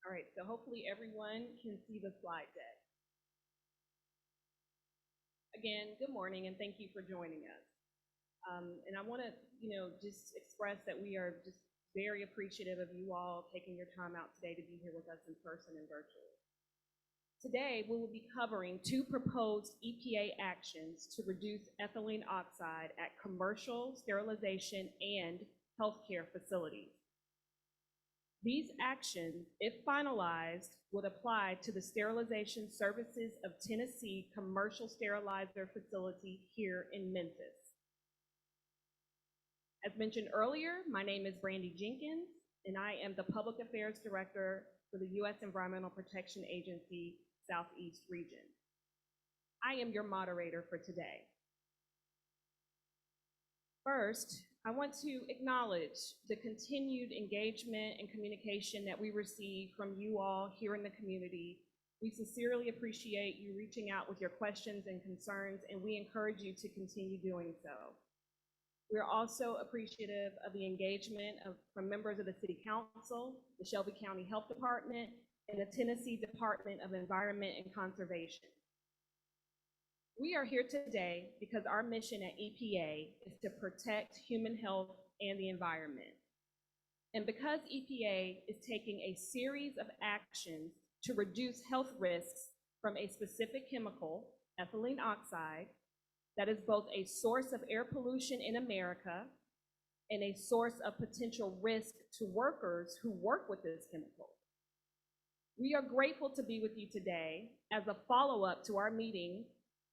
All right, so hopefully everyone can see the slide deck. Again, good morning and thank you for joining us. And I want to, just express that we are just very appreciative of you all taking your time out today to be here with us in person and virtually. Today, we will be covering two proposed EPA actions to reduce ethylene oxide at commercial, sterilization, and healthcare facilities. These actions, if finalized, would apply to the Sterilization Services of Tennessee commercial sterilizer facility here in Memphis. As mentioned earlier, my name is Brandy Jenkins, and I am the Public Affairs Director for the U.S. Environmental Protection Agency Southeast Region. I am your moderator for today. First, I want to acknowledge the continued engagement and communication that we receive from you all here in the community. We sincerely appreciate you reaching out with your questions and concerns, and we encourage you to continue doing so. We're also appreciative of the engagement from members of the City Council, the Shelby County Health Department, and the Tennessee Department of Environment and Conservation. We are here today because our mission at EPA is to protect human health and the environment. And because EPA is taking a series of actions to reduce health risks from a specific chemical, ethylene oxide, that is both a source of air pollution in America and a source of potential risk to workers who work with this chemical. We are grateful to be with you today as a follow-up to our meeting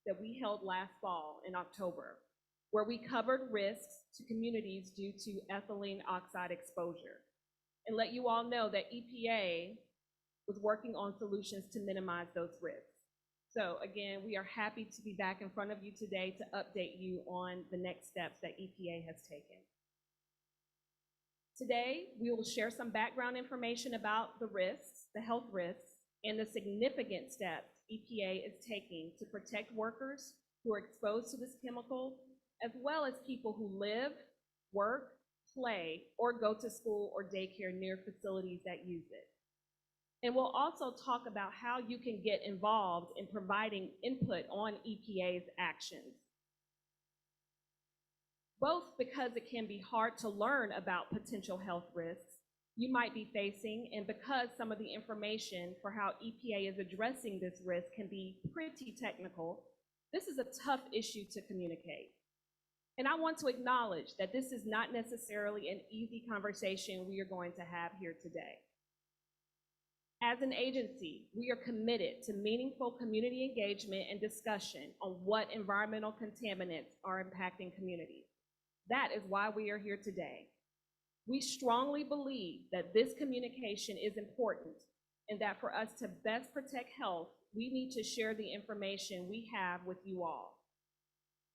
that we held last fall in October, where we covered risks to communities due to ethylene oxide exposure, and let you all know that EPA was working on solutions to minimize those risks. So again, we are happy to be back in front of you today to update you on the next steps that EPA has taken. Today, we will share some background information about the risks, the health risks, and the significant steps EPA is taking to protect workers who are exposed to this chemical, as well as people who live, work, play, or go to school or daycare near facilities that use it. And we'll also talk about how you can get involved in providing input on EPA's actions, both because it can be hard to learn about potential health risks you might be facing, and because some of the information for how EPA is addressing this risk can be pretty technical. This is a tough issue to communicate. And I want to acknowledge that this is not necessarily an easy conversation we are going to have here today. As an agency, we are committed to meaningful community engagement and discussion on what environmental contaminants are impacting communities. That is why we are here today. We strongly believe that this communication is important and that for us to best protect health, we need to share the information we have with you all.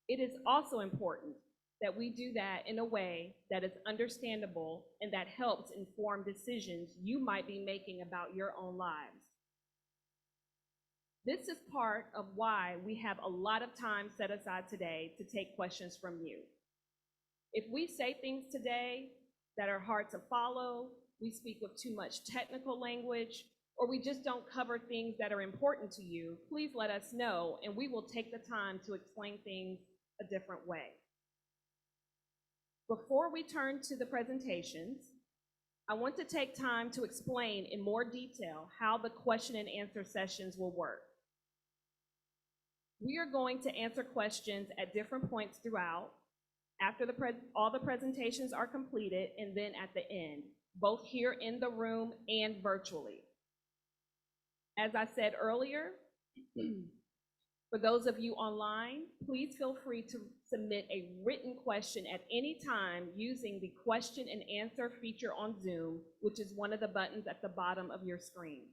It is also important that we do that in a way that is understandable and that helps inform decisions you might be making about your own lives. This is part of why we have a lot of time set aside today to take questions from you. If we say things today that are hard to follow, we speak with too much technical language, or we just don't cover things that are important to you, please let us know and we will take the time to explain things a different way. Before we turn to the presentations, I want to take time to explain in more detail how the question and answer sessions will work. We are going to answer questions at different points throughout, after all the presentations are completed, and then at the end, both here in the room and virtually. As I said earlier, for those of you online, please feel free to submit a written question at any time using the question and answer feature on Zoom, which is one of the buttons at the bottom of your screen.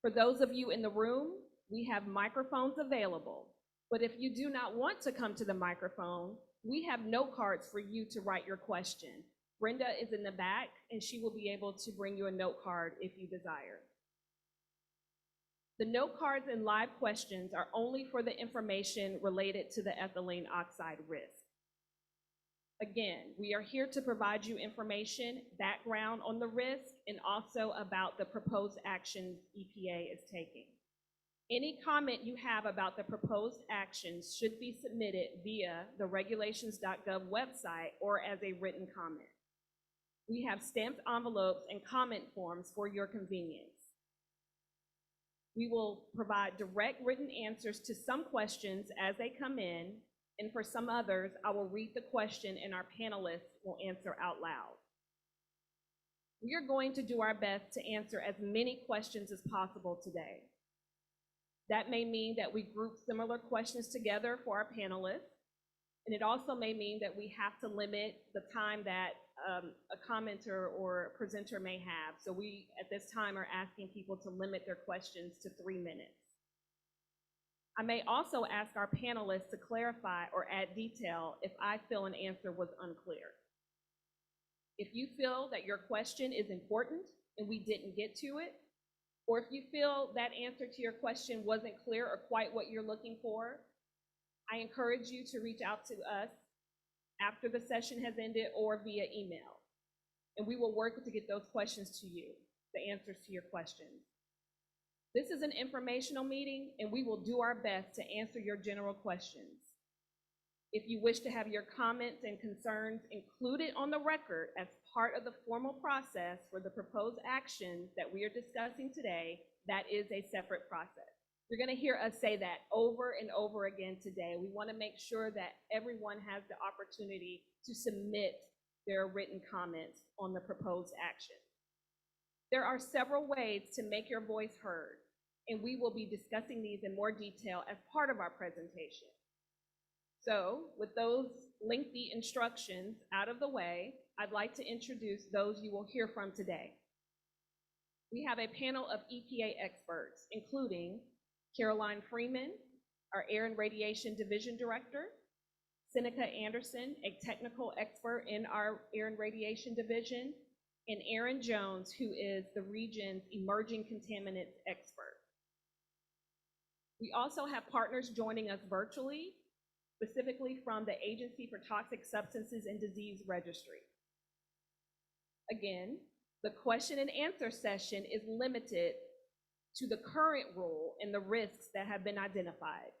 For those of you in the room, we have microphones available, but if you do not want to come to the microphone, we have note cards for you to write your question. Brenda is in the back, and she will be able to bring you a note card if you desire. The note cards and live questions are only for the information related to the ethylene oxide risk. Again, we are here to provide you information, background on the risk, and also about the proposed actions EPA is taking. Any comment you have about the proposed actions should be submitted via the regulations.gov website or as a written comment. We have stamped envelopes and comment forms for your convenience. We will provide direct written answers to some questions as they come in, and for some others, I will read the question and our panelists will answer out loud. We are going to do our best to answer as many questions as possible today. That may mean that we group similar questions together for our panelists, and it also may mean that we have to limit the time that a commenter or a presenter may have. So we, at this time, are asking people to limit their questions to 3 minutes. I may also ask our panelists to clarify or add detail if I feel an answer was unclear. If you feel that your question is important and we didn't get to it, or if you feel that answer to your question wasn't clear or quite what you're looking for, I encourage you to reach out to us after the session has ended or via email. And we will work to get those questions to you, the answers to your questions. This is an informational meeting, and we will do our best to answer your general questions. If you wish to have your comments and concerns included on the record as part of the formal process for the proposed actions that we are discussing today, that is a separate process. You're going to hear us say that over and over again today. We want to make sure that everyone has the opportunity to submit their written comments on the proposed action. There are several ways to make your voice heard, and we will be discussing these in more detail as part of our presentation. So, with those lengthy instructions out of the way, I'd like to introduce those you will hear from today. We have a panel of EPA experts, including Caroline Freeman, our Air and Radiation Division Director, Seneca Anderson, a technical expert in our Air and Radiation Division, and Aaron Jones, who is the region's emerging contaminants expert. We also have partners joining us virtually, specifically from the Agency for Toxic Substances and Disease Registry. Again, the question and answer session is limited to the current rule and the risks that have been identified.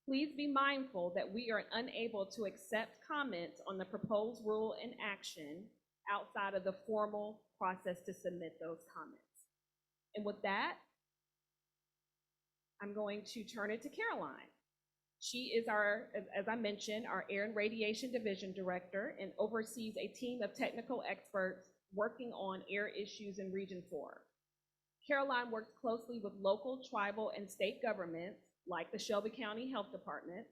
Please be mindful that we are unable to accept comments on the proposed rule and action outside of the formal process to submit those comments. And with that, I'm going to turn it to Caroline. She is our, as I mentioned, our Air and Radiation Division Director and oversees a team of technical experts working on air issues in Region 4. Caroline works closely with local, tribal, and state governments, like the Shelby County Health Department,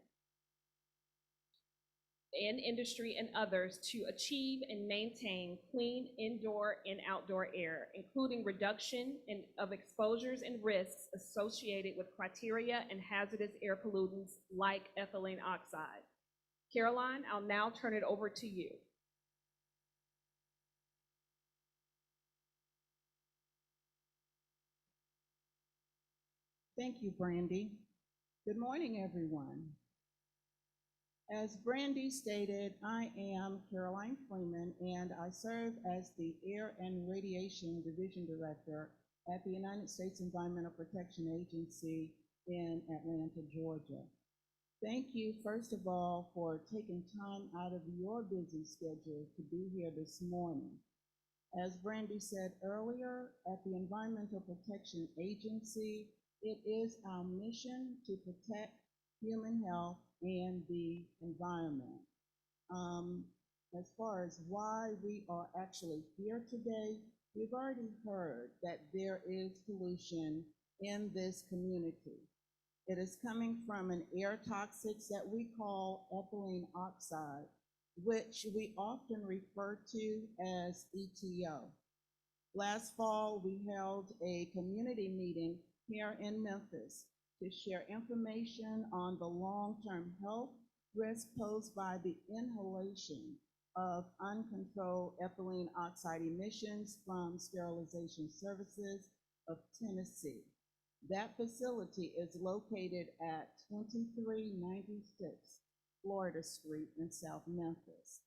and industry and others to achieve and maintain clean indoor and outdoor air, including reduction of exposures and risks associated with criteria and hazardous air pollutants like ethylene oxide. Caroline, I'll now turn it over to you. Thank you, Brandy. Good morning, everyone. As Brandy stated, I am Caroline Freeman, and I serve as the Air and Radiation Division Director at the United States Environmental Protection Agency in Atlanta, Georgia. Thank you, first of all, for taking time out of your busy schedule to be here this morning. As Brandy said earlier, at the Environmental Protection Agency, it is our mission to protect human health and the environment. As far as why we are actually here today, we've already heard that there is pollution in this community. It is coming from an air toxics that we call ethylene oxide, which we often refer to as EtO. Last fall, we held a community meeting here in Memphis to share information on the long-term health risk posed by the inhalation of uncontrolled ethylene oxide emissions from Sterilization Services of Tennessee. That facility is located at 2396 Florida Street in South Memphis.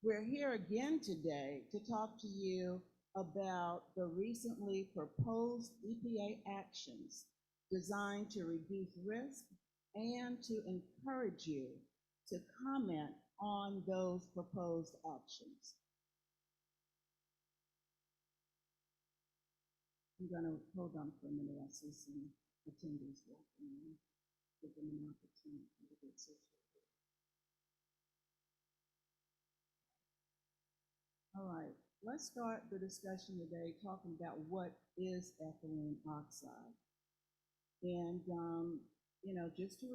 We're here again today to talk to you about the recently proposed EPA actions designed to reduce risk and to encourage you to comment on those proposed actions. I'm going to hold on for a minute. I see some attendees walking in. Give them an opportunity to get situated. All right, let's start the discussion today talking about what is ethylene oxide. And, just to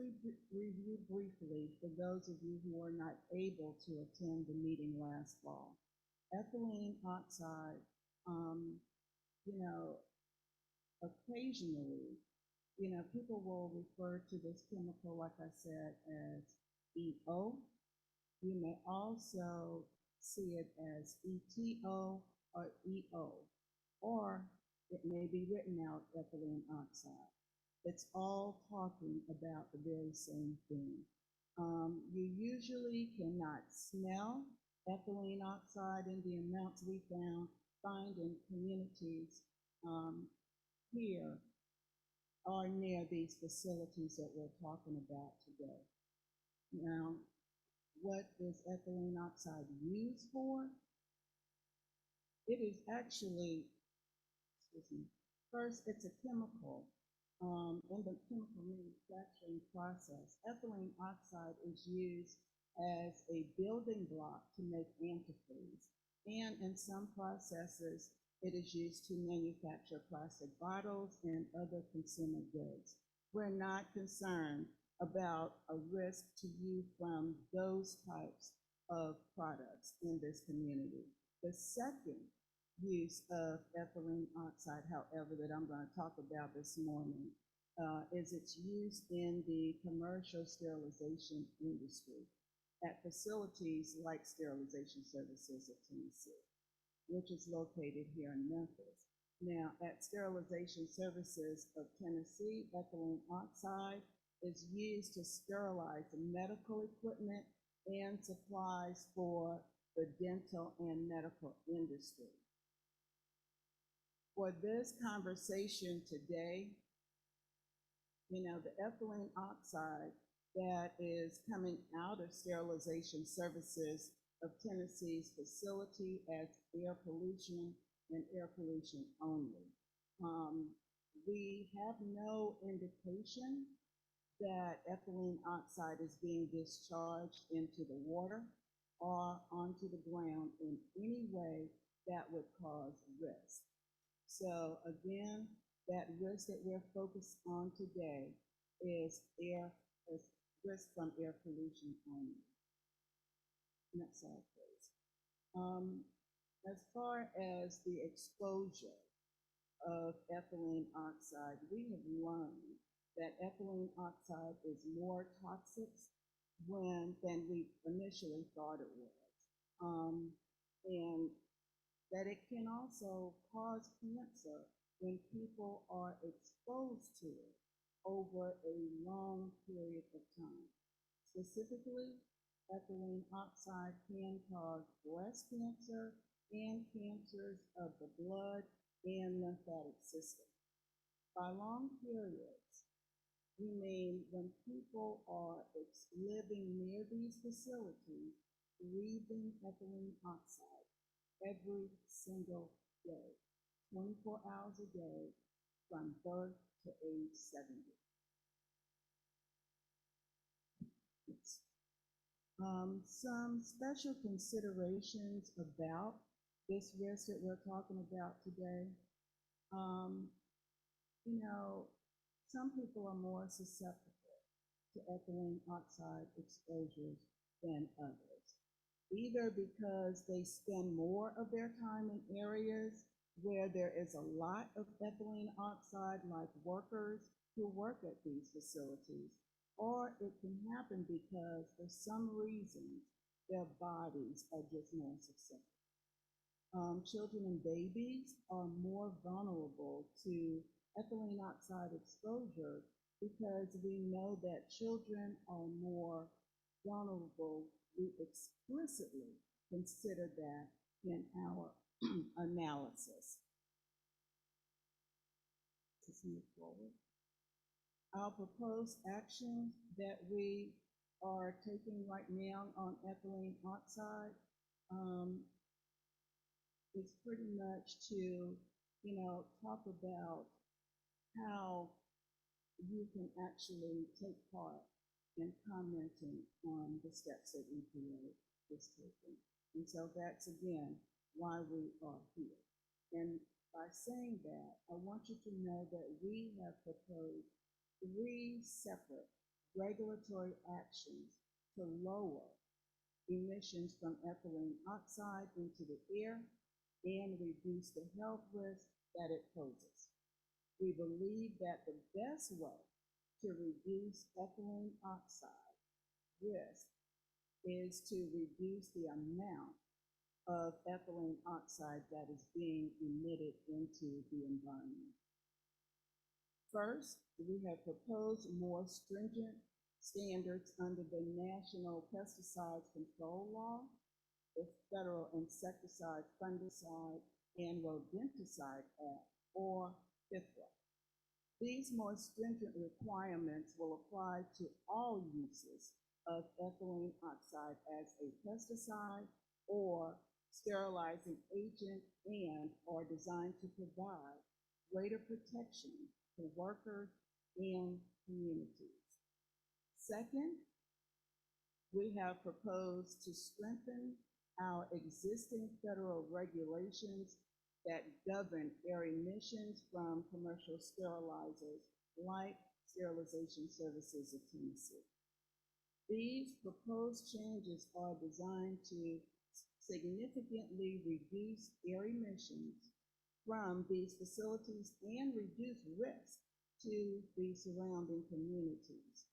review briefly, for those of you who are not able to attend the meeting last fall, ethylene oxide, occasionally, people will refer to this chemical, like I said, as EO. You may also see it as EtO or EO, or it may be written out ethylene oxide. It's all talking about the very same thing. You usually cannot smell ethylene oxide in the amounts we find in communities here or near these facilities that we're talking about today. Now, what is ethylene oxide used for? It is actually, first, it's a chemical. In the chemical manufacturing process, ethylene oxide is used as a building block to make antifreeze. And in some processes, it is used to manufacture plastic bottles and other consumer goods. We're not concerned about a risk to you from those types of products in this community. The second use of ethylene oxide, however, that I'm going to talk about this morning, is its use in the commercial sterilization industry at facilities like Sterilization Services of Tennessee, which is located here in Memphis. Now, at Sterilization Services of Tennessee, ethylene oxide is used to sterilize medical equipment and supplies for the dental and medical industry. For this conversation today, the ethylene oxide that is coming out of Sterilization Services of Tennessee's facility as air pollution and air pollution only. We have no indication that ethylene oxide is being discharged into the water or onto the ground in any way that would cause risk. So again, that risk that we're focused on today is risk from air pollution only. Next slide, please. As far as the exposure of ethylene oxide, we have learned that ethylene oxide is more toxic than we initially thought it was. And that it can also cause cancer when people are exposed to it over a long period of time. Specifically, ethylene oxide can cause breast cancer and cancers of the blood and lymphatic system. By long periods, we mean when people are living near these facilities, breathing ethylene oxide every single day, 24 hours a day, from birth to age 70. Some special considerations about this risk that we're talking about today. Some people are more susceptible to ethylene oxide exposures than others, either because they spend more of their time in areas where there is a lot of ethylene oxide, like workers who work at these facilities, or it can happen because for some reason their bodies are just more susceptible. Children and babies are more vulnerable to ethylene oxide exposure because we know that children are more vulnerable, we explicitly consider that in our analysis. Let's move forward. Our proposed action that we are taking right now on ethylene oxide is pretty much to, talk about how you can actually take part in commenting on the steps that EPA is taking. And so that's, again, why we are here. And by saying that, I want you to know that we have proposed 3 separate regulatory actions to lower emissions from ethylene oxide into the air and reduce the health risk that it poses. We believe that the best way to reduce ethylene oxide risk is to reduce the amount of ethylene oxide that is being emitted into the environment. First, we have proposed more stringent standards under the National Pesticides Control Law, the Federal Insecticide, Fungicide, and Rodenticide Act, or FIFRA. These more stringent requirements will apply to all uses of ethylene oxide as a pesticide or sterilizing agent and are designed to provide greater protection for workers and communities. Second, we have proposed to strengthen our existing federal regulations that govern air emissions from commercial sterilizers like Sterilization Services of Tennessee. These proposed changes are designed to significantly reduce air emissions from these facilities and reduce risk to the surrounding communities.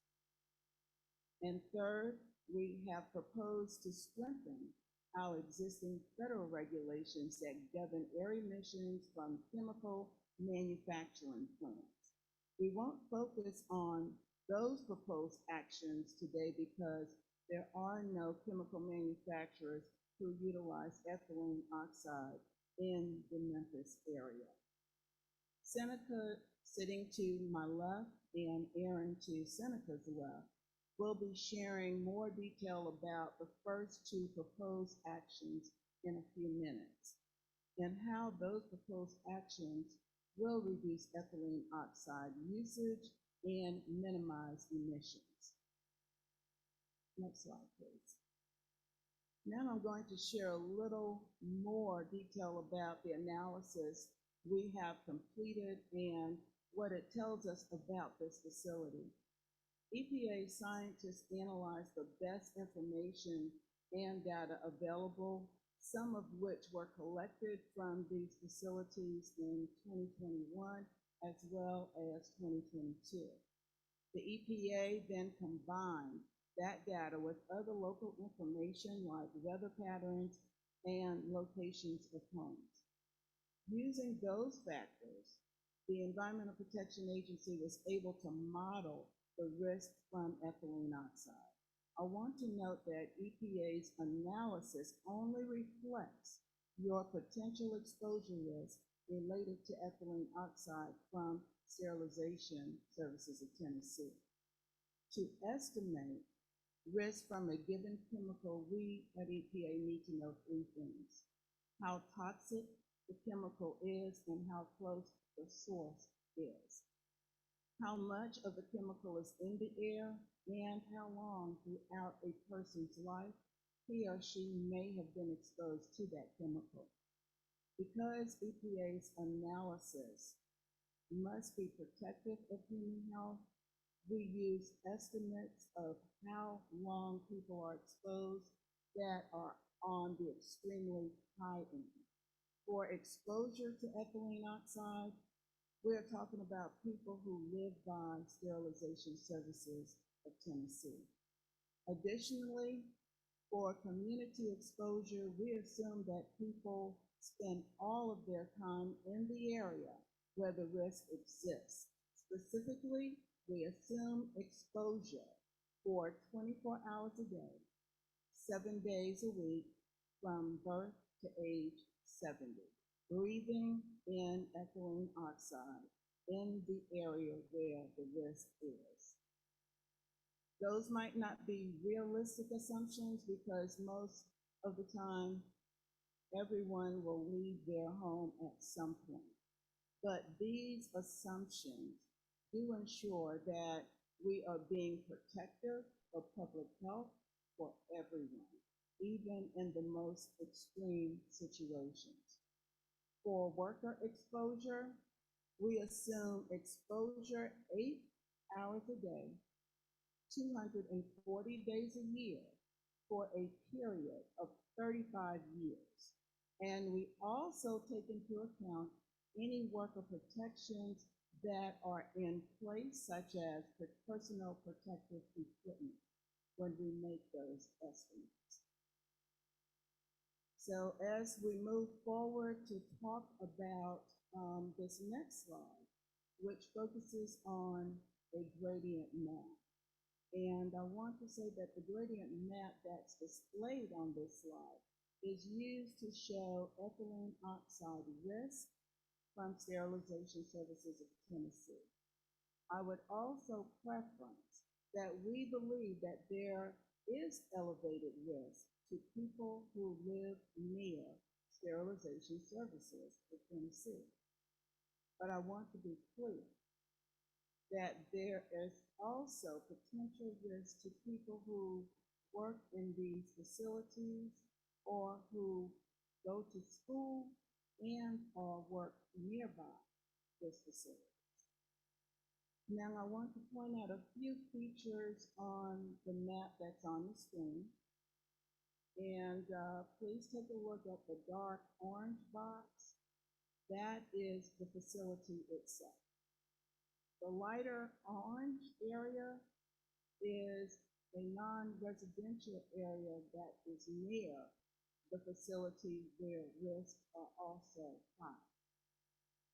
And third, we have proposed to strengthen our existing federal regulations that govern air emissions from chemical manufacturing plants. We won't focus on those proposed actions today because there are no chemical manufacturers who utilize ethylene oxide in the Memphis area. Seneca, sitting to my left, and Aaron to Seneca's left, will be sharing more detail about the first 2 proposed actions in a few minutes and how those proposed actions will reduce ethylene oxide usage and minimize emissions. Next slide, please. Now I'm going to share a little more detail about the analysis we have completed and what it tells us about this facility. EPA scientists analyzed the best information and data available, some of which were collected from these facilities in 2021 as well as 2022. The EPA then combined that data with other local information like weather patterns and locations of homes. Using those factors, the Environmental Protection Agency was able to model the risk from ethylene oxide. I want to note that EPA's analysis only reflects your potential exposure risk related to ethylene oxide from Sterilization Services of Tennessee. To estimate risk from a given chemical, we at EPA need to know 3 things: how toxic the chemical is and how close the source is, how much of the chemical is in the air, and how long throughout a person's life he or she may have been exposed to that chemical. Because EPA's analysis must be protective of human health, we use estimates of how long people are exposed that are on the extremely high end. For exposure to ethylene oxide, we're talking about people who live by Sterilization Services of Tennessee. Additionally, for community exposure, we assume that people spend all of their time in the area where the risk exists. Specifically, we assume exposure for 24 hours a day, 7 days a week, from birth to age 70, breathing in ethylene oxide in the area where the risk is. Those might not be realistic assumptions because most of the time everyone will leave their home at some point. But these assumptions do ensure that we are being protective of public health for everyone, even in the most extreme situations. For worker exposure, we assume exposure 8 hours a day, 240 days a year for a period of 35 years. And we also take into account any worker protections that are in place, such as personal protective equipment, when we make those estimates. So as we move forward to talk about this next slide, which focuses on a gradient map. And I want to say that the gradient map that's displayed on this slide is used to show ethylene oxide risk from Sterilization Services of Tennessee. I would also preference that we believe that there is elevated risk to people who live near Sterilization Services of Tennessee. But I want to be clear that there is also potential risk to people who work in these facilities or who go to school and or work nearby this facility. Now I want to point out a few features on the map that's on the screen. And please take a look at the dark orange box. That is the facility itself. The lighter orange area is a non-residential area that is near the facility where risks are also high.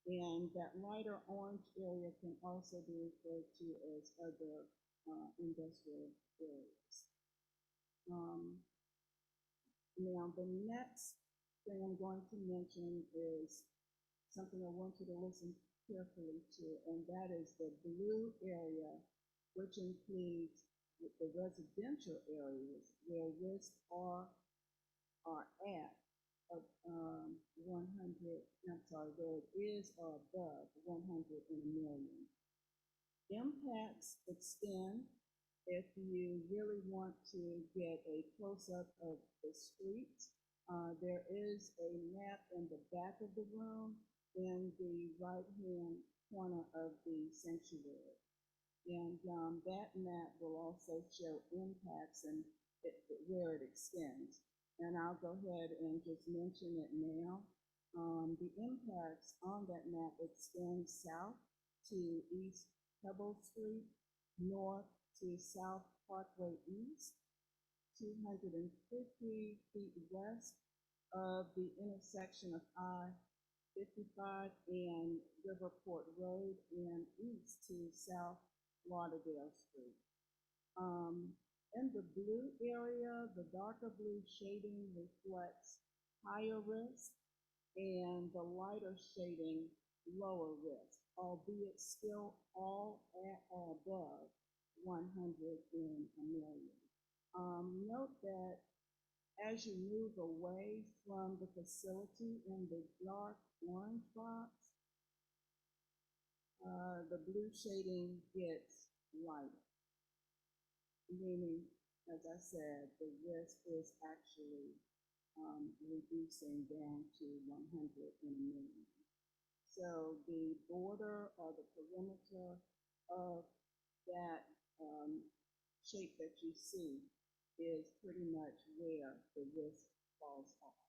And that lighter orange area can also be referred to as other industrial areas. Now, the next thing I'm going to mention is something I want you to listen carefully to, and that is the blue area, which includes the residential areas where risks are at 100, I'm sorry, where it is or above 100 in a million. Impacts extend. If you really want to get a close-up of the streets, there is a map in the back of the room in the right-hand corner of the sanctuary. And that map will also show impacts and where it extends. And I'll go ahead and just mention it now. The impacts on that map extend south to East Pebble Street, north to South Parkway East, 250 feet west of the intersection of I-55 and Riverport Road, and east to South Lauderdale Street. In the blue area, the darker blue shading reflects higher risk, and the lighter shading lower risk, albeit still all at or above 100 in a million. Note that as you move away from the facility in the dark orange box, the blue shading gets lighter, meaning, as I said, the risk is actually reducing down to 100 in a million. So the border or the perimeter of that shape that you see is pretty much where the risk falls off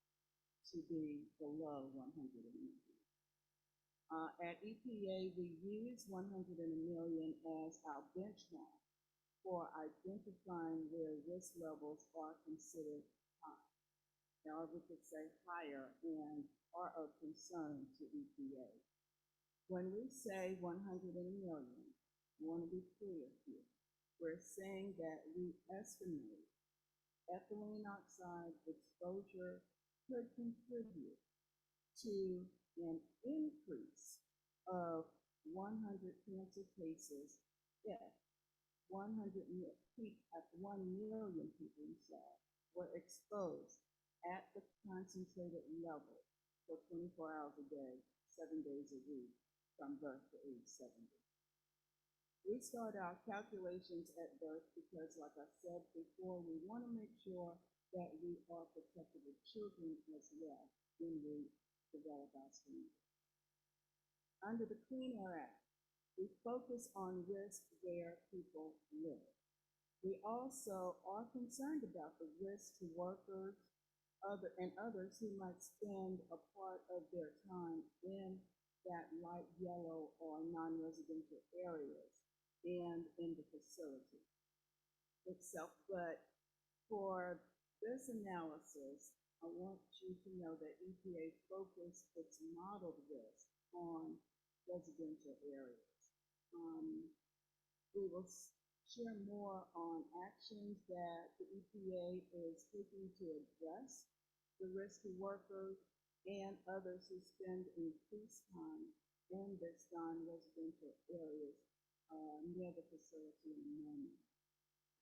to be below 100 in a million. At EPA, we use 100 in a million as our benchmark for identifying where risk levels are considered high. Now, we could say higher and are of concern to EPA. When we say 100 in a million, we want to be clear here. we're saying that we estimate ethylene oxide exposure could contribute to an increase of 100 cancer cases if 100 at 1 million people were exposed at the concentrated level for 24 hours a day, 7 days a week, from birth to age 70. We start our calculations at birth because, like I said before, we want to make sure that we are protected with children as well when we develop our screen. Under the Clean Air Act, we focus on risk where people live. We also are concerned about the risk to workers and others who might spend a part of their time in that light yellow or non-residential areas and in the facility itself. But for this analysis, I want you to know that EPA focused its modeled risk on residential areas. We will share more on actions that the EPA is taking to address the risk to workers and others who spend increased time in this non-residential areas near the facility in the moment.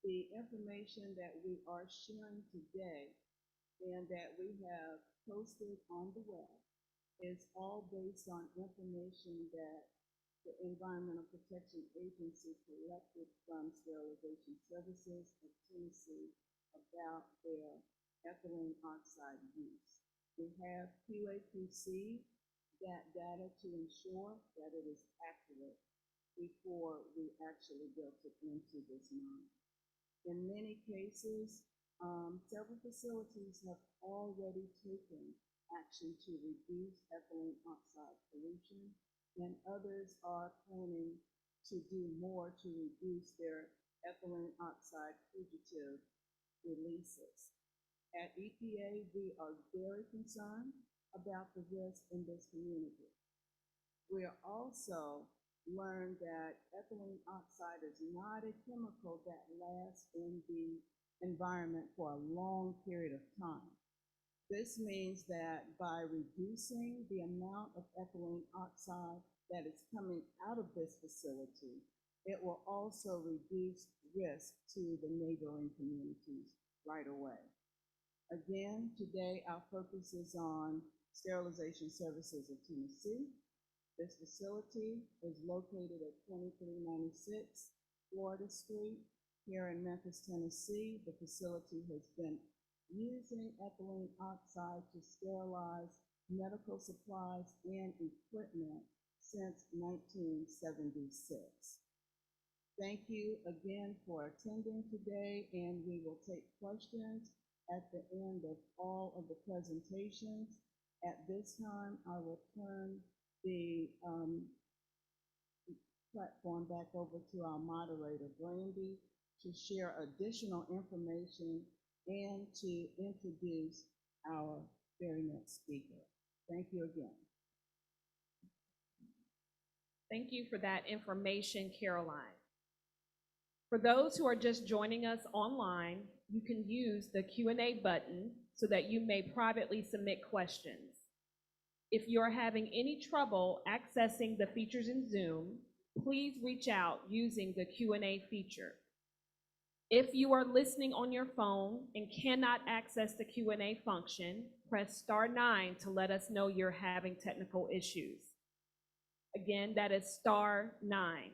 The information that we are sharing today and that we have posted on the web is all based on information that the Environmental Protection Agency collected from Sterilization Services of Tennessee about their ethylene oxide use. We have QA/QC that data to ensure that it is accurate before we actually built it into this model. In many cases, several facilities have already taken action to reduce ethylene oxide pollution, and others are planning to do more to reduce their ethylene oxide fugitive releases. At EPA, we are very concerned about the risk in this community. We are also learned that ethylene oxide is not a chemical that lasts in the environment for a long period of time. This means that by reducing the amount of ethylene oxide that is coming out of this facility, it will also reduce risk to the neighboring communities right away. Again, today our focus is on Sterilization Services of Tennessee. This facility is located at 2396 Florida Street here in Memphis, Tennessee. The facility has been using ethylene oxide to sterilize medical supplies and equipment since 1976. Thank you again for attending today, and we will take questions at the end of all of the presentations. At this time, I will turn the platform back over to our moderator, Brandy, to share additional information and to introduce our very next speaker. Thank you again. Thank you for that information, Caroline. For those who are just joining us online, you can use the Q&A button so that you may privately submit questions. If you're having any trouble accessing the features in Zoom, please reach out using the Q&A feature. If you are listening on your phone and cannot access the Q&A function, press *9 to let us know you're having technical issues. Again, that is *9.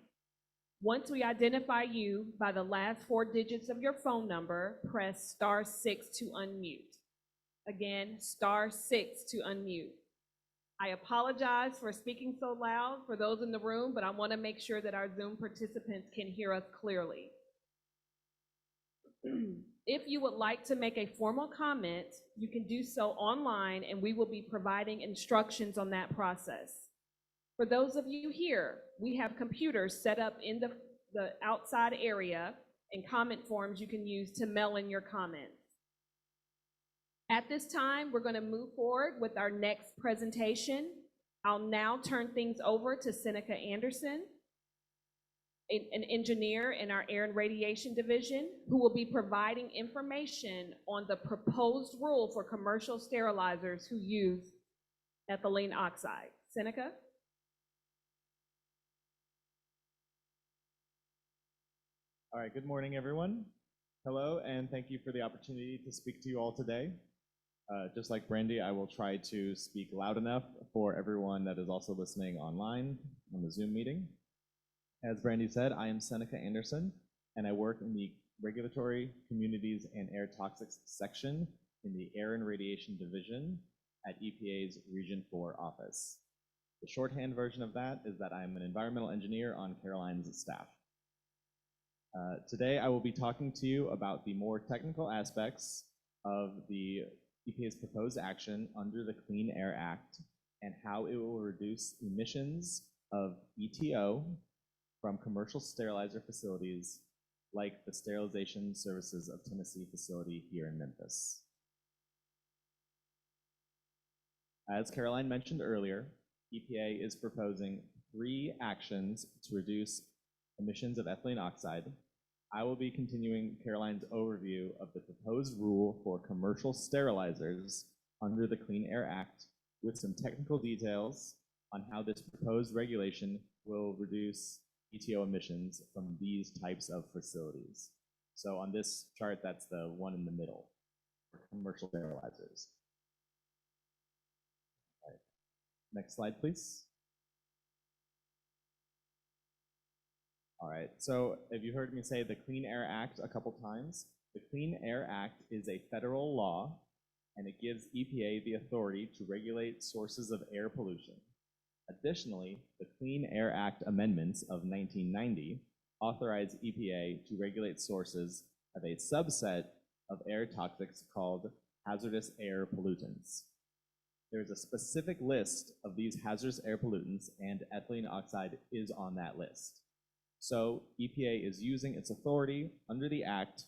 Once we identify you by the last 4 digits of your phone number, press *6 to unmute. Again, *6 to unmute. I apologize for speaking so loud for those in the room, but I want to make sure that our Zoom participants can hear us clearly. If you would like to make a formal comment, you can do so online, and we will be providing instructions on that process. For those of you here, we have computers set up in the outside area and comment forms you can use to mail in your comments. At this time, we're going to move forward with our next presentation. I'll now turn things over to Seneca Anderson. an engineer in our air and radiation division who will be providing information on the proposed rule for commercial sterilizers who use ethylene oxide. Seneca? All right, good morning, everyone. Hello, and thank you for the opportunity to speak to you all today. Just like Brandy, I will try to speak loud enough for everyone that is also listening online on the Zoom meeting. As Brandy said, I am Seneca Anderson, and I work in the Regulatory, Communities, and Air Toxics section in the Air and Radiation Division at EPA's Region 4 office. The shorthand version of that is that I'm an environmental engineer on Caroline's staff. Today, I will be talking to you about the more technical aspects of the EPA's proposed action under the Clean Air Act and how it will reduce emissions of EtO from commercial sterilizer facilities like the Sterilization Services of Tennessee facility here in Memphis. As Caroline mentioned earlier, EPA is proposing 3 actions to reduce emissions of ethylene oxide. I will be continuing Caroline's overview of the proposed rule for commercial sterilizers under the Clean Air Act with some technical details on how this proposed regulation will reduce EtO emissions from these types of facilities. So on this chart, that's the one in the middle for commercial sterilizers. All right. Next slide, please. All right, so if you heard me say the Clean Air Act a couple times, the Clean Air Act is a federal law, and it gives EPA the authority to regulate sources of air pollution. Additionally, the Clean Air Act amendments of 1990 authorize EPA to regulate sources of a subset of air toxics called hazardous air pollutants. There's a specific list of these hazardous air pollutants, and ethylene oxide is on that list. So EPA is using its authority under the Act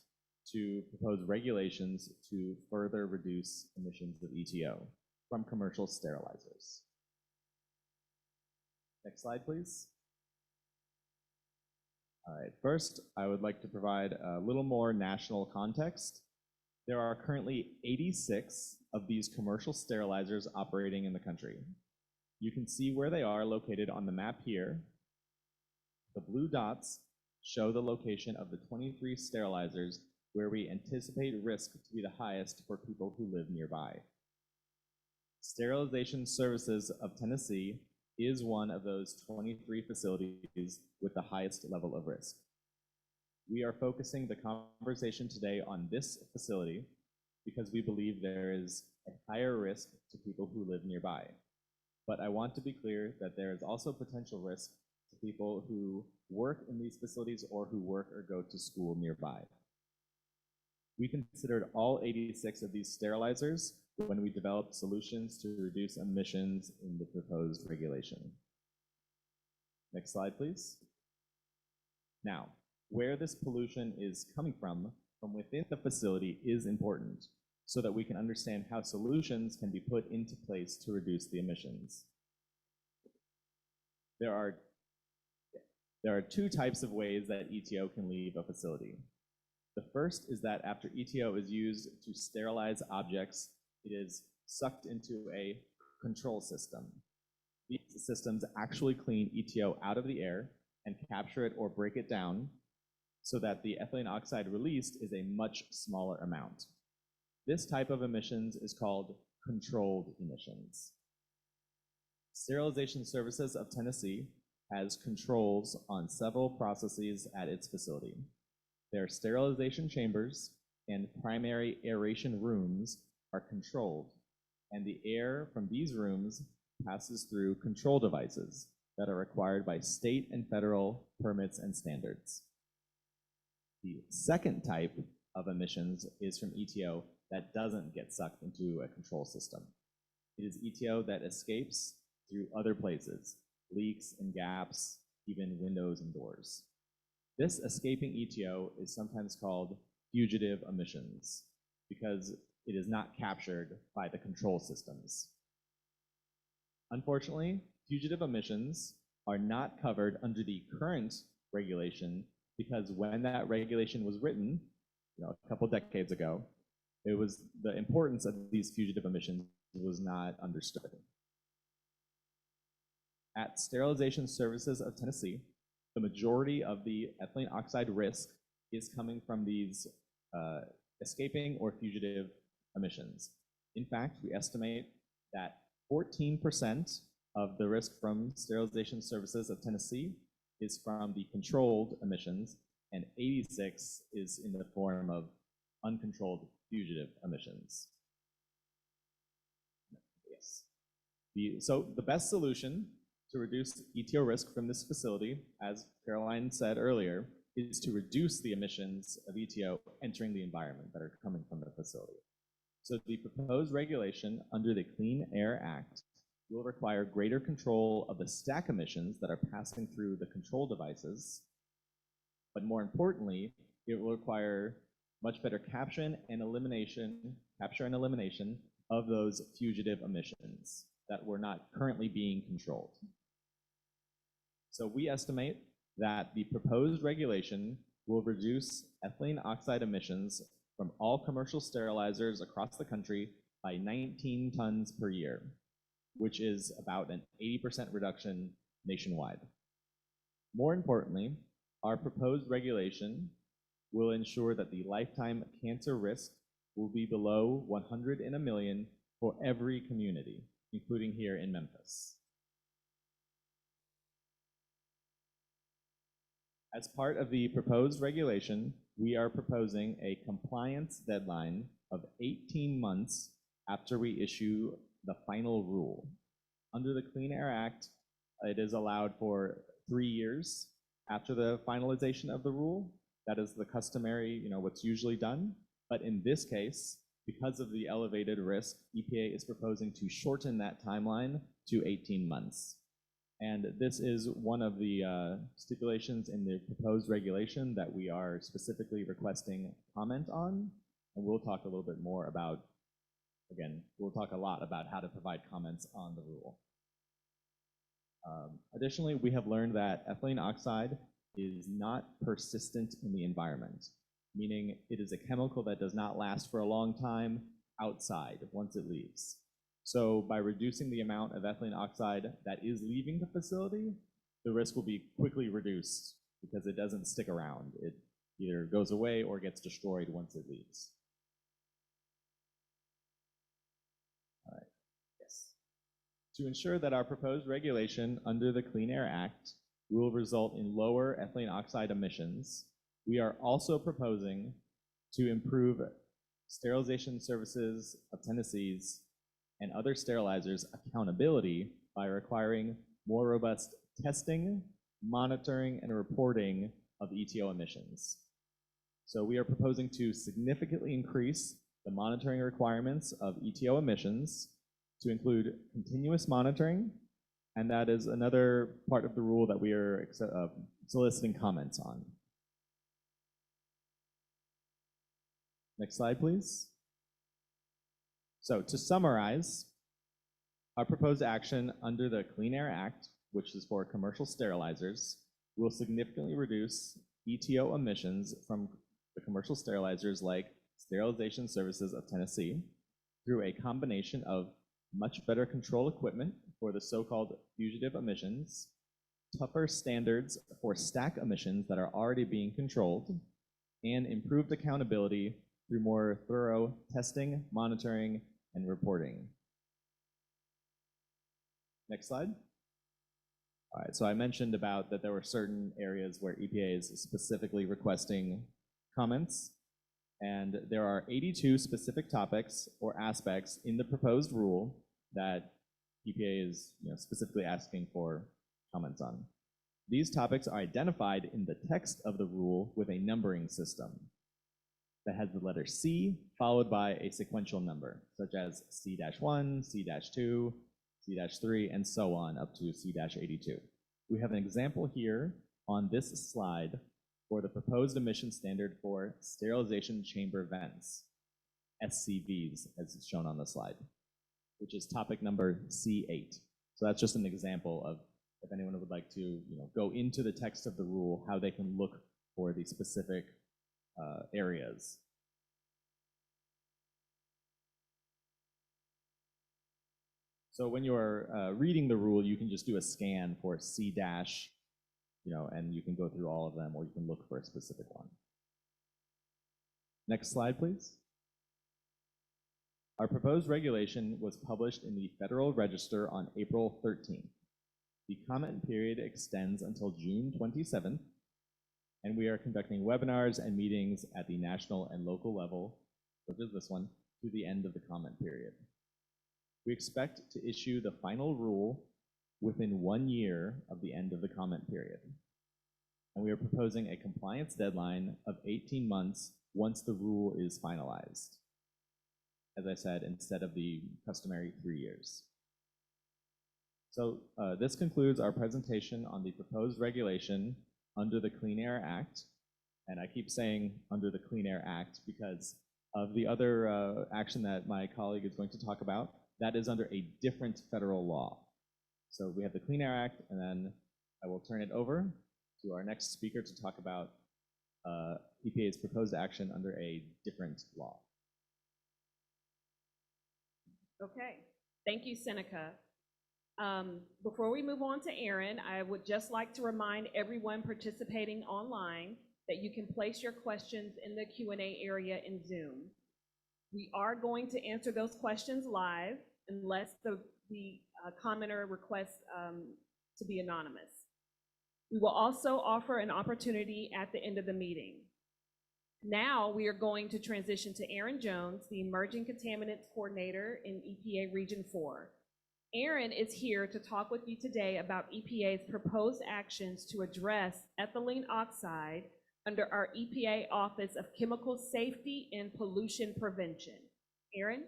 to propose regulations to further reduce emissions of EtO from commercial sterilizers. Next slide, please. All right, first, I would like to provide a little more national context. There are currently 86 of these commercial sterilizers operating in the country. You can see where they are located on the map here. The blue dots show the location of the 23 sterilizers where we anticipate risk to be the highest for people who live nearby. Sterilization Services of Tennessee is one of those 23 facilities with the highest level of risk. We are focusing the conversation today on this facility because we believe there is a higher risk to people who live nearby. But I want to be clear that there is also potential risk to people who work in these facilities or who work or go to school nearby. We considered all 86 of these sterilizers when we developed solutions to reduce emissions in the proposed regulation. Next slide, please. Now, where this pollution is coming from within the facility is important so that we can understand how solutions can be put into place to reduce the emissions. There are 2 types of ways that EtO can leave a facility. The first is that after EtO is used to sterilize objects, it is sucked into a control system. These systems actually clean EtO out of the air and capture it or break it down so that the ethylene oxide released is a much smaller amount. This type of emissions is called controlled emissions. Sterilization Services of Tennessee has controls on several processes at its facility. Their sterilization chambers and primary aeration rooms are controlled, and the air from these rooms passes through control devices that are required by state and federal permits and standards. The second type of emissions is from EtO that doesn't get sucked into a control system. It is EtO that escapes through other places, leaks and gaps, even windows and doors. This escaping EtO is sometimes called fugitive emissions because it is not captured by the control systems. Unfortunately, fugitive emissions are not covered under the current regulation because when that regulation was written, a couple decades ago, the importance of these fugitive emissions was not understood. At Sterilization Services of Tennessee, the majority of the ethylene oxide risk is coming from these escaping or fugitive emissions. In fact, we estimate that 14% of the risk from Sterilization Services of Tennessee is from the controlled emissions, and 86% is in the form of uncontrolled fugitive emissions. Yes. So the best solution to reduce EtO risk from this facility, as Caroline said earlier, is to reduce the emissions of EtO entering the environment that are coming from the facility. So the proposed regulation under the Clean Air Act will require greater control of the stack emissions that are passing through the control devices, but more importantly, it will require much better capture and elimination of those fugitive emissions that were not currently being controlled. So we estimate that the proposed regulation will reduce ethylene oxide emissions from all commercial sterilizers across the country by 19 tons per year, which is about an 80% reduction nationwide. More importantly, our proposed regulation will ensure that the lifetime cancer risk will be below 100 in a million for every community, including here in Memphis. As part of the proposed regulation, we are proposing a compliance deadline of 18 months after we issue the final rule. Under the Clean Air Act, it is allowed for 3 years after the finalization of the rule. That is the customary, what's usually done. But in this case, because of the elevated risk, EPA is proposing to shorten that timeline to 18 months. And this is one of the stipulations in the proposed regulation that we are specifically requesting comment on. And we'll talk a little bit more about, we'll talk a lot about how to provide comments on the rule. Additionally, we have learned that ethylene oxide is not persistent in the environment, meaning it is a chemical that does not last for a long time outside once it leaves. So by reducing the amount of ethylene oxide that is leaving the facility, the risk will be quickly reduced because it doesn't stick around. It either goes away or gets destroyed once it leaves. All right, yes. To ensure that our proposed regulation under the Clean Air Act will result in lower ethylene oxide emissions, we are also proposing to improve Sterilization Services of Tennessee's and other sterilizers' accountability by requiring more robust testing, monitoring, and reporting of EtO emissions. So we are proposing to significantly increase the monitoring requirements of EtO emissions to include continuous monitoring, and that is another part of the rule that we are soliciting comments on. Next slide, please. So to summarize, our proposed action under the Clean Air Act, which is for commercial sterilizers, will significantly reduce EtO emissions from the commercial sterilizers like Sterilization Services of Tennessee through a combination of much better control equipment for the so-called fugitive emissions, tougher standards for stack emissions that are already being controlled, and improved accountability through more thorough testing, monitoring, and reporting. Next slide. All right, so I mentioned about that there were certain areas where EPA is specifically requesting comments, and there are 82 specific topics or aspects in the proposed rule that EPA is specifically asking for comments on. These topics are identified in the text of the rule with a numbering system that has the letter C followed by a sequential number, such as C-1, C-2, C-3, and so on up to C-82. We have an example here on this slide for the proposed emission standard for sterilization chamber vents, SCVs, as it's shown on the slide, which is topic number C8. So that's just an example of if anyone would like to, go into the text of the rule, how they can look for the specific areas. So when you're reading the rule, you can just do a scan for C dash, and you can go through all of them, or you can look for a specific one. Next slide, please. Our proposed regulation was published in the Federal Register on April 13th. The comment period extends until June 27th, and we are conducting webinars and meetings at the national and local level, such as this one, to the end of the comment period. We expect to issue the final rule within 1 year of the end of the comment period. And we are proposing a compliance deadline of 18 months once the rule is finalized. As I said, instead of the customary 3 years. So this concludes our presentation on the proposed regulation under the Clean Air Act. And I keep saying under the Clean Air Act because of the other action that my colleague is going to talk about. That is under a different federal law. So we have the Clean Air Act, and then I will turn it over to our next speaker to talk about EPA's proposed action under a different law. Okay, thank you, Seneca. Before we move on to Aaron, I would just like to remind everyone participating online that you can place your questions in the Q&A area in Zoom. We are going to answer those questions live unless the commenter requests to be anonymous. We will also offer an opportunity at the end of the meeting. Now we are going to transition to Aaron Jones, the Emerging Contaminants Coordinator in EPA Region 4. Aaron is here to talk with you today about EPA's proposed actions to address ethylene oxide under our EPA Office of Chemical Safety and Pollution Prevention. Aaron?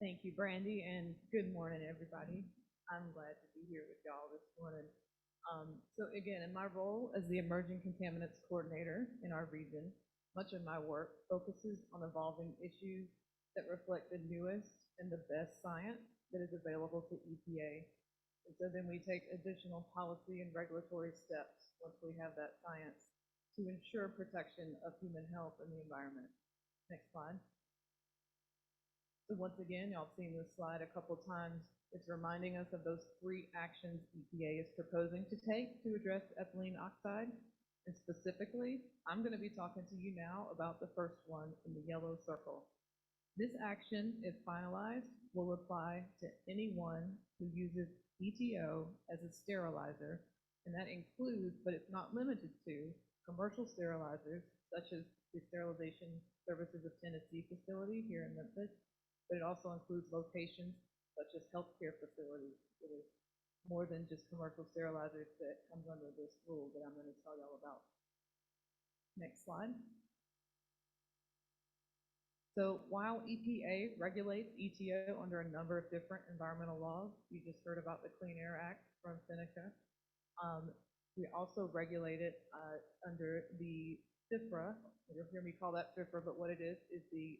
Thank you, Brandy, and good morning, everybody. I'm glad to be here with y'all this morning. So again, in my role as the Emerging Contaminants Coordinator in our region, much of my work focuses on evolving issues that reflect the newest and the best science that is available to EPA. And so then we take additional policy and regulatory steps once we have that science to ensure protection of human health and the environment. Next slide. So once again, y'all have seen this slide a couple times. It's reminding us of those 3 actions EPA is proposing to take to address ethylene oxide. And specifically, I'm going to be talking to you now about the first one in the yellow circle. This action, if finalized, will apply to anyone who uses EtO as a sterilizer, and that includes, but it's not limited to, commercial sterilizers, such as the Sterilization Services of Tennessee facility here in Memphis, but it also includes locations such as healthcare facilities. It is more than just commercial sterilizers that comes under this rule that I'm going to tell you all about. Next slide. So while EPA regulates EtO under a number of different environmental laws, you just heard about the Clean Air Act from Seneca. We also regulate it under the FIFRA. You'll hear me call that FIFRA, but what it is the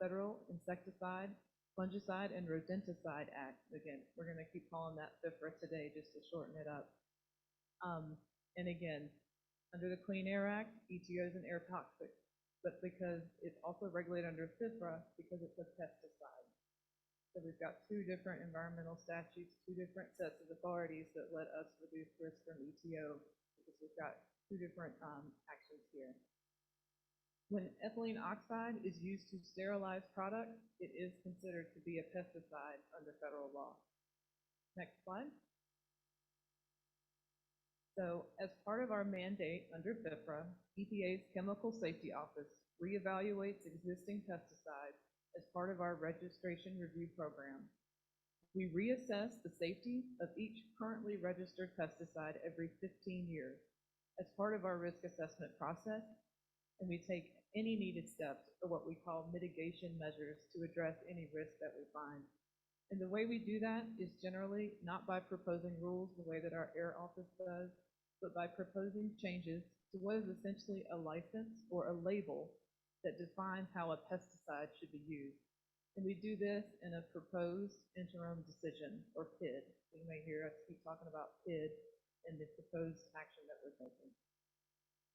Federal Insecticide, Fungicide, and Rodenticide Act. Again, we're going to keep calling that FIFRA today just to shorten it up. And again, under the Clean Air Act, EtO is an air toxic, but because it's also regulated under FIFRA because it's a pesticide. So we've got 2 different environmental statutes, 2 different sets of authorities that let us reduce risk from EtO because we've got 2 different actions here. When ethylene oxide is used to sterilize products, it is considered to be a pesticide under federal law. Next slide. So as part of our mandate under FIFRA, EPA's Chemical Safety Office reevaluates existing pesticides as part of our registration review program. We reassess the safety of each currently registered pesticide every 15 years as part of our risk assessment process, and we take any needed steps or what we call mitigation measures to address any risk that we find. And the way we do that is generally not by proposing rules the way that our air office does, but by proposing changes to what is essentially a license or a label that defines how a pesticide should be used. And we do this in a proposed interim decision, or PID. You may hear us keep talking about PID and the proposed action that we're taking.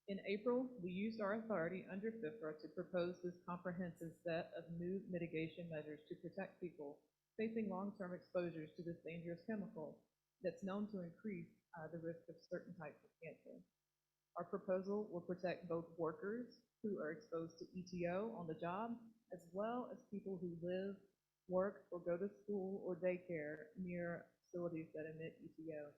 In April, we used our authority under FIFRA to propose this comprehensive set of new mitigation measures to protect people facing long-term exposures to this dangerous chemical that's known to increase the risk of certain types of cancer. Our proposal will protect both workers who are exposed to EtO on the job, as well as people who live, work, or go to school or daycare near facilities that emit EtO.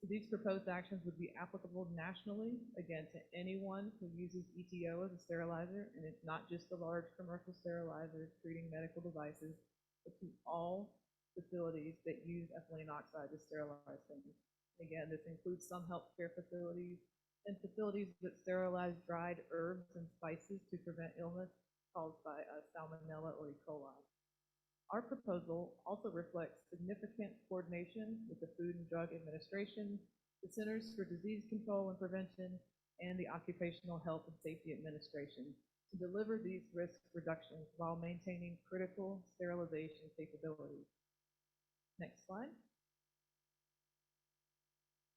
These proposed actions would be applicable nationally, again, to anyone who uses EtO as a sterilizer, and it's not just the large commercial sterilizers treating medical devices, but to all facilities that use ethylene oxide to sterilize things. Again, this includes some healthcare facilities and facilities that sterilize dried herbs and spices to prevent illness caused by Salmonella or E. coli. Our proposal also reflects significant coordination with the Food and Drug Administration, the Centers for Disease Control and Prevention, and the Occupational Health and Safety Administration to deliver these risk reductions while maintaining critical sterilization capabilities. Next slide.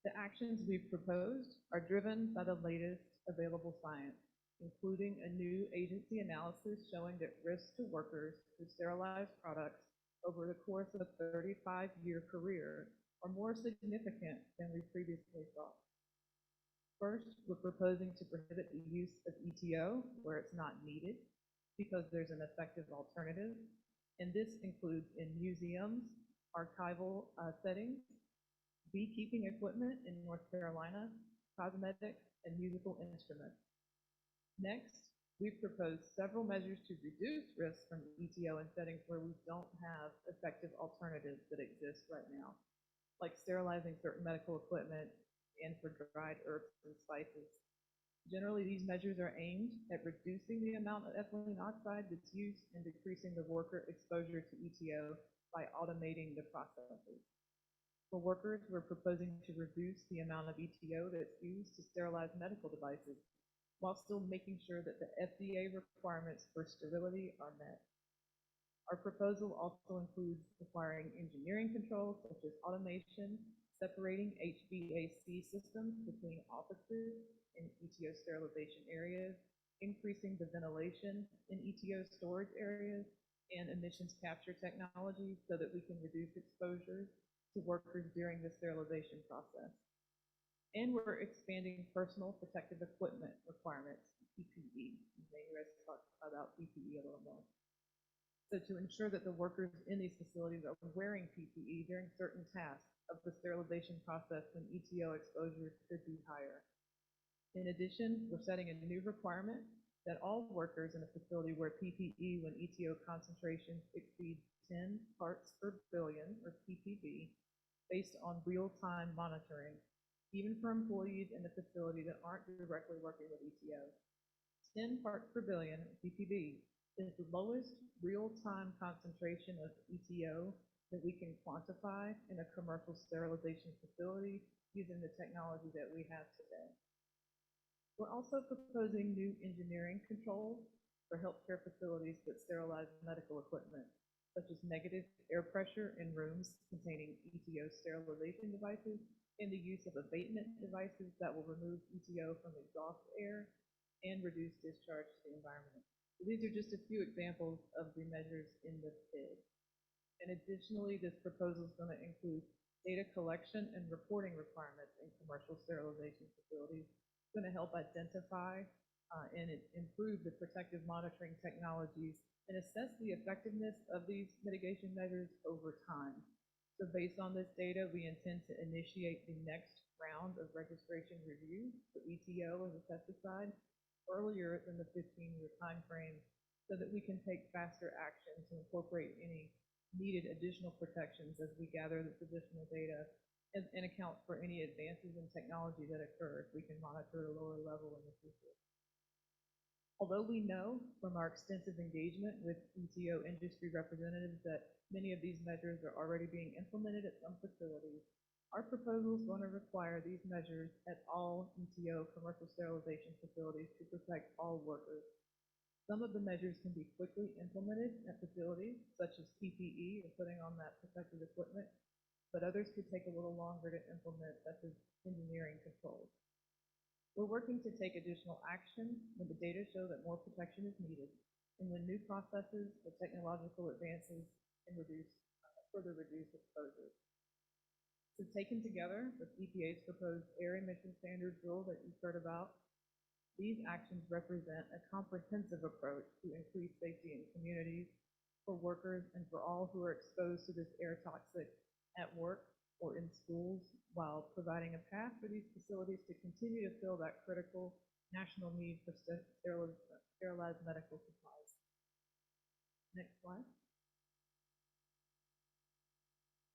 The actions we've proposed are driven by the latest available science, including a new agency analysis showing that risks to workers who sterilize products over the course of a 35-year career are more significant than we previously thought. First, we're proposing to prohibit the use of EtO where it's not needed because there's an effective alternative, and this includes in museums, archival settings, beekeeping equipment in North Carolina, cosmetics, and musical instruments. Next, we've proposed several measures to reduce risk from EtO in settings where we don't have effective alternatives that exist right now, like sterilizing certain medical equipment and for dried herbs and spices. Generally, these measures are aimed at reducing the amount of ethylene oxide that's used and decreasing the worker exposure to EtO by automating the processes. For workers, we're proposing to reduce the amount of EtO that's used to sterilize medical devices, while still making sure that the FDA requirements for sterility are met. Our proposal also includes requiring engineering controls such as automation, separating HVAC systems between offices and EtO sterilization areas, increasing the ventilation in EtO storage areas, and emissions capture technology so that we can reduce exposures to workers during the sterilization process. And we're expanding personal protective equipment requirements, PPE. You may hear us talk about PPE a little more. So to ensure that the workers in these facilities are wearing PPE during certain tasks of the sterilization process when EtO exposures could be higher. In addition, we're setting a new requirement that all workers in a facility wear PPE when EtO concentrations exceed 10 parts per billion, or ppb, based on real-time monitoring, even for employees in the facility that aren't directly working with EtO. 10 parts per billion, ppb, is the lowest real-time concentration of EtO that we can quantify in a commercial sterilization facility using the technology that we have today. We're also proposing new engineering controls for healthcare facilities that sterilize medical equipment, such as negative air pressure in rooms containing EtO sterilization devices and the use of abatement devices that will remove EtO from exhaust air and reduce discharge to the environment. So these are just a few examples of the measures in the PID. And additionally, this proposal is going to include data collection and reporting requirements in commercial sterilization facilities. It's going to help identify and improve the protective monitoring technologies and assess the effectiveness of these mitigation measures over time. So based on this data, we intend to initiate the next round of registration review for EtO as a pesticide earlier than the 15-year time frame so that we can take faster action to incorporate any needed additional protections as we gather this additional data and account for any advances in technology that occur if we can monitor at a lower level in the future. Although we know from our extensive engagement with EtO industry representatives that many of these measures are already being implemented at some facilities, our proposal is going to require these measures at all EtO commercial sterilization facilities to protect all workers. Some of the measures can be quickly implemented at facilities, such as PPE or putting on that protective equipment, but others could take a little longer to implement, such as engineering controls. We're working to take additional action when the data show that more protection is needed and when new processes or technological advances can further reduce exposure. So taken together with EPA's proposed air emission standards rule that you've heard about, these actions represent a comprehensive approach to increase safety in communities, for workers, and for all who are exposed to this air toxic at work or in schools, while providing a path for these facilities to continue to fill that critical national need for sterilized medical supplies. Next slide.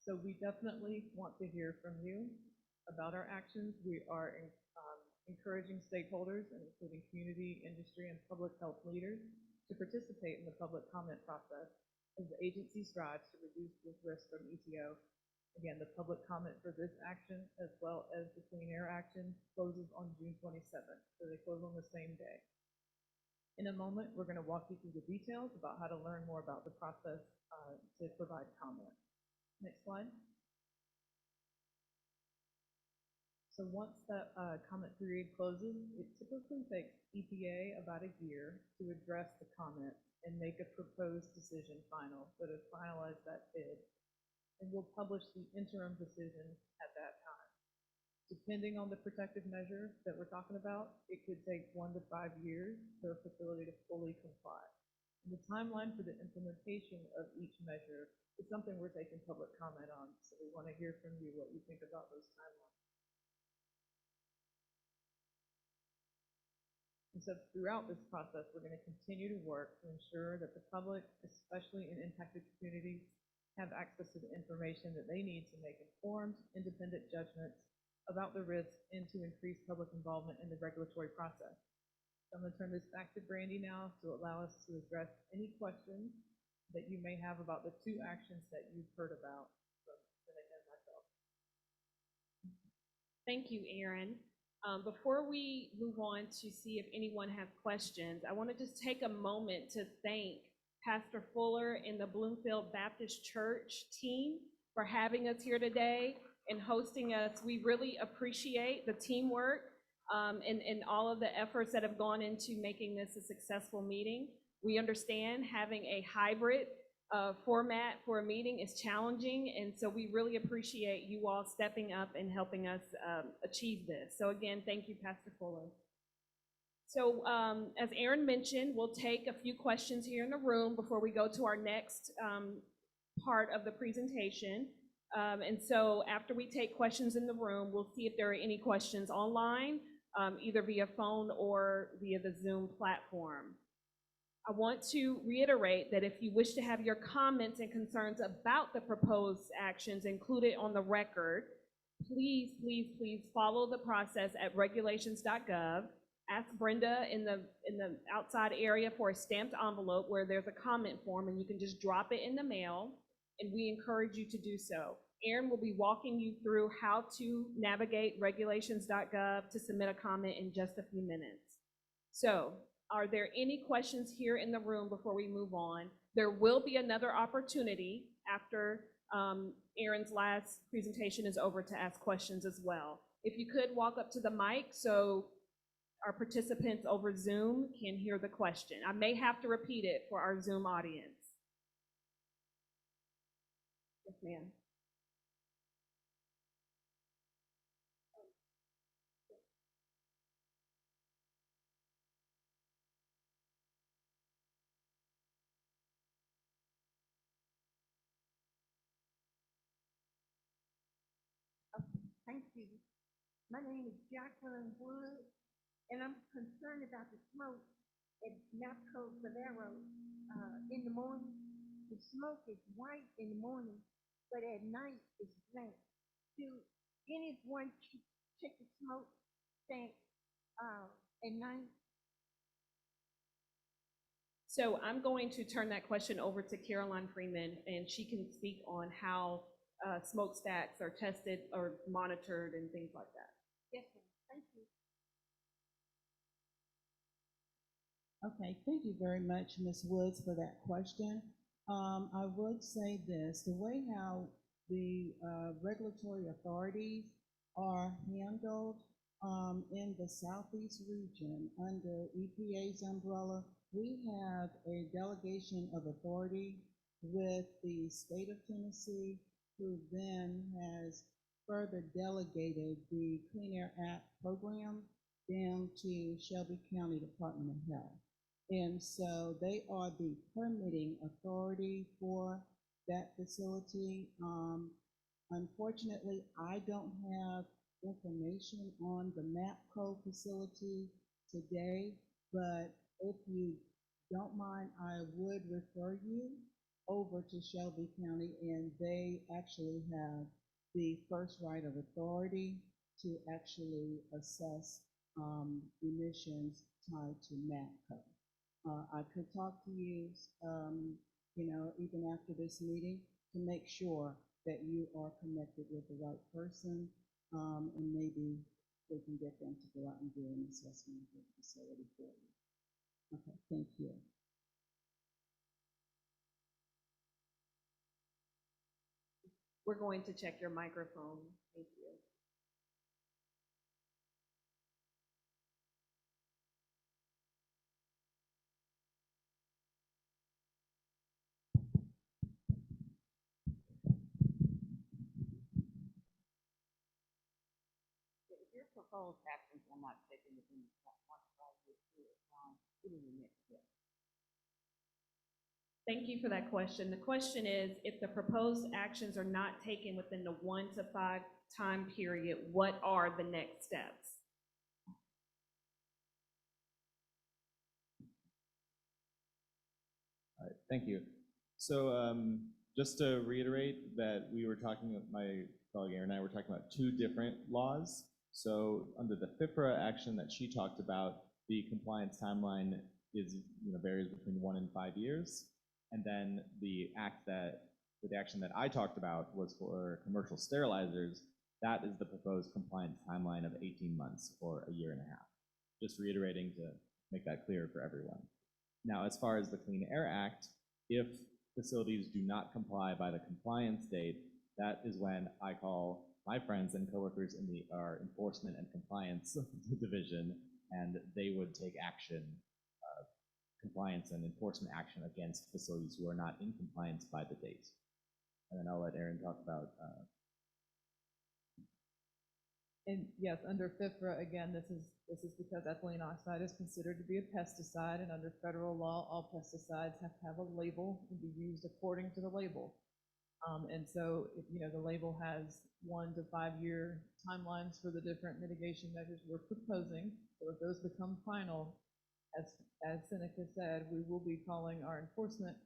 So we definitely want to hear from you about our actions. We are encouraging stakeholders, including community, industry, and public health leaders, to participate in the public comment process as the agency strives to reduce this risk from EtO. Again, the public comment for this action, as well as the clean air action, closes on June 27th, so they close on the same day. In a moment, we're going to walk you through the details about how to learn more about the process to provide comment. Next slide. So once that comment period closes, it typically takes EPA about a year to address the comment and make a proposed decision final, so to finalize that bid. And we'll publish the interim decision at that time. Depending on the protective measure that we're talking about, it could take 1 to 5 years for a facility to fully comply. And the timeline for the implementation of each measure is something we're taking public comment on, so we want to hear from you what you think about those timelines. And so throughout this process, we're going to continue to work to ensure that the public, especially in impacted communities, have access to the information that they need to make informed, independent judgments about the risk and to increase public involvement in the regulatory process. So I'm going to turn this back to Brandy now to allow us to address any questions that you may have about the two actions that you've heard about from Senate and myself. Thank you, Erin. Before we move on to see if anyone have questions, I want to just take a moment to thank Pastor Fuller and the Bloomfield Baptist Church team for having us here today and hosting us. We really appreciate the teamwork and all of the efforts that have gone into making this a successful meeting. We understand having a hybrid format for a meeting is challenging, and so we really appreciate you all stepping up and helping us achieve this. So again, thank you, Pastor Fuller. So as Erin mentioned, we'll take a few questions here in the room before we go to our next part of the presentation. And so after we take questions in the room, we'll see if there are any questions online, either via phone or via the Zoom platform. I want to reiterate that if you wish to have your comments and concerns about the proposed actions included on the record, please, please, please follow the process at regulations.gov. Ask Brenda in the outside area for a stamped envelope where there's a comment form, and you can just drop it in the mail, and we encourage you to do so. Erin will be walking you through how to navigate regulations.gov to submit a comment in just a few minutes. So, are there any questions here in the room before we move on? There will be another opportunity after Erin's last presentation is over to ask questions as well. If you could walk up to the mic so our participants over Zoom can hear the question. I may have to repeat it for our Zoom audience. Yes, ma'am. Thank you. My name is Jacqueline Wood, and I'm concerned about the smoke at Napco Valero in the morning. The smoke is white in the morning, but at night it's black. Do anyone check the smoke tank at night? So I'm going to turn that question over to Caroline Freeman, and she can speak on how smokestacks are tested or monitored and things like that. Yes, ma'am. Thank you. Okay, thank you very much, Ms. Woods, for that question. I would say this, the way how the regulatory authorities are handled in the Southeast region under EPA's umbrella, we have a delegation of authority with the state of Tennessee, who then has further delegated the Clean Air Act program down to Shelby County Department of Health. And so they are the permitting authority for that facility. Unfortunately, I don't have information on the MAPCO facility today, but if you don't mind, I would refer you over to Shelby County, and they actually have the first right of authority to actually assess emissions tied to MAPCO. I could talk to you, even after this meeting, to make sure that you are connected with the right person, and maybe they can get them to go out and do an assessment of the facility for you. Okay, thank you. We're going to check your microphone. Thank you. If your proposed actions are not taken within the 1 to 5 year period of time, what is the next step? Thank you for that question. The question is, if the proposed actions are not taken within the 1 to 5 time period, what are the next steps? All right, thank you. So just to reiterate that we were talking, my colleague Erin and I were talking about two different laws. So under the FIFRA action that she talked about, the compliance timeline is, varies between 1 and 5 years. And then the action that I talked about was for commercial sterilizers. That is the proposed compliance timeline of 18 months or a year and a half. Just reiterating to make that clear for everyone. Now, as far as the Clean Air Act, if facilities do not comply by the compliance date, that is when I call my friends and coworkers in our enforcement and compliance division, and they would take action, compliance and enforcement action against facilities who are not in compliance by the date. And then I'll let Erin talk about. And yes, under FIFRA, again, this is because ethylene oxide is considered to be a pesticide, and under federal law, all pesticides have to have a label and be used according to the label. And so, if, the label has 1 to 5 year timelines for the different mitigation measures we're proposing. So if those become final, as Seneca said, we will be calling our enforcement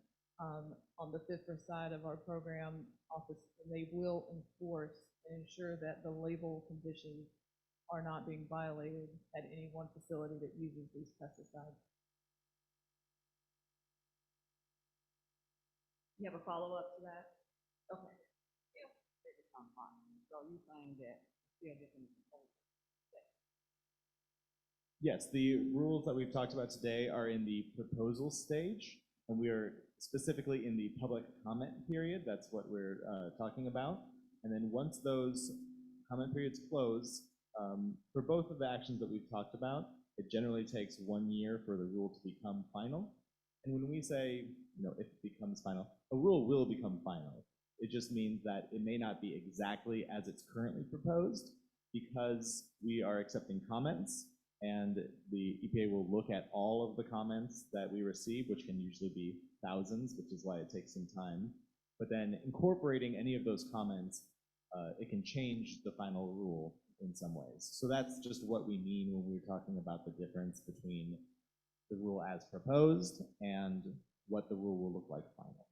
on the FIFRA side of our program office, and they will enforce and ensure that the label conditions are not being violated at any one facility that uses these pesticides. You have a follow-up to that? Okay. If they become final, so you're saying that they're different proposals? Yes, the rules that we've talked about today are in the proposal stage, and we are specifically in the public comment period. That's what we're talking about. And then once those comment periods close, for both of the actions that we've talked about, it generally takes 1 year for the rule to become final. And when we say, if it becomes final, a rule will become final. It just means that it may not be exactly as it's currently proposed, because we are accepting comments, and the EPA will look at all of the comments that we receive, which can usually be thousands, which is why it takes some time. But then incorporating any of those comments, it can change the final rule in some ways. So that's just what we mean when we're talking about the difference between the rule as proposed and what the rule will look like final.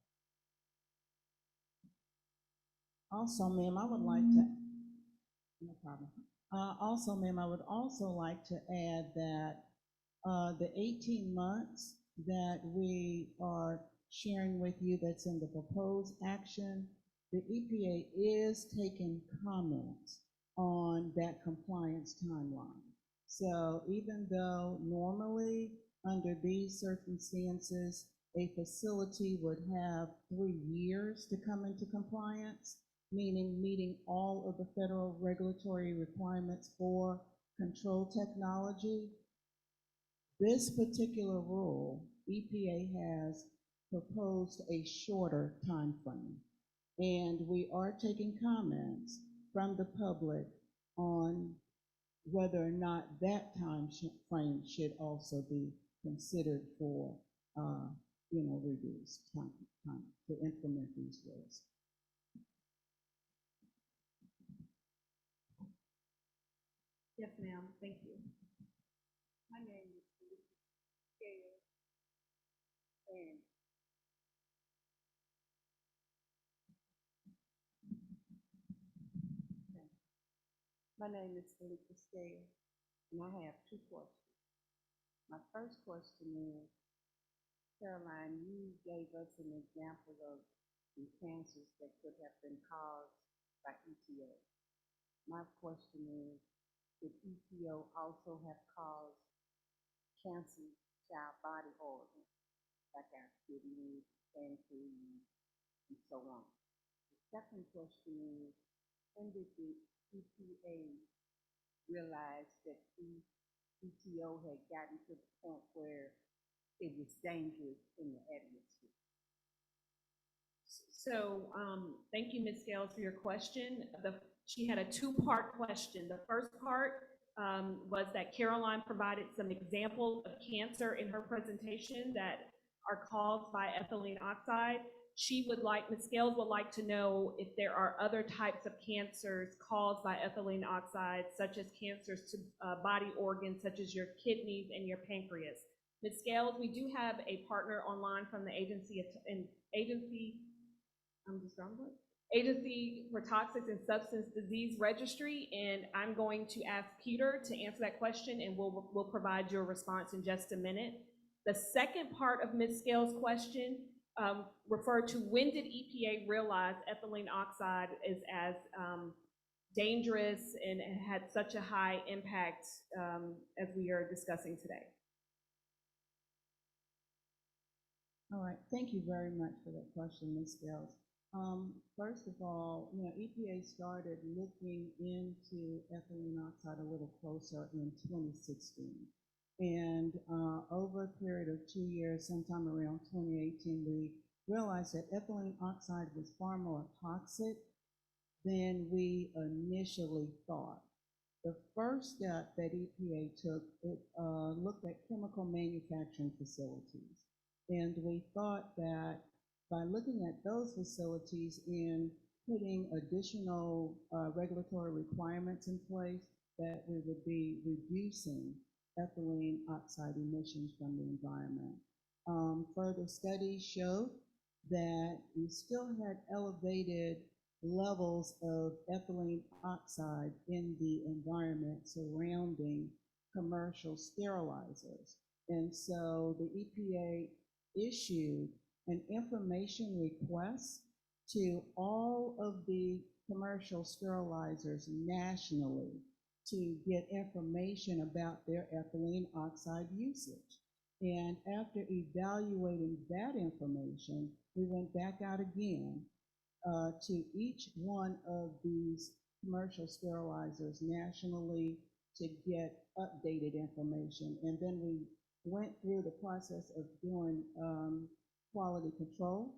Also, ma'am, I would like to, no problem. Also, ma'am, I would also like to add that the 18 months that we are sharing with you that's in the proposed action, the EPA is taking comments on that compliance timeline. So even though normally under these circumstances, a facility would have 3 years to come into compliance, meaning meeting all of the federal regulatory requirements for control technology. This particular rule, EPA has proposed a shorter time frame, and we are taking comments from the public on whether or not that frame should also be considered for, reduced time to implement these rules. Yes, ma'am, thank you. My name is Gail, and my name is Felicia Scale, and I have 2 questions. My first question is, Caroline, you gave us an example of the cancers that could have been caused by EtO. My question is, could EtO also have caused cancer to our body organs, like our kidneys, pancreas, and so on? The second question is, when did the EPA realize that EtO had gotten to the point where it was dangerous in the atmosphere? So, thank you, Ms. Scales, for your question. She had a 2-part question. The first part was that Caroline provided some examples of cancer in her presentation that are caused by ethylene oxide. Ms. Scales would like to know if there are other types of cancers caused by ethylene oxide, such as cancers to body organs, such as your kidneys and your pancreas. Ms. Scales, we do have a partner online from the Agency for Toxics and Substance Disease Registry, and I'm going to ask Peter to answer that question, and we'll provide you a response in just a minute. The second part of Ms. Scales' question referred to when did EPA realize ethylene oxide is as dangerous and had such a high impact as we are discussing today. All right, thank you very much for that question, Ms. Scales. First of all, EPA started looking into ethylene oxide a little closer in 2016. And over a period of 2 years, sometime around 2018, we realized that ethylene oxide was far more toxic than we initially thought. The first step that EPA took, it looked at chemical manufacturing facilities. And we thought that by looking at those facilities and putting additional regulatory requirements in place, that we would be reducing ethylene oxide emissions from the environment. Further studies showed that we still had elevated levels of ethylene oxide in the environment surrounding commercial sterilizers. And so the EPA issued an information request to all of the commercial sterilizers nationally to get information about their ethylene oxide usage. And after evaluating that information, we went back out again to each one of these commercial sterilizers nationally to get updated information. And then we went through the process of doing quality control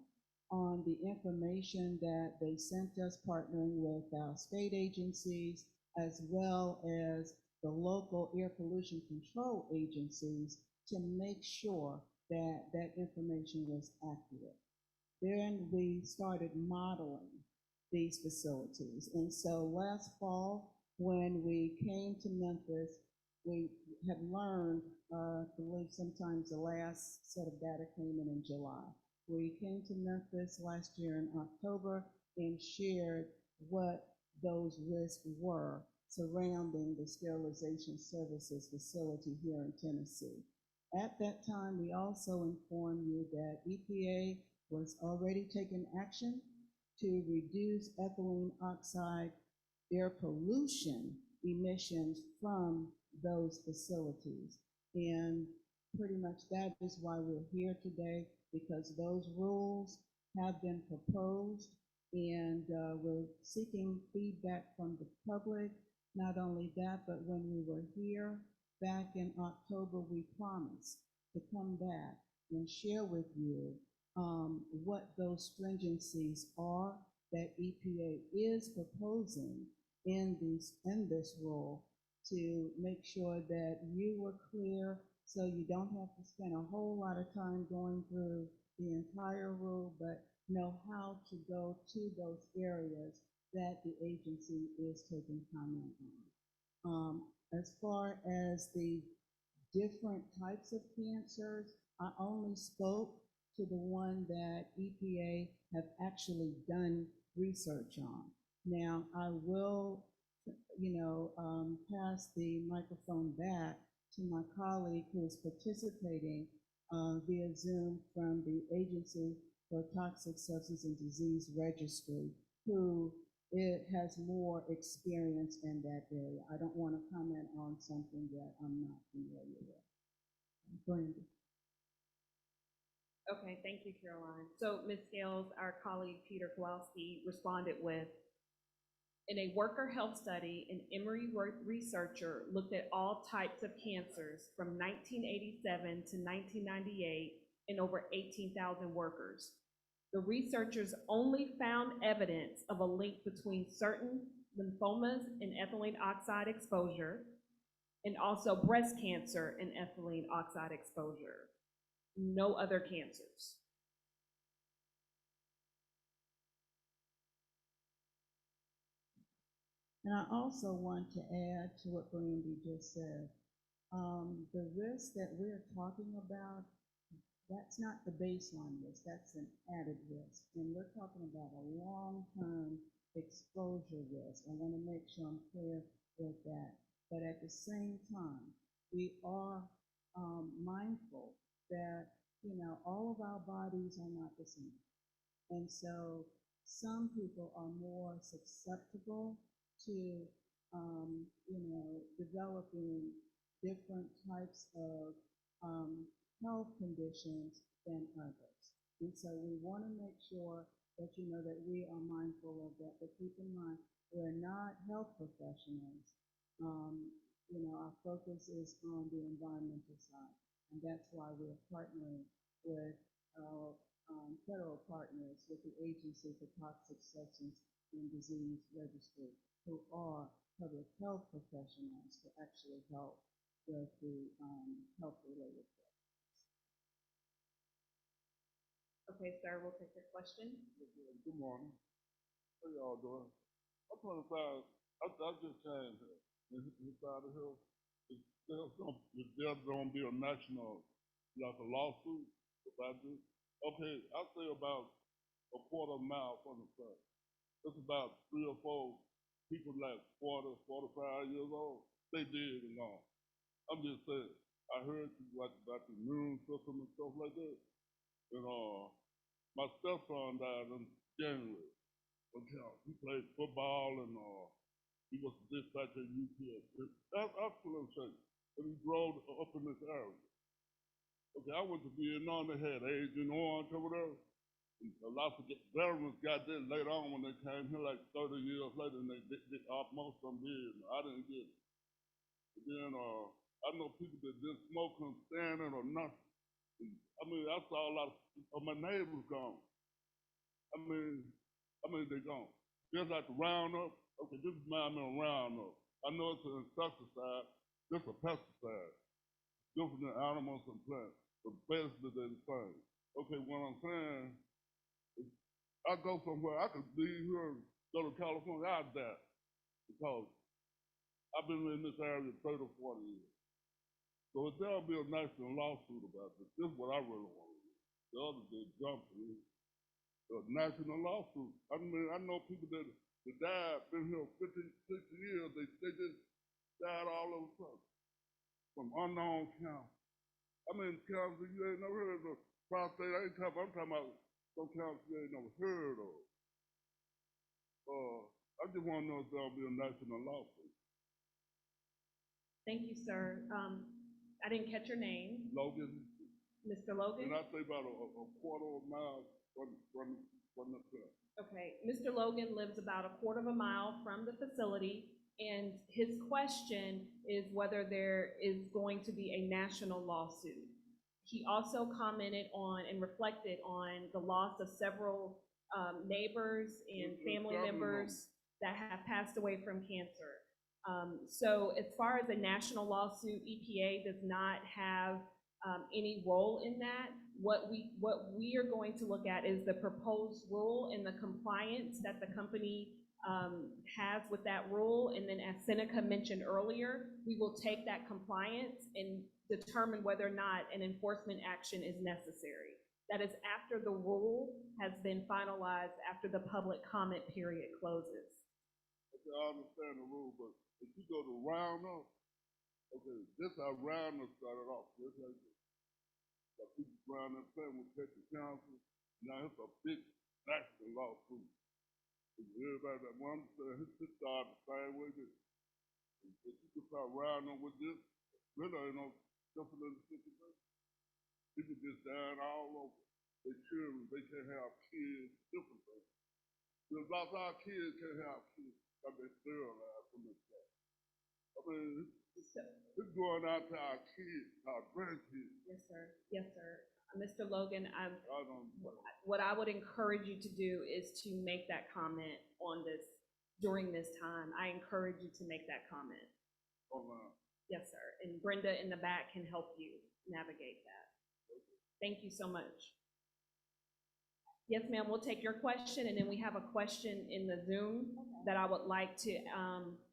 on the information that they sent us, partnering with our state agencies, as well as the local air pollution control agencies, to make sure that that information was accurate. Then we started modeling these facilities. And so last fall, when we came to Memphis, we had learned, I believe sometimes the last set of data came in July. We came to Memphis last year in October and shared what those risks were surrounding the sterilization services facility here in Tennessee. At that time, we also informed you that EPA was already taking action to reduce ethylene oxide air pollution emissions from those facilities. And pretty much that is why we're here today, because those rules have been proposed, and we're seeking feedback from the public. Not only that, but when we were here back in October, we promised to come back and share with you what those stringencies are that EPA is proposing in this rule, to make sure that you were clear, so you don't have to spend a whole lot of time going through the entire rule, but know how to go to those areas that the agency is taking comment on. As far as the different types of cancers, I only spoke to the one that EPA have actually done research on. Now, I will, pass the microphone back to my colleague who is participating via Zoom from the Agency for Toxic Substance and Disease Registry, who has more experience in that area. I don't want to comment on something that I'm not familiar with. Brandy. Okay, thank you, Caroline. So Ms. Scales, our colleague Peter Kowalski responded with, in a worker health study, an Emory researcher looked at all types of cancers from 1987 to 1998 in over 18,000 workers. The researchers only found evidence of a link between certain lymphomas and ethylene oxide exposure, and also breast cancer and ethylene oxide exposure. No other cancers. And I also want to add to what Brandy just said. The risk that we're talking about, that's not the baseline risk, that's an added risk. And we're talking about a long-term exposure risk. I want to make sure I'm clear with that. But at the same time, we are mindful that, all of our bodies are not the same. And so some people are more susceptible to, developing different types of health conditions than others. And so we want to make sure that you know that we are mindful of that. But keep in mind, we're not health professionals. Our focus is on the environmental side. And that's why we're partnering with our federal partners, with the Agency for Toxic Substance and Disease Registry, who are public health professionals to actually help with the health-related things. Okay, sir, we'll take your question. Good morning. How y'all doing? I'm trying to find, I just changed it. Inside of here, there's gonna be a national, like a lawsuit about this. Okay, I'll say about a quarter mile from the site. It's about 3 or 4 people like 40, 45 years old. They dead and gone. I'm just saying, I heard about the immune system and stuff like that. And my stepson died in January. Okay, he played football and he was dispatched at UPS. That's what I'm saying. And he drove up in this area. Okay, I went to Vietnam. They had Agent Orange over there. A lot of veterans got there later on when they came here, like 30 years later, and they most of them did. I didn't get it. And then I know people that didn't smoke and standing or nothing. I mean, I saw a lot of my neighbors gone. I mean, they gone. Just like the Roundup. Okay, this is my Roundup. I know it's an insecticide. This is a pesticide. Different than animals and plants, but basically they're the same. Okay, what I'm saying is, I go somewhere, I could leave here, go to California, I'd die. Because I've been in this area 30 or 40 years. So if there'll be a national lawsuit about this, this is what I really want to do. The others, they jumped to me. A national lawsuit. I mean, I know people that died, been here 50, 60 years, they just died all over the place from unknown counts. I mean, counts that you ain't never heard of. Prostate, I'm talking about some counts you ain't never heard of. I just want to know if there'll be a national lawsuit. Thank you, sir. I didn't catch your name, Logan, Mr. Logan? and I say about a quarter of a mile from the plant. Okay, Mr. Logan lives about a quarter of a mile from the facility, and his question is whether there is going to be a national lawsuit. He also commented on and reflected on the loss of several neighbors and family members that have passed away from cancer. So as far as a national lawsuit, EPA does not have any role in that. What we are going to look at is the proposed rule and the compliance that the company has with that rule. And then, as Seneca mentioned earlier, we will take that compliance and determine whether or not an enforcement action is necessary. That is after the rule has been finalized, after the public comment period closes. Okay, I understand the rule, but if you go to Roundup, okay, this how Roundup started off. This how the people around that plant with Texas Council. Now it's a big national lawsuit. Everybody that wants to started the same way that if you could start Roundup with this, really ain't no different than the situation. People just dying all over. They children, they can't have kids, different things. Because lots of our kids can't have kids, but they sterilized from this stuff. I mean, it's going out to our kids, our grandkids. Yes, sir. Yes, sir. Mr. Logan, I don't know. what I would encourage you to do is to make that comment on this during this time. I encourage you to make that comment. Online. Yes, sir. And Brenda in the back can help you navigate that. Thank you so much. Yes, ma'am, we'll take your question, and then we have a question in the Zoom that I would like to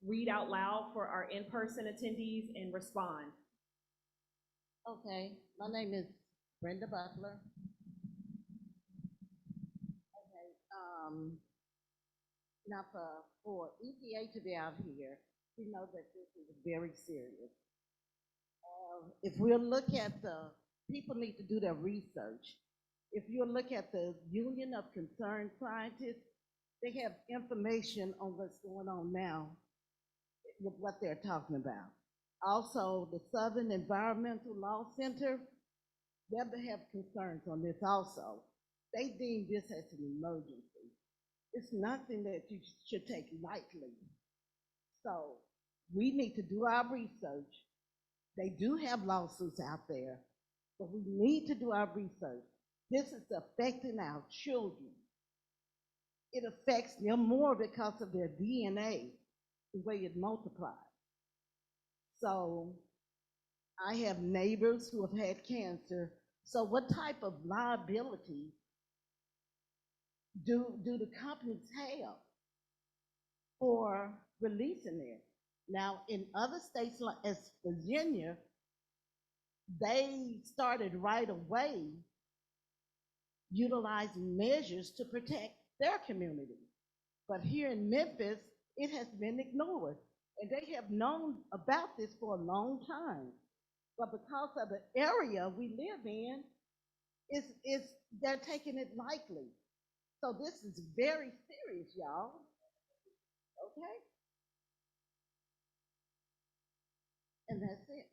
read out loud for our in-person attendees and respond. Okay, my name is Brenda Butler. Okay, now for EPA to be out here, we know that this is very serious. If we'll look at people need to do their research. If you look at the Union of Concerned Scientists, they have information on what's going on now with what they're talking about. Also, the Southern Environmental Law Center, they have concerns on this also. They deem this as an emergency. It's nothing that you should take lightly. So we need to do our research. They do have lawsuits out there, but we need to do our research. This is affecting our children. It affects them more because of their DNA, the way it multiplies. So I have neighbors who have had cancer. So what type of liability do the companies have for releasing it? Now, in other states like as Virginia, they started right away utilizing measures to protect their community. But here in Memphis, it has been ignored. And they have known about this for a long time. But because of the area we live in, they're taking it lightly. So this is very serious, y'all. Okay? And that's it.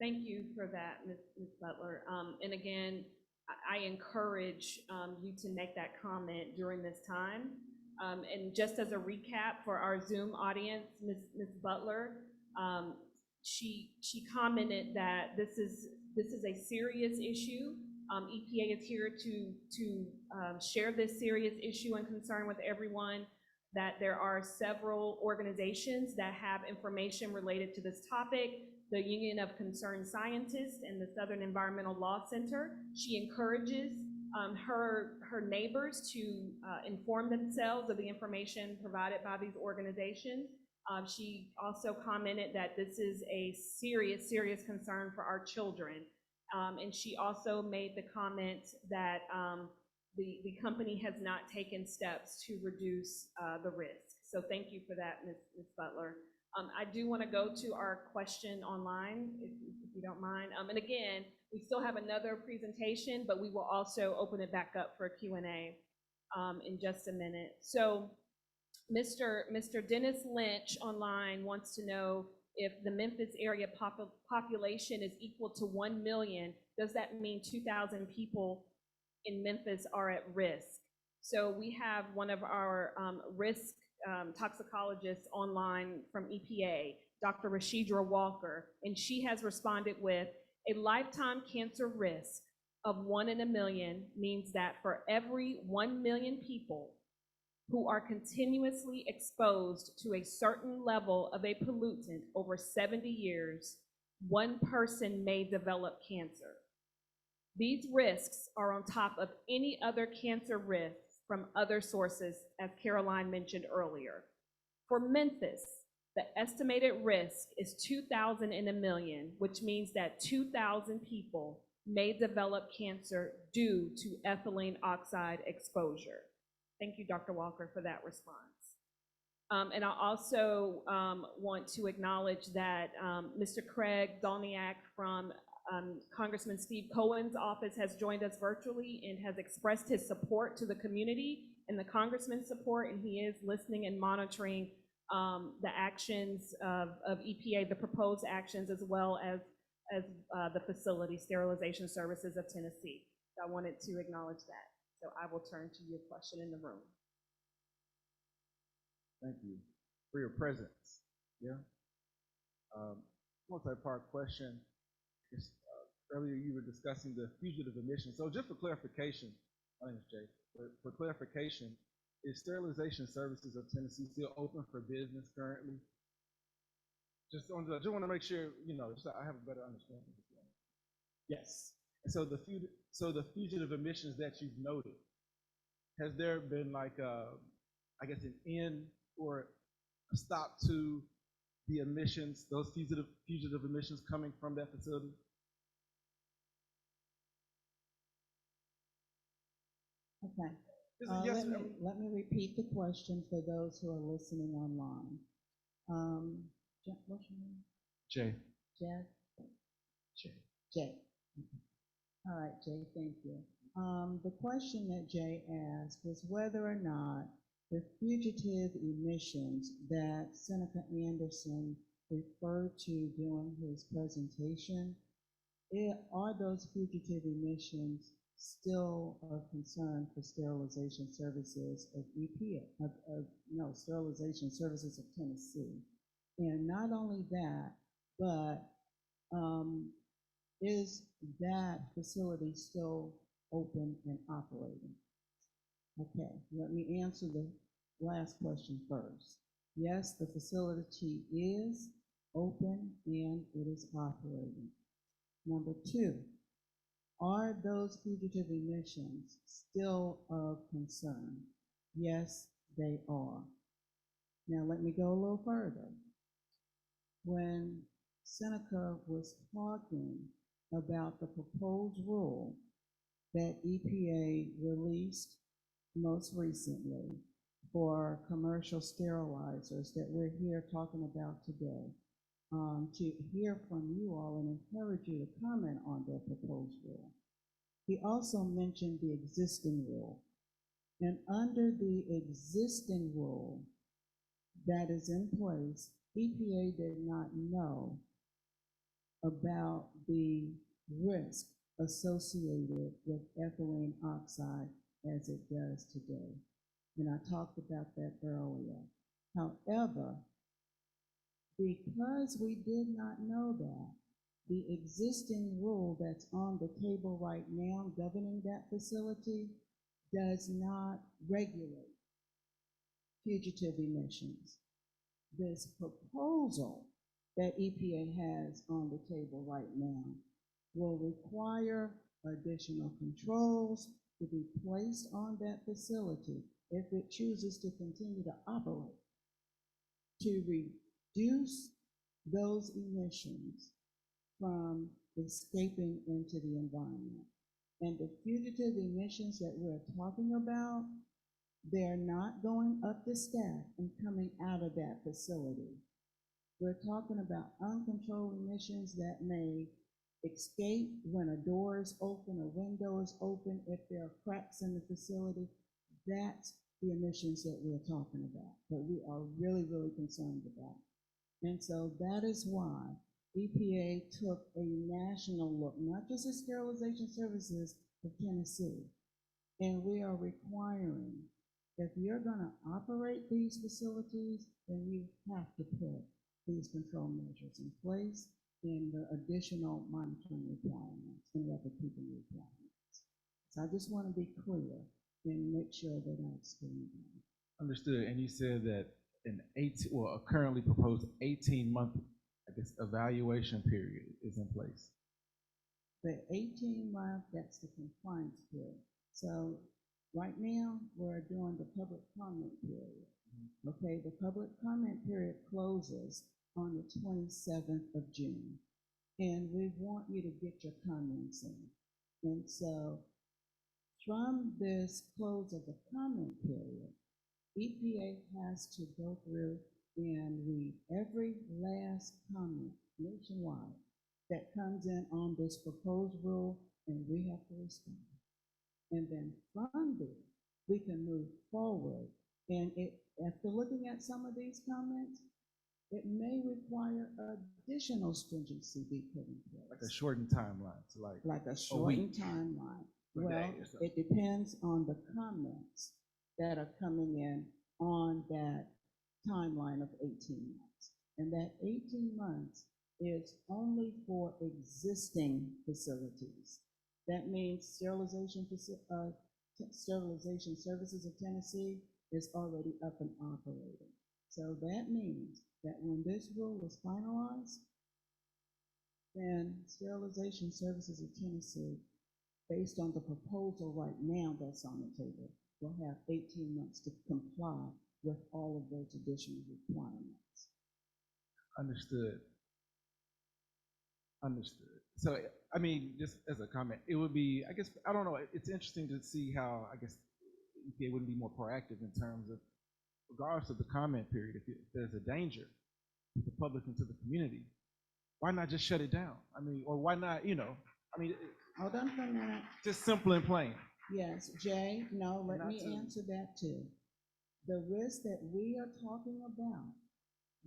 Thank you for that, Ms. Butler. And again, I encourage you to make that comment during this time. And just as a recap for our Zoom audience, Ms. Butler, she commented that this is a serious issue. EPA is here to share this serious issue and concern with everyone, that there are several organizations that have information related to this topic, the Union of Concerned Scientists and the Southern Environmental Law Center. She encourages her neighbors to inform themselves of the information provided by these organizations. She also commented that this is a serious, serious concern for our children. And she also made the comment that the company has not taken steps to reduce the risk. So thank you for that, Ms. Butler. I do want to go to our question online, if you don't mind. And again, we still have another presentation, but we will also open it back up for a Q&A in just a minute. So Mr. Dennis Lynch online wants to know if the Memphis area population is equal to 1 million, does that mean 2,000 people in Memphis are at risk? So we have one of our risk toxicologists online from EPA, Dr. Rashidra Walker, and she has responded with a lifetime cancer risk of 1 in a million means that for every 1 million people who are continuously exposed to a certain level of a pollutant over 70 years, 1 person may develop cancer. These risks are on top of any other cancer risks from other sources, as Caroline mentioned earlier. For Memphis, the estimated risk is 2,000 in a million, which means that 2,000 people may develop cancer due to ethylene oxide exposure. Thank you, Dr. Walker, for that response. And I also want to acknowledge that Mr. Craig Dolniak from Congressman Steve Cohen's office has joined us virtually and has expressed his support to the community and the congressman's support, and he is listening and monitoring the actions of EPA, the proposed actions, as well as the facility, Sterilization Services of Tennessee. So I wanted to acknowledge that. So I will turn to your question in the room. Thank you for your presence. Yeah. Multi-part question. Earlier you were discussing the fugitive emissions. So just for clarification, my name is Jay. For clarification, is Sterilization Services of Tennessee still open for business currently? Just want to make sure, just so I have a better understanding. Yes. And so the fugitive emissions that you've noted, has there been like I guess an end or a stop to the emissions, those fugitive emissions coming from that facility? Okay. Yes, Let me repeat the question for those who are listening online. What's your name? Jay. Jay? Jay. Jay. All right, Jay, thank you. The question that Jay asked was whether or not the fugitive emissions that Senator Anderson referred to during his presentation, are those fugitive emissions still of concern for Sterilization Services of EPA, Sterilization Services of Tennessee? And not only that, but is that facility still open and operating? Okay, let me answer the last question first. Yes, the facility is open and it is operating. Number 2, are those fugitive emissions still of concern? Yes, they are. Now let me go a little further. When Seneca was talking about the proposed rule that EPA released most recently for commercial sterilizers that we're here talking about today, to hear from you all and encourage you to comment on their proposed rule. He also mentioned the existing rule. And under the existing rule that is in place, EPA did not know about the risk associated with ethylene oxide as it does today. And I talked about that earlier. However, because we did not know that, the existing rule that's on the table right now governing that facility does not regulate fugitive emissions. This proposal that EPA has on the table right now will require additional controls to be placed on that facility if it chooses to continue to operate to reduce those emissions from escaping into the environment. And the fugitive emissions that we're talking about, they're not going up the stack and coming out of that facility. We're talking about uncontrolled emissions that may escape when a door is open, a window is open, if there are cracks in the facility. That's the emissions that we're talking about, that we are really, really concerned about. And so that is why EPA took a national look, not just at sterilization services of Tennessee. And we are requiring, if you're gonna operate these facilities, then you have to put these control measures in place and the additional monitoring requirements and record-keeping requirements. So I just want to be clear and make sure that I explain that. Understood. And you said that a currently proposed 18-month, I guess, evaluation period is in place. The 18-month, that's the compliance period. So right now, we're doing the public comment period. Okay, the public comment period closes on the 27th of June. And we want you to get your comments in. And so from this close of the comment period, EPA has to go through and read every last comment nationwide that comes in on this proposed rule, and we have to respond. And then from there, we can move forward. And after looking at some of these comments, it may require additional stringency be put in place. Like a shortened timeline, so like a shortened timeline. Well, it depends on the comments that are coming in on that timeline of 18 months. And that 18 months is only for existing facilities. That means sterilization Services of Tennessee is already up and operating. So that means that when this rule is finalized, then Sterilization Services of Tennessee, based on the proposal right now that's on the table, will have 18 months to comply with all of those additional requirements. Understood. Understood. So, I mean, just as a comment, it would be, I guess, I don't know, it's interesting to see how, I guess, EPA wouldn't be more proactive in terms of, regardless of the comment period, if there's a danger to the public and to the community, why not just shut it down? I mean, or why not, I mean. Hold on for a minute. Just simple and plain. Yes, Jay, no, let me answer that too. The risk that we are talking about,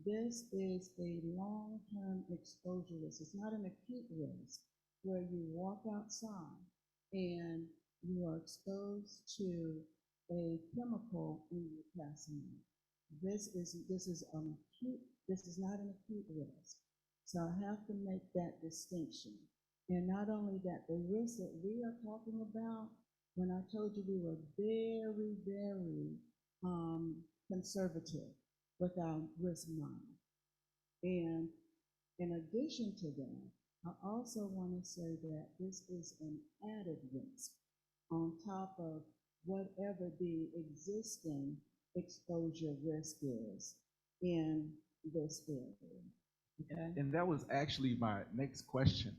this is a long-term exposure risk. It's not an acute risk where you walk outside and you are exposed to a chemical and you're passing out. This is not an acute risk. So I have to make that distinction. And not only that, the risk that we are talking about, when I told you we were very, very conservative with our risk model. And in addition to that, I also want to say that this is an added risk on top of whatever the existing exposure risk is in this area. Okay? And that was actually my next question,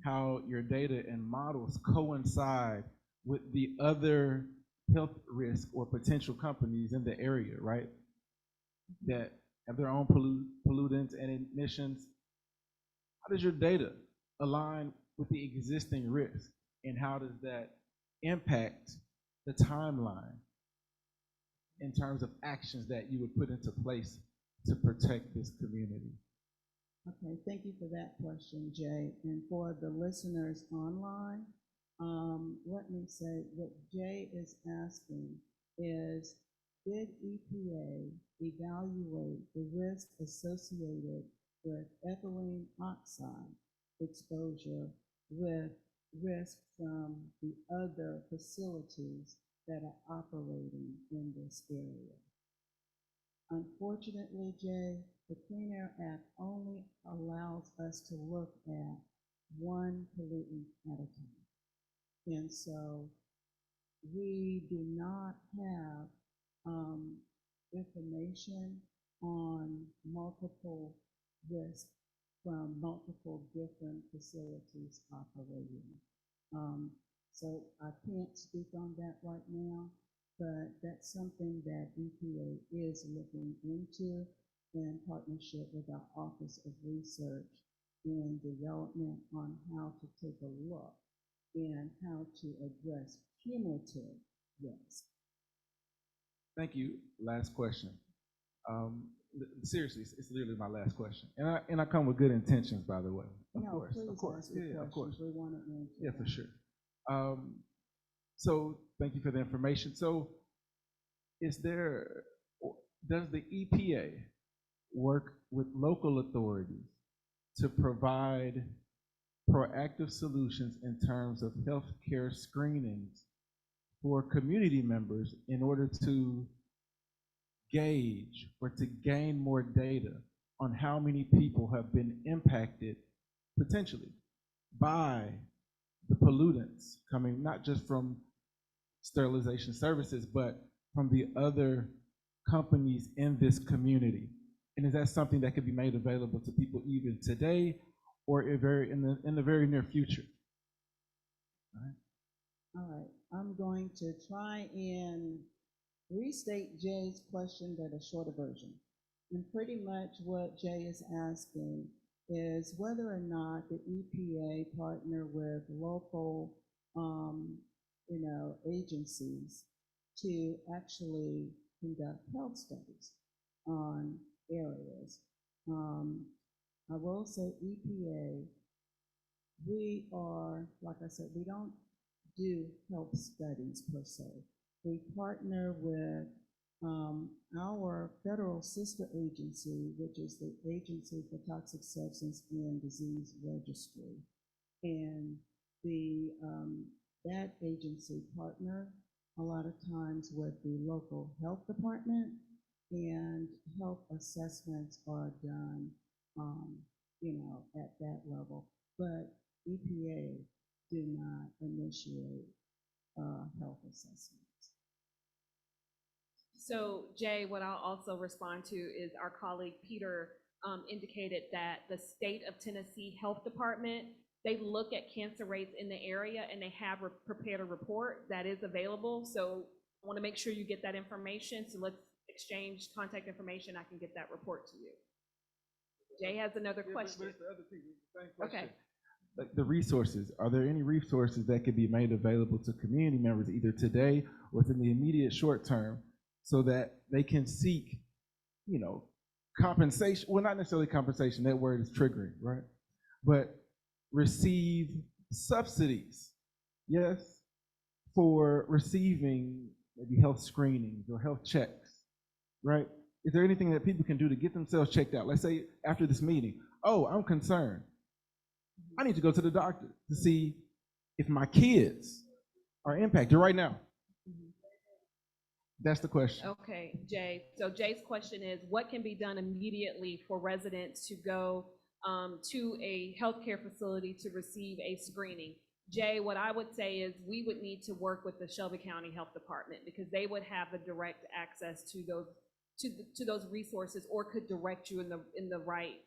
how your data and models coincide with the other health risk or potential companies in the area, right? That have their own pollutants and emissions. How does your data align with the existing risk? And how does that impact the timeline in terms of actions that you would put into place to protect this community? Okay, thank you for that question, Jay. And for the listeners online, let me say what Jay is asking is, did EPA evaluate the risk associated with ethylene oxide exposure with risk from the other facilities that are operating in this area? Unfortunately, Jay, the Clean Air Act only allows us to look at one pollutant at a time. And so we do not have information on multiple risks from multiple different facilities operating. So I can't speak on that right now, but that's something that EPA is looking into in partnership with our Office of Research and Development on how to take a look and how to address cumulative risk. Thank you. Last question. seriously, it's literally my last question. And I come with good intentions, by the way. Of No, course, please of course. ask your Yeah, of course. questions. We want to answer. Yeah, for them. sure. So thank you for the information. So is there, does the EPA work with local authorities to provide proactive solutions in terms of healthcare screenings for community members in order to gauge or to gain more data on how many people have been impacted potentially by the pollutants coming not just from sterilization services, but from the other companies in this community? And is that something that could be made available to people even today or in the very near future? All right, I'm going to try and restate Jay's question, but a shorter version. And pretty much what Jay is asking is whether or not the EPA partner with local, agencies to actually conduct health studies on areas. I will say EPA, we are, like I said, we don't do health studies per se. We partner with our federal sister agency, which is the Agency for Toxic Substance and Disease Registry. And that agency partner a lot of times with the local health department, and health assessments are done, at that level. But EPA do not initiate health assessments. So Jay, what I'll also respond to is our colleague Peter indicated that the state of Tennessee Health Department, they look at cancer rates in the area and they have prepared a report that is available. So I want to make sure you get that information. So let's exchange contact information. I can get that report to you. Jay has another question. But it's the other thing, the same question. Okay. Like the resources, are there any resources that could be made available to community members either today or within the immediate short term so that they can seek, compensation? Well, not necessarily compensation, that word is triggering, right? But receive subsidies, yes, for receiving maybe health screenings or health checks, right? Is there anything that people can do to get themselves checked out? Let's say after this meeting, oh, I'm concerned. I need to go to the doctor to see if my kids are impacted right now. That's the question. Okay, Jay. So Jay's question is, what can be done immediately for residents to go to a healthcare facility to receive a screening? Jay, what I would say is we would need to work with the Shelby County Health Department because they would have the direct access to those resources or could direct you in the right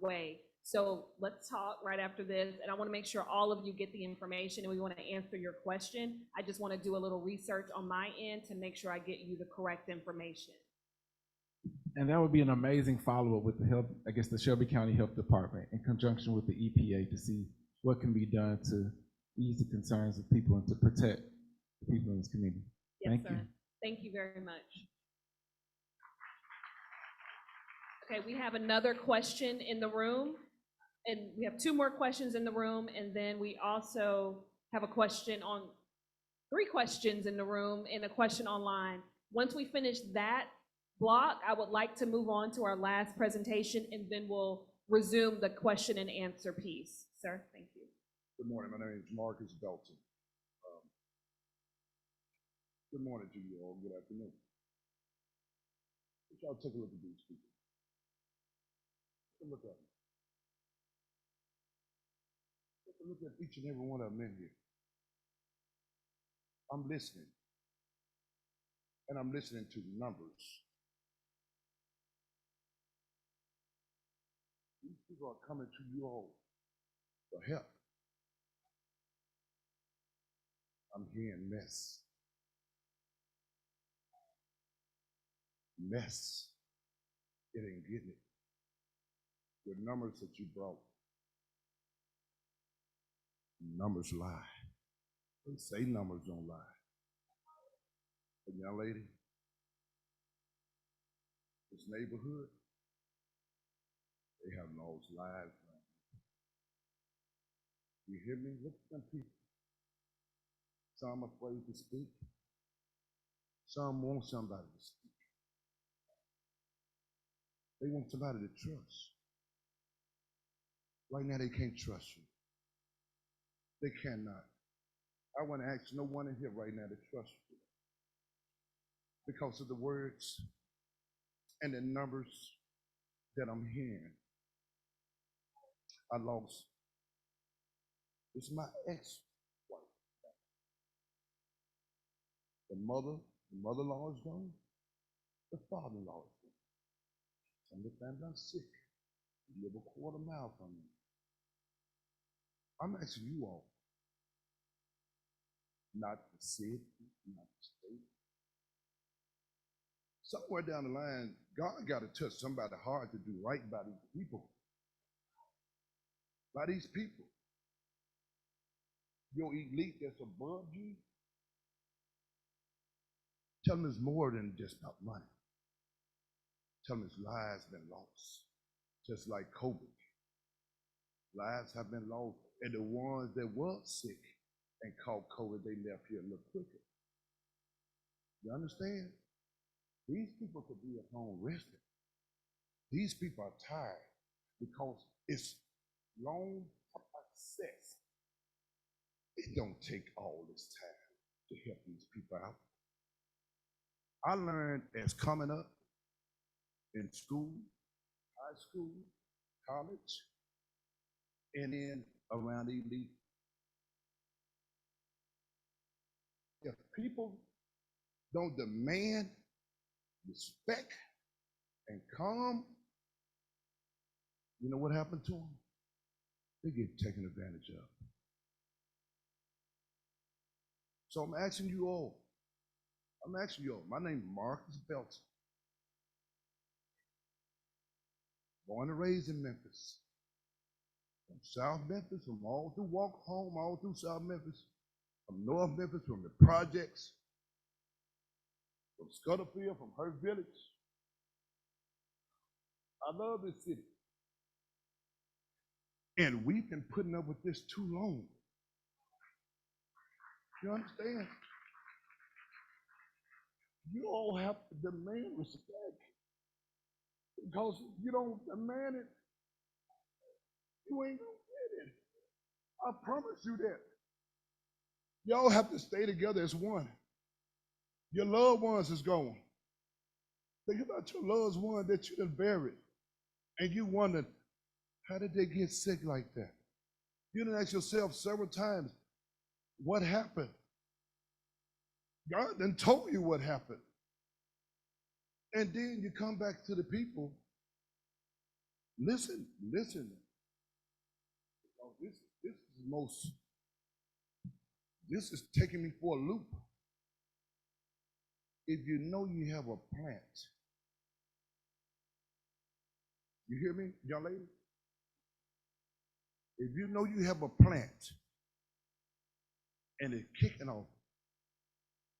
way. So let's talk right after this, and I want to make sure all of you get the information and we want to answer your question. I just want to do a little research on my end to make sure I get you the correct information. And that would be an amazing follow-up with the Shelby County Health Department in conjunction with the EPA to see what can be done to ease the concerns of people and to protect the people in this community. Yes, Thank sir. you. Thank you very much. Okay, we have another question in the room. And we have two more questions in the room, and then we also have three questions in the room and a question online. Once we finish that block, I would like to move on to our last presentation, and then we'll resume the question and answer piece. Sir, thank you. Good morning. My name is Marcus Belton. Good morning to you all. Good afternoon. Y'all take a look at these people. Take a look at them. Look at each and every one of them in here. I'm listening. And I'm listening to the numbers. These people are coming to you all for help. I'm hearing mess. Mess. It ain't getting it. The numbers that you brought. Numbers lie. They say numbers don't lie. But young lady, this neighborhood, They have lost lives. You hear me? Look at them people. Some afraid to speak. Some want somebody to speak. They want somebody to trust. Right now, they can't trust you. They cannot. I want to ask no one in here right now to trust you because of the words and the numbers that I'm hearing. I lost. It's my ex-wife. The mother-in-law is gone. The father-in-law is gone. Some of the family are sick. They live a quarter mile from me. I'm asking you all, not the city, not the state. Somewhere down the line, God got to touch somebody's heart to do right by these people. By these people. Your elite that's above you, tell them it's more than just about money. Tell them his lives been lost, just like COVID. Lives have been lost, and the ones that were sick and caught COVID, they left here a little quicker. You understand? These people could be at home resting. These people are tired because it's long process. It don't take all this time to help these people out. I learned as coming up in school, high school, college, and then around the elite. If people don't demand respect and calm, you know what happened to them? They get taken advantage of. So I'm asking you all, my name is Marcus Belton. Born and raised in Memphis. From South Memphis, from all through Walk Home, all through South Memphis, from North Memphis, from the projects, from Scutterfield, from her village. I love this city. And we've been putting up with this too long. You understand? You all have to demand respect. Because if you don't demand it, you ain't gonna get it. I promise you that. Y'all have to stay together as one. Your loved ones is gone. Think about your loved ones that you done buried. And you wondered, how did they get sick like that? You done ask yourself several times, what happened? God done told you what happened. And then you come back to the people. Listen. Because this is taking me for a loop. If you know you have a plant, you hear me, young lady? If you know you have a plant and it's kicking off,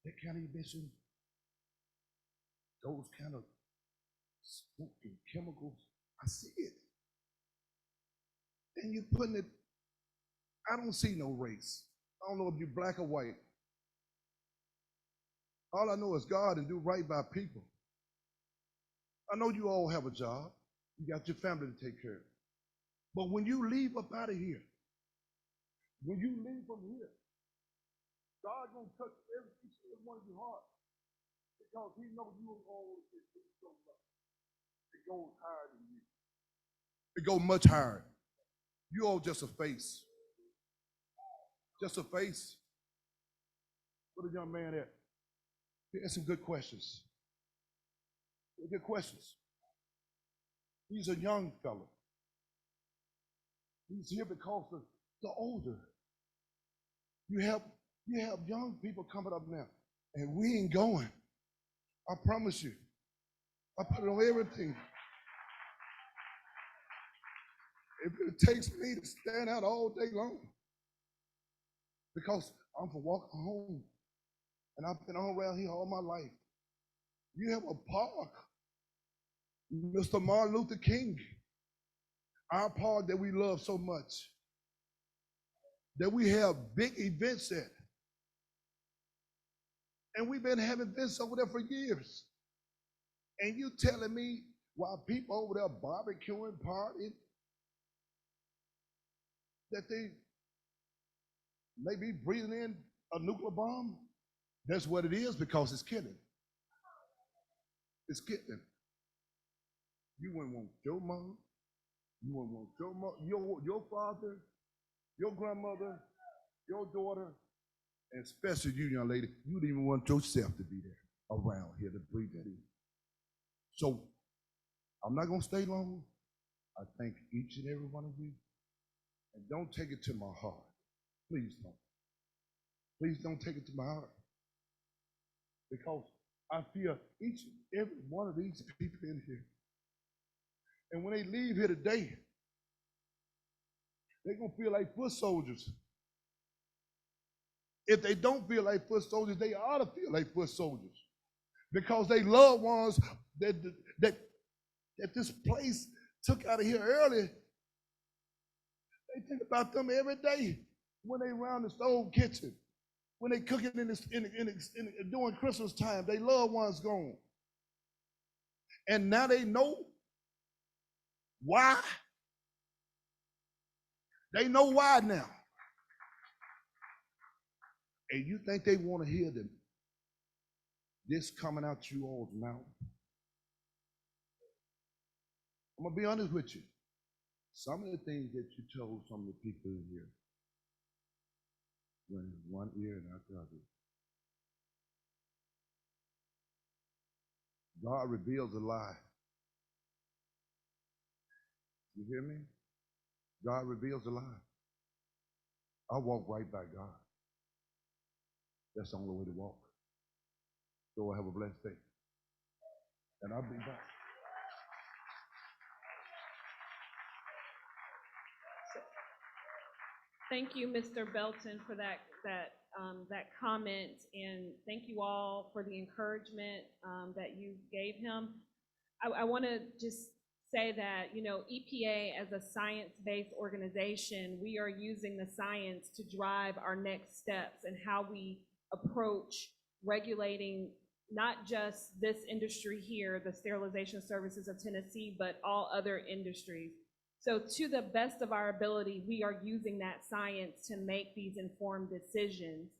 that kind of emission, those kind of smoking chemicals, I see it. And you're putting it, I don't see no race. I don't know if you're black or white. All I know is God and do right by people. I know you all have a job. You got your family to take care of. But when you leave up out of here, when you leave from here, God's going to touch every piece of one of your heart because he knows you will always get so much. It goes higher than you. It goes much higher. You all just a face. Just a face. Where the young man at? He had some good questions. Good questions. He's a young fella. He's here because of the older. You have young people coming up now, and we ain't going. I promise you. I put it on everything. If it takes me to stand out all day long, because I'm from walking home, and I've been on around here all my life. You have a park, Mr. Martin Luther King. our park that we love so much, that we have big events at. And we've been having events over there for years. And you telling me while people over there barbecuing, partying, that they may be breathing in a nuclear bomb? That's what it is, because it's killing. It's killing. You wouldn't want your mom, you wouldn't want your mom, your father, your grandmother, your daughter, and especially you, young lady, you wouldn't even want yourself to be there around here to breathe that in. So I'm not going to stay long. I thank each and every one of you. And don't take it to my heart. Please don't. Please don't take it to my heart. Because I feel each and every one of these people in here. And when they leave here today, they're going to feel like foot soldiers. If they don't feel like foot soldiers, they ought to feel like foot soldiers. Because they loved ones that this place took out of here early. They think about them every day when they around the stove kitchen, when they cooking during Christmas time. They loved ones gone, and now they know why. They know why now. And you think they want to hear this coming out you all's mouth? I'm gonna be honest with you. Some of the things that you told some of the people in here went in one ear and out the other. God reveals a lie. You hear me? God reveals a lie. I walk right by God. That's the only way to walk. So have a blessed day. And I'll be back. Thank you, Mr. Belton, for that comment, and thank you all for the encouragement that you gave him. I want to just say that, EPA as a science-based organization, we are using the science to drive our next steps and how we approach regulating not just this industry here, the Sterilization Services of Tennessee, but all other industries. So to the best of our ability, we are using that science to make these informed decisions.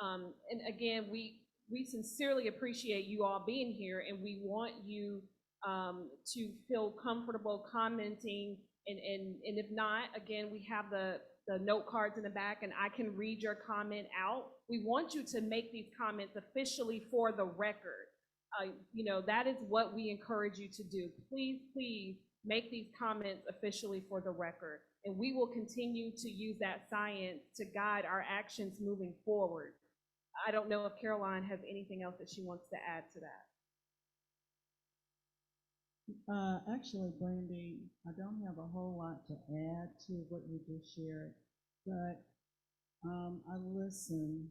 And again, we sincerely appreciate you all being here, and we want you to feel comfortable commenting. And if not, again, we have the note cards in the back, and I can read your comment out. We want you to make these comments officially for the record. That is what we encourage you to do. Please, please, make these comments officially for the record, and we will continue to use that science to guide our actions moving forward. I don't know if Caroline has anything else that she wants to add to that. Actually, Brandy, I don't have a whole lot to add to what you just shared, but I listened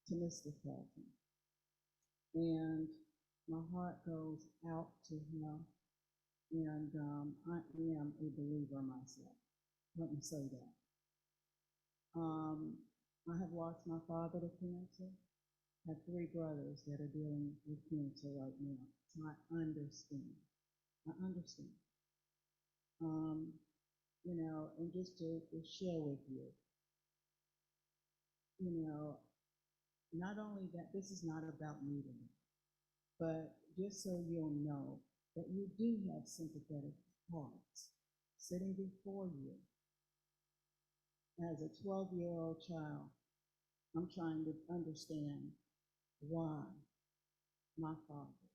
to Mr. Felton, and my heart goes out to him. And I am a believer myself. Let me say that. I have lost my father to cancer. I have 3 brothers that are dealing with cancer right now. So I understand. I understand. And just to share with you, not only that, this is not about meeting, but just so you'll know, that you do have sympathetic hearts sitting before you. As a 12-year-old child, I'm trying to understand why my father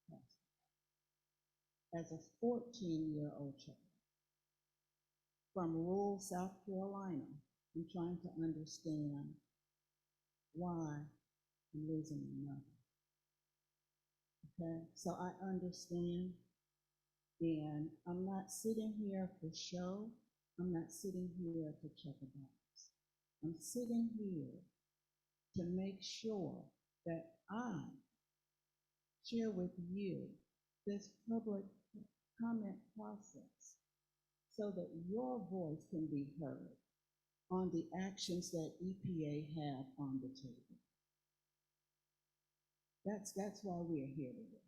passed away. As a 14-year-old child from rural South Carolina, I'm trying to understand why I'm losing another. Okay, so I understand, and I'm not sitting here for show. I'm not sitting here to check a box. I'm sitting here to make sure that I share with you this public comment process so that your voice can be heard on the actions that EPA have on the table. That's why we're here today.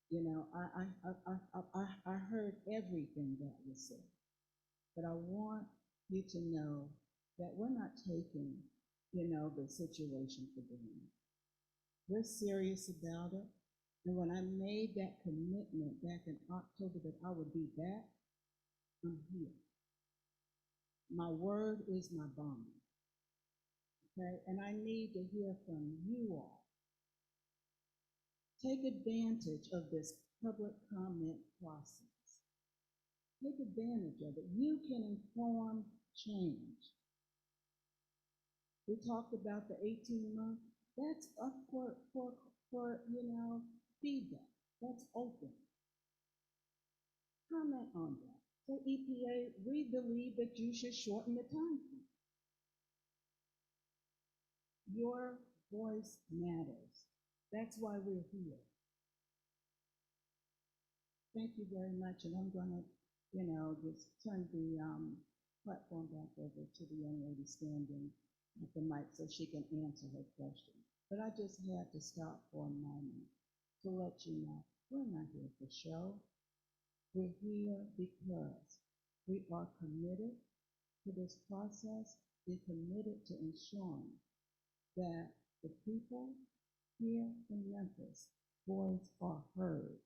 You know, I heard everything that was said, but I want you to know that we're not taking, you know, the situation for granted. We're serious about it. And when I made that commitment back in October that I would be back, I'm here. My word is my bond. Okay? And I need to hear from you all. Take advantage of this public comment process. Take advantage of it. You can inform change. We talked about the 18 months. That's up for you know, feedback. That's open. Comment on that. Say, EPA, we believe that you should shorten the time frame. Your voice matters. That's why we're here. Thank you very much, and I'm gonna, you know, just turn the platform back over to the young lady standing at the mic so she can answer her question. But I just had to stop for a moment to let you know we're not here for show. We're here because we are committed to this process. We're committed to ensuring that the people here in Memphis' voice are heard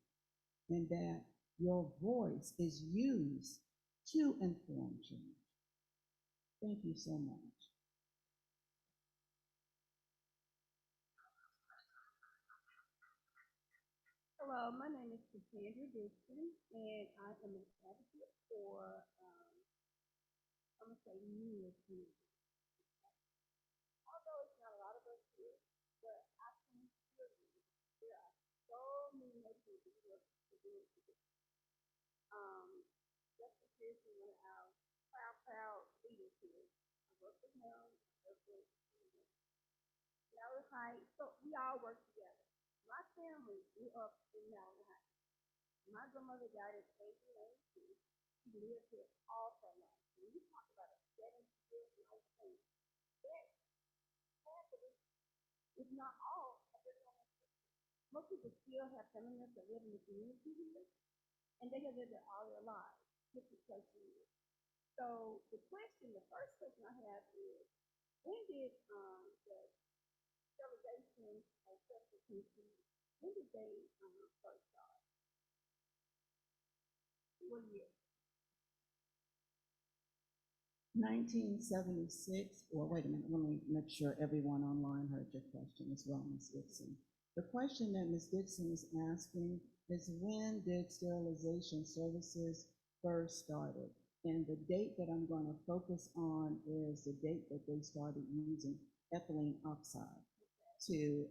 and that your voice is used to inform change. Thank you so much. Hello, my name is Cassandra Dixon, and I am an advocate for, I'm gonna say newer communities. Although it's not a lot of us here, but I can assure you, there are so many other people who are doing it. Justice Pearson, one of our proud leaders here. I work with him, I work with Mallard Heights, so we all work together. My family grew up in Mallard Heights. My grandmother died at the age of 82. She lived here all her life. When you talk about a 70-year life thing, that half of it, if not all, of it. Most people still have family members that live in the community here, and they have lived there all their lives, 50+ years. So the first question I have is, when did the sterilization and substitution, when did they first start? What year? 1976, well, wait a minute, let me make sure everyone online heard your question as well, Ms. Dixon. The question that Ms. Dixon is asking is, when did sterilization services first started? And the date that I'm going to focus on is the date that they started using ethylene oxide to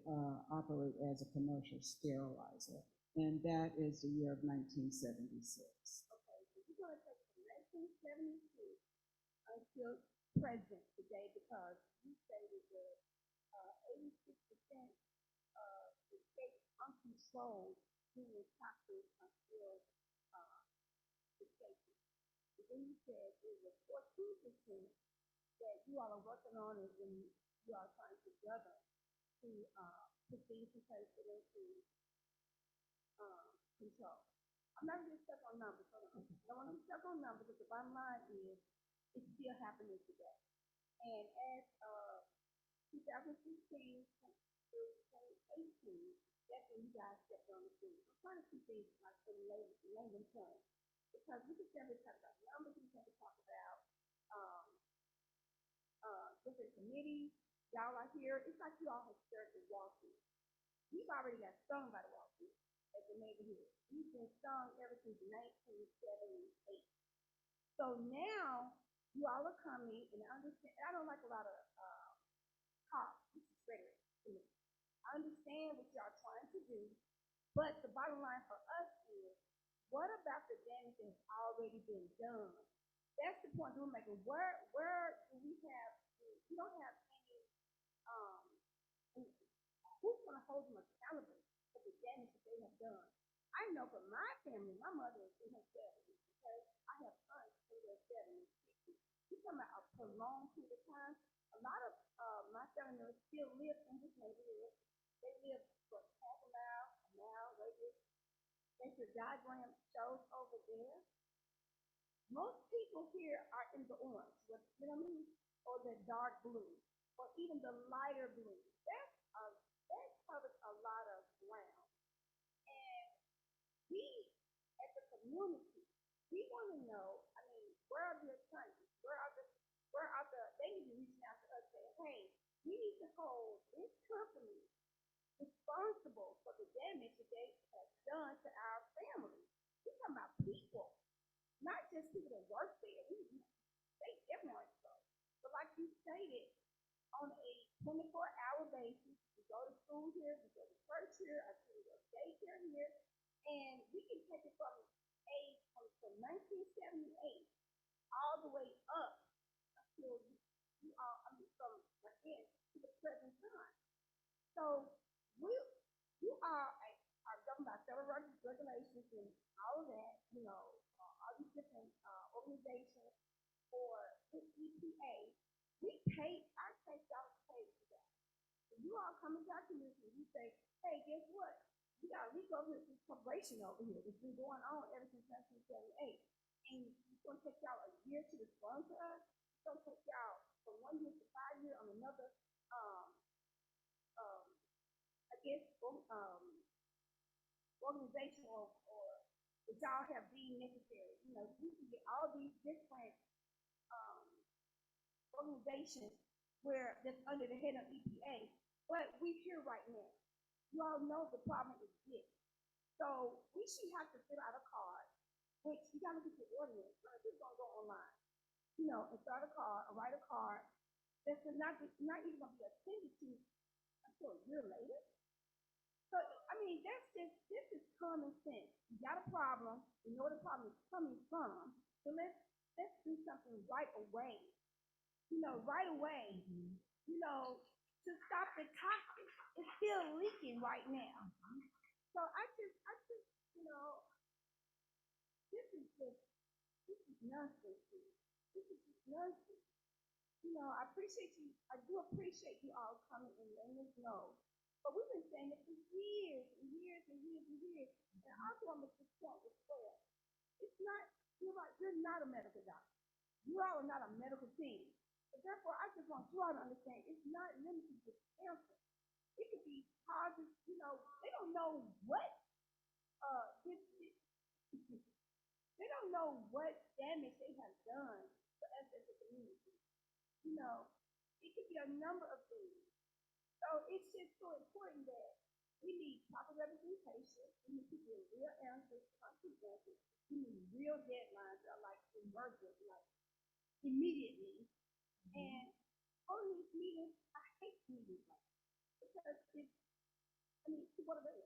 operate as a commercial sterilizer. And that is the year of 1976. Okay, so we're going to take from 1972 until present today, because you stated that 86% of the state uncontrolled human toxins are still escaping. But then you said there was 14% that you all are working on and you are trying together to put things in place for them to control. I'm not really stuck on numbers. Hold on. I don't want to be stuck on numbers, but the bottom line is it's still happening today. And as 2016 through 2018, that's when you guys stepped on the scene. I'm trying to keep things like in layman terms, because we can never talk about numbers, we can never talk about different committees. Y'all are here. It's like you all have served the Wall Street. You've already got stung by the Wall Street as the neighborhood. You've been stung ever since 1978. So now you all are coming, and I understand. I don't like a lot of talk. This is rhetoric to me. I understand what y'all trying to do, but the bottom line for us is, what about the damage that's already been done? That's the point we're making. Where do we have? We don't have any. Who's going to hold them accountable for the damage that they have done? I know for my family, my mother is in her 70s. okay? I have sons in their 70s. You're talking about a prolonged period of time. A lot of my family still live in this neighborhood. They live for half a mile radius. As your diagram shows over there, most people here are in the orange, you know what I mean, or the dark blue, or even the lighter blue. That covers a lot of ground. And we, as a community, we want to know. I mean, where are the attorneys? They need to be reaching out to us saying, hey, we need to hold this company responsible for the damage that they have done to our families. We're talking about people, not just people that work there. They everyone so. But like you stated, on a 24-hour basis, we go to school here, we go to church here, I see a daycare here, and we can take it from 1978 all the way up until from again to the present time. So are governed by federal regulations and all of that, all these different organizations or with EPA. We pay, our tax dollars pay for that. So you all come into our community, you say, hey, guess what? We got a leak over this corporation over here that's been going on ever since 1978. And it's going to take y'all a year to respond to us. It's going to take y'all from 1 year to 5 years on another, I guess, organization or that y'all have deemed necessary. We can get all these different organizations where that's under the head of EPA, but we're here right now. You all know the problem exists. So we should have to fill out a card, which you gotta get your ordinance. We're gonna go online, and start a card, or write a card that's not even gonna be attended to until a year later. So I mean, this is common sense. You got a problem, you know where the problem is coming from. So let's do something right away. Right away. To stop the toxic. It's still leaking right now. So I just, this is nonsense. This is just nonsense. I appreciate you. I do appreciate you all coming and letting us know. But we've been saying it for years and years and years and years. And I also want to make this point as well. It's not, you're not a medical doctor. You all are not a medical team. So therefore, I just want you all to understand it's not limited to cancer. It could be causes, they don't know what they don't know what damage they have done to us as a community. It could be a number of things. So it's just so important that we need proper representation. We need people with real answers, concrete answers. We need real deadlines that are like emergent, like immediately. And holding these meetings, I hate meetings like that because what are they?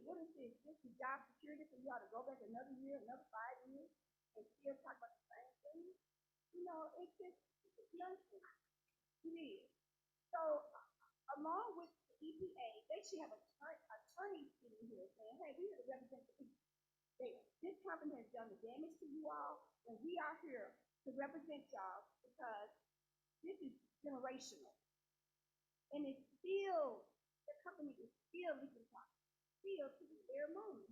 What is this? This is job security for you all to go back another year, another 5 years, and still talk about the same thing? It's nonsense. It is. So, along with the EPA, they should have attorneys sitting here saying, hey, we have to represent the people. This company has done the damage to you all, and we are here to represent y'all because this is generational. And it's still, the company is still leaking toxic, still to the bare moment.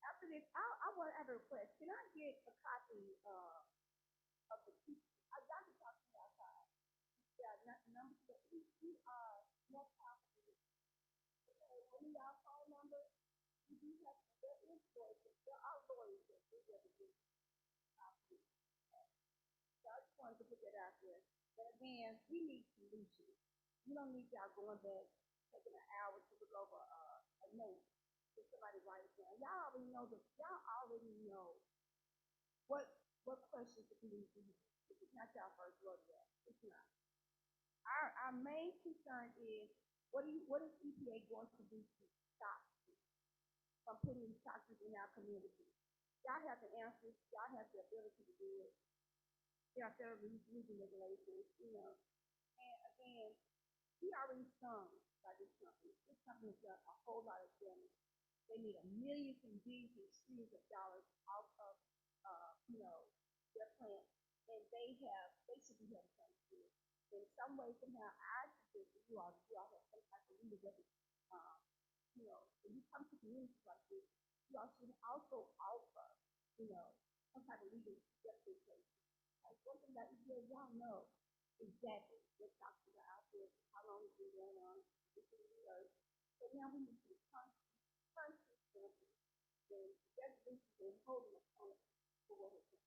After this, I want to have a request. Can I get a copy of the piece? I got to talk to you outside. Yeah, number, we are more powerful. When y'all phone number, we do have their invoices. There are lawyers that do represent our people. So I just wanted to put that out there. But again, we need solutions. We don't need y'all going back, taking an hour to look over a note. Somebody write it down. Y'all already know what questions do we do? It's not y'all first word yet. It's not. Our main concern is, what is EPA going to do to stop from putting these toxins in our community? Y'all have the answers, y'all have the ability to do it. There are federal rules and regulations, you know. And again, we already stung by this company. This company has done a whole lot of damage. They need millions and billions and trillions of dollars out of, their plant, and they should be held accountable. In some way, somehow, I suggest that you all have some type of leadership. When you come to communities like this, you all should also offer, some type of leadership. Like one thing that y'all know exactly what toxins are out there, how long it's been going on, this is research. So now we need to conscious and resolution and holding accountable for what it's doing.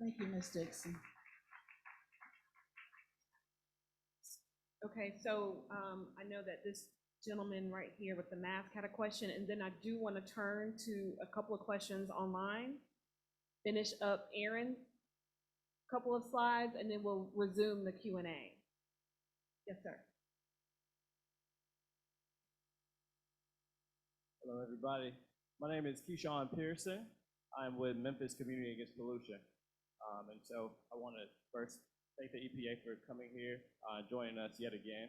Thank you, Ms. Dixon. Okay, so I know that this gentleman right here with the mask had a question, and then I do want to turn to a couple of questions online. Finish up Aaron, a couple of slides, and then we'll resume the Q&A. Yes, sir. Hello, everybody. My name is Keyshawn Pearson. I'm with Memphis Community Against Pollution. And so I want to first thank the EPA for coming here, joining us yet again.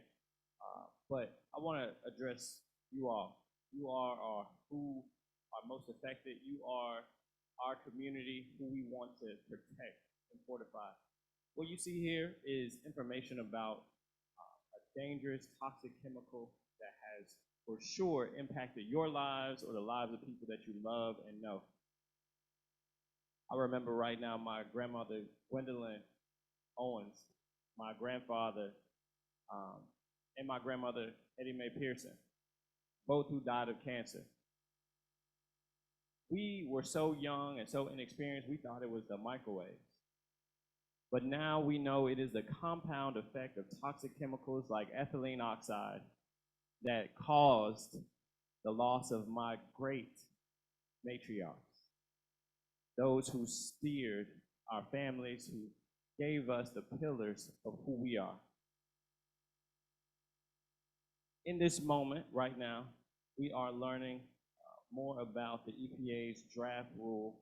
But I want to address you all. You are who are most affected. You are our community, who we want to protect and fortify. What you see here is information about a dangerous, toxic chemical that has for sure impacted your lives or the lives of people that you love and know. I remember right now my grandmother, Gwendolyn Owens, my grandfather, and my grandmother, Eddie Mae Pearson, both who died of cancer. We were so young and so inexperienced, we thought it was the microwaves. But now we know it is the compound effect of toxic chemicals like ethylene oxide that caused the loss of my great matriarchs, those who steered our families, who gave us the pillars of who we are. In this moment, right now, we are learning more about the EPA's draft rule,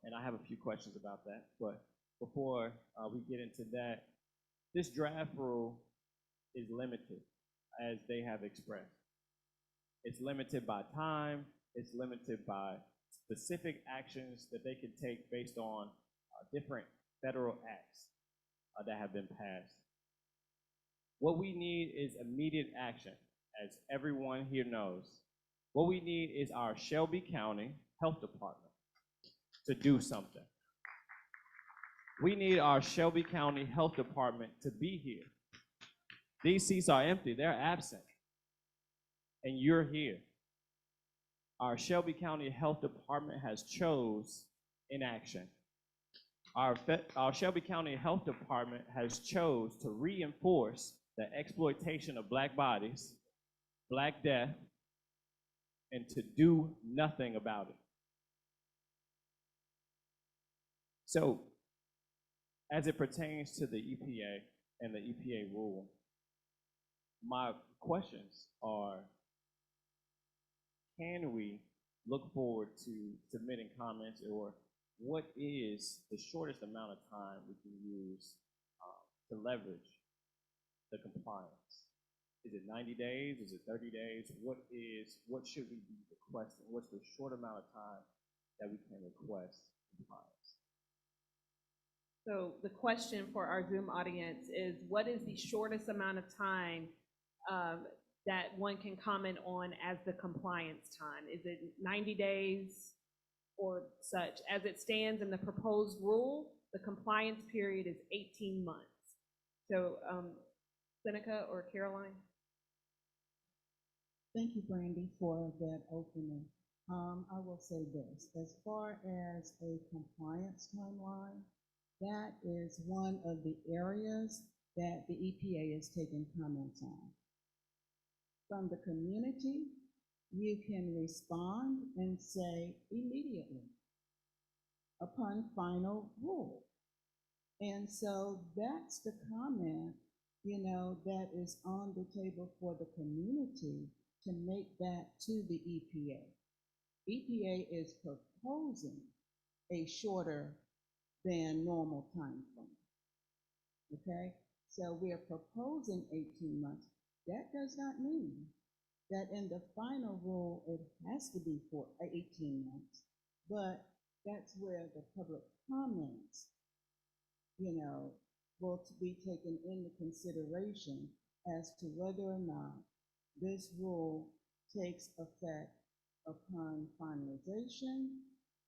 and I have a few questions about that. But before we get into that, this draft rule is limited, as they have expressed. It's limited by time, it's limited by specific actions that they can take based on different federal acts that have been passed. What we need is immediate action, as everyone here knows. What we need is our Shelby County Health Department to do something. We need our Shelby County Health Department to be here. These seats are empty, they're absent, and you're here. Our Shelby County Health Department has chose inaction. Our Shelby County Health Department has chose to reinforce the exploitation of Black bodies, Black death, and to do nothing about it. So, as it pertains to the EPA and the EPA rule, my questions are, can we look forward to submitting comments, or what is the shortest amount of time we can use to leverage the compliance? Is it 90 days? Is it 30 days? What should we be requesting? What's the short amount of time that we can request compliance? So the question for our Zoom audience is, what is the shortest amount of time that one can comment on as the compliance time? Is it 90 days or such? As it stands in the proposed rule, the compliance period is 18 months. So Seneca or Caroline? Thank you, Brandy, for that opening. I will say this, as far as a compliance timeline, that is one of the areas that the EPA is taking comments on. From the community, you can respond and say immediately. upon final rule. And so that's the comment, that is on the table for the community to make that to the EPA. EPA is proposing a shorter than normal time frame. Okay? So we are proposing 18 months. That does not mean that in the final rule it has to be for 18 months, but that's where the public comments, will be taken into consideration as to whether or not this rule takes effect upon finalization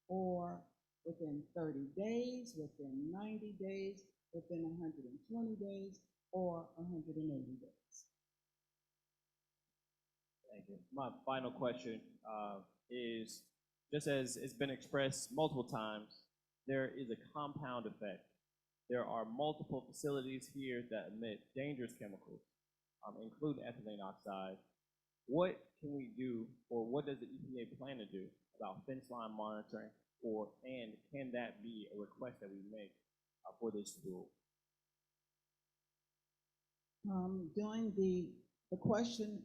or within 30 days, within 90 days, within 120 days, or 180 days. Thank you. My final question is, just as it's been expressed multiple times, there is a compound effect. There are multiple facilities here that emit dangerous chemicals, including ethylene oxide. What can we do, or what does the EPA plan to do about fence line monitoring, and can that be a request that we make for this rule? During the question,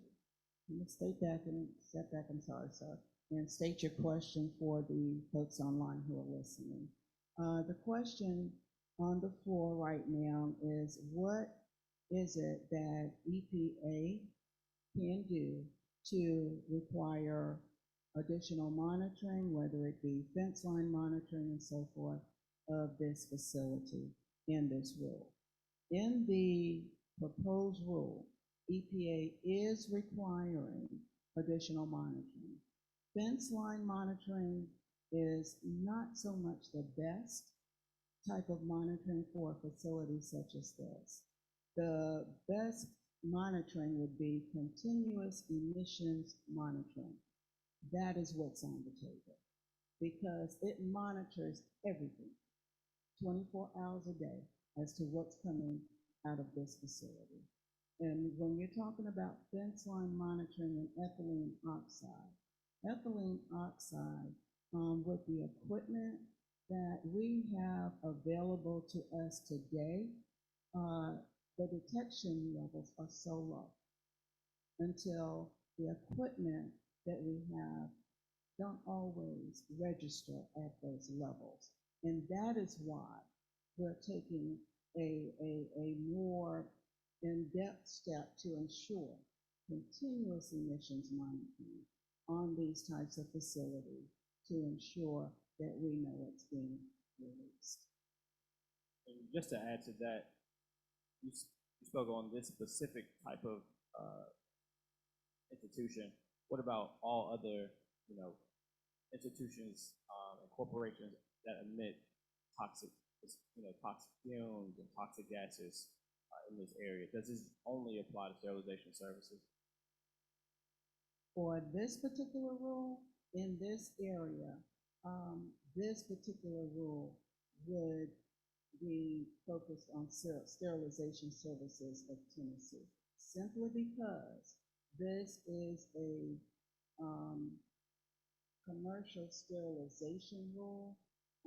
let me step back, I'm sorry, sir, and state your question for the folks online who are listening. The question on the floor right now is, what is it that EPA can do to require additional monitoring, whether it be fence line monitoring and so forth, of this facility in this rule? In the proposed rule, EPA is requiring additional monitoring. Fence line monitoring is not so much the best type of monitoring for a facility such as this. The best monitoring would be continuous emissions monitoring. That is what's on the table, because it monitors everything 24 hours a day as to what's coming out of this facility. And when you're talking about fence line monitoring and ethylene oxide with the equipment that we have available to us today, the detection levels are so low until the equipment that we have don't always register at those levels. And that is why we're taking a more in-depth step to ensure continuous emissions monitoring on these types of facilities to ensure that we know what's being released. And just to add to that, you spoke on this specific type of institution. What about all other, institutions and corporations that emit toxic fumes and toxic gases in this area? Does this only apply to sterilization services? For this particular rule, in this area, this particular rule would be focused on sterilization services of Tennessee, simply because this is a commercial sterilization rule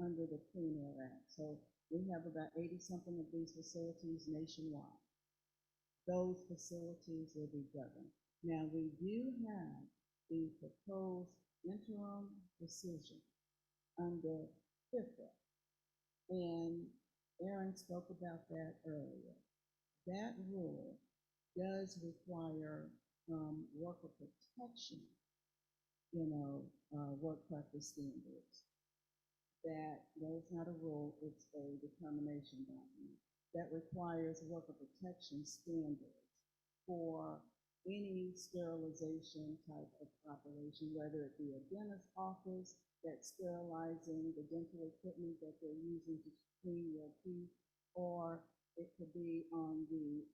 under the Clean Air Act. So we have about 80-something of these facilities nationwide. Those facilities will be governed. Now, we do have the proposed interim decision under EPA, and Aaron spoke about that earlier. That rule does require worker protection, work practice standards. That is not a rule, it's a determination document that requires worker protection standards for any sterilization type of operation, whether it be a dentist's office that's sterilizing the dental equipment that they're using to clean your teeth, or it could be on the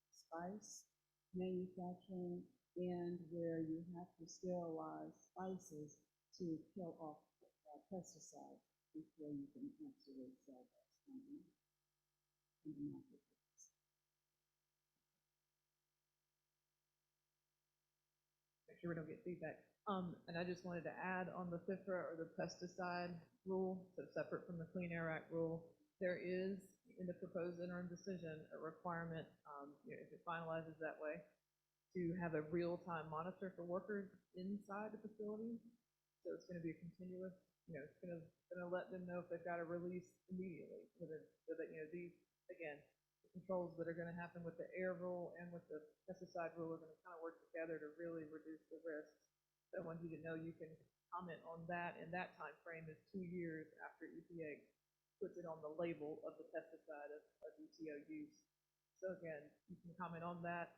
spice manufacturing end where you have to sterilize spices to kill off pesticides before you can actually sell that in the marketplace. sure we don't get feedback. And I just wanted to add on the FIFRA or the pesticide rule, so separate from the Clean Air Act rule, there is in the proposed interim decision a requirement, if it finalizes that way, to have a real-time monitor for workers inside the facility. So it's going to be a continuous, it's going to let them know if they've got to release immediately, so that these, again, the controls that are going to happen with the air rule and with the pesticide rule are going to kind of work together to really reduce the risks. So I want you to know you can comment on that, and that time frame is 2 years after EPA puts it on the label of the pesticide of EtO use. So again, you can comment on that,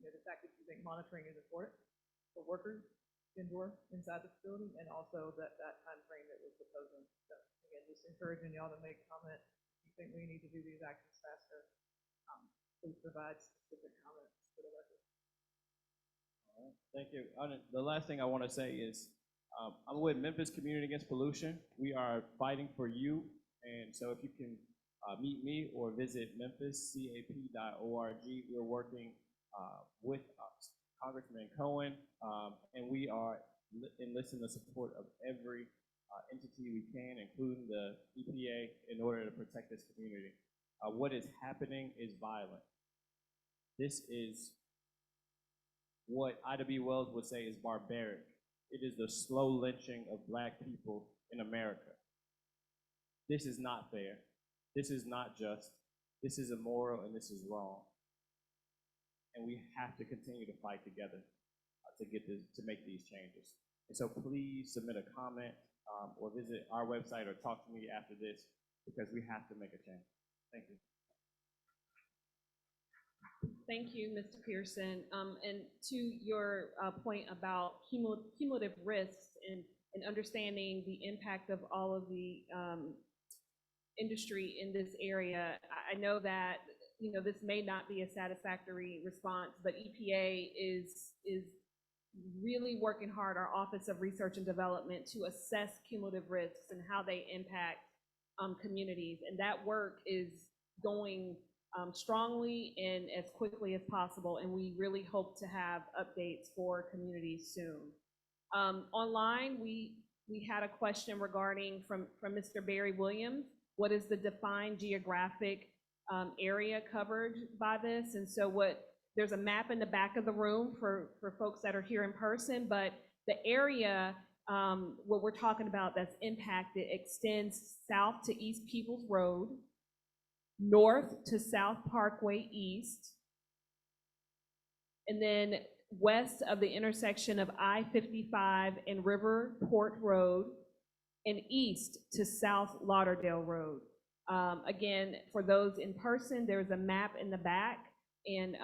the fact that you think monitoring is important for workers inside the facility, and also that time frame that we're proposing. So again, just encouraging y'all to make comment. If you think we need to do these actions faster, please provide specific comments for the record. All right, thank you. The last thing I want to say is I'm with Memphis Community Against Pollution. We are fighting for you, and so if you can meet me or visit memphiscap.org, we're working with Congressman Cohen, and we are enlisting the support of every entity we can, including the EPA, in order to protect this community. What is happening is violent. This is what Ida B. Wells would say is barbaric. It is the slow lynching of Black people in America. This is not fair. This is not just. This is immoral, and this is wrong. And we have to continue to fight together to make these changes. And so please submit a comment or visit our website or talk to me after this, because we have to make a change. Thank you. Thank you, Mr. Pearson. And to your point about cumulative risks and understanding the impact of all of the industry in this area, I know that this may not be a satisfactory response, but EPA is really working hard, our Office of Research and Development, to assess cumulative risks and how they impact communities. And that work is going strongly and as quickly as possible, and we really hope to have updates for communities soon. Online, we had a question regarding from Mr. Barry Williams, what is the defined geographic area covered by this? And so there's a map in the back of the room for folks that are here in person, but the area, what we're talking about that's impacted, extends south to East Peoples Road, north to South Parkway East, and then west of the intersection of I-55 and Riverport Road, and east to South Lauderdale Road. Again, for those in person, there's a map in the back, and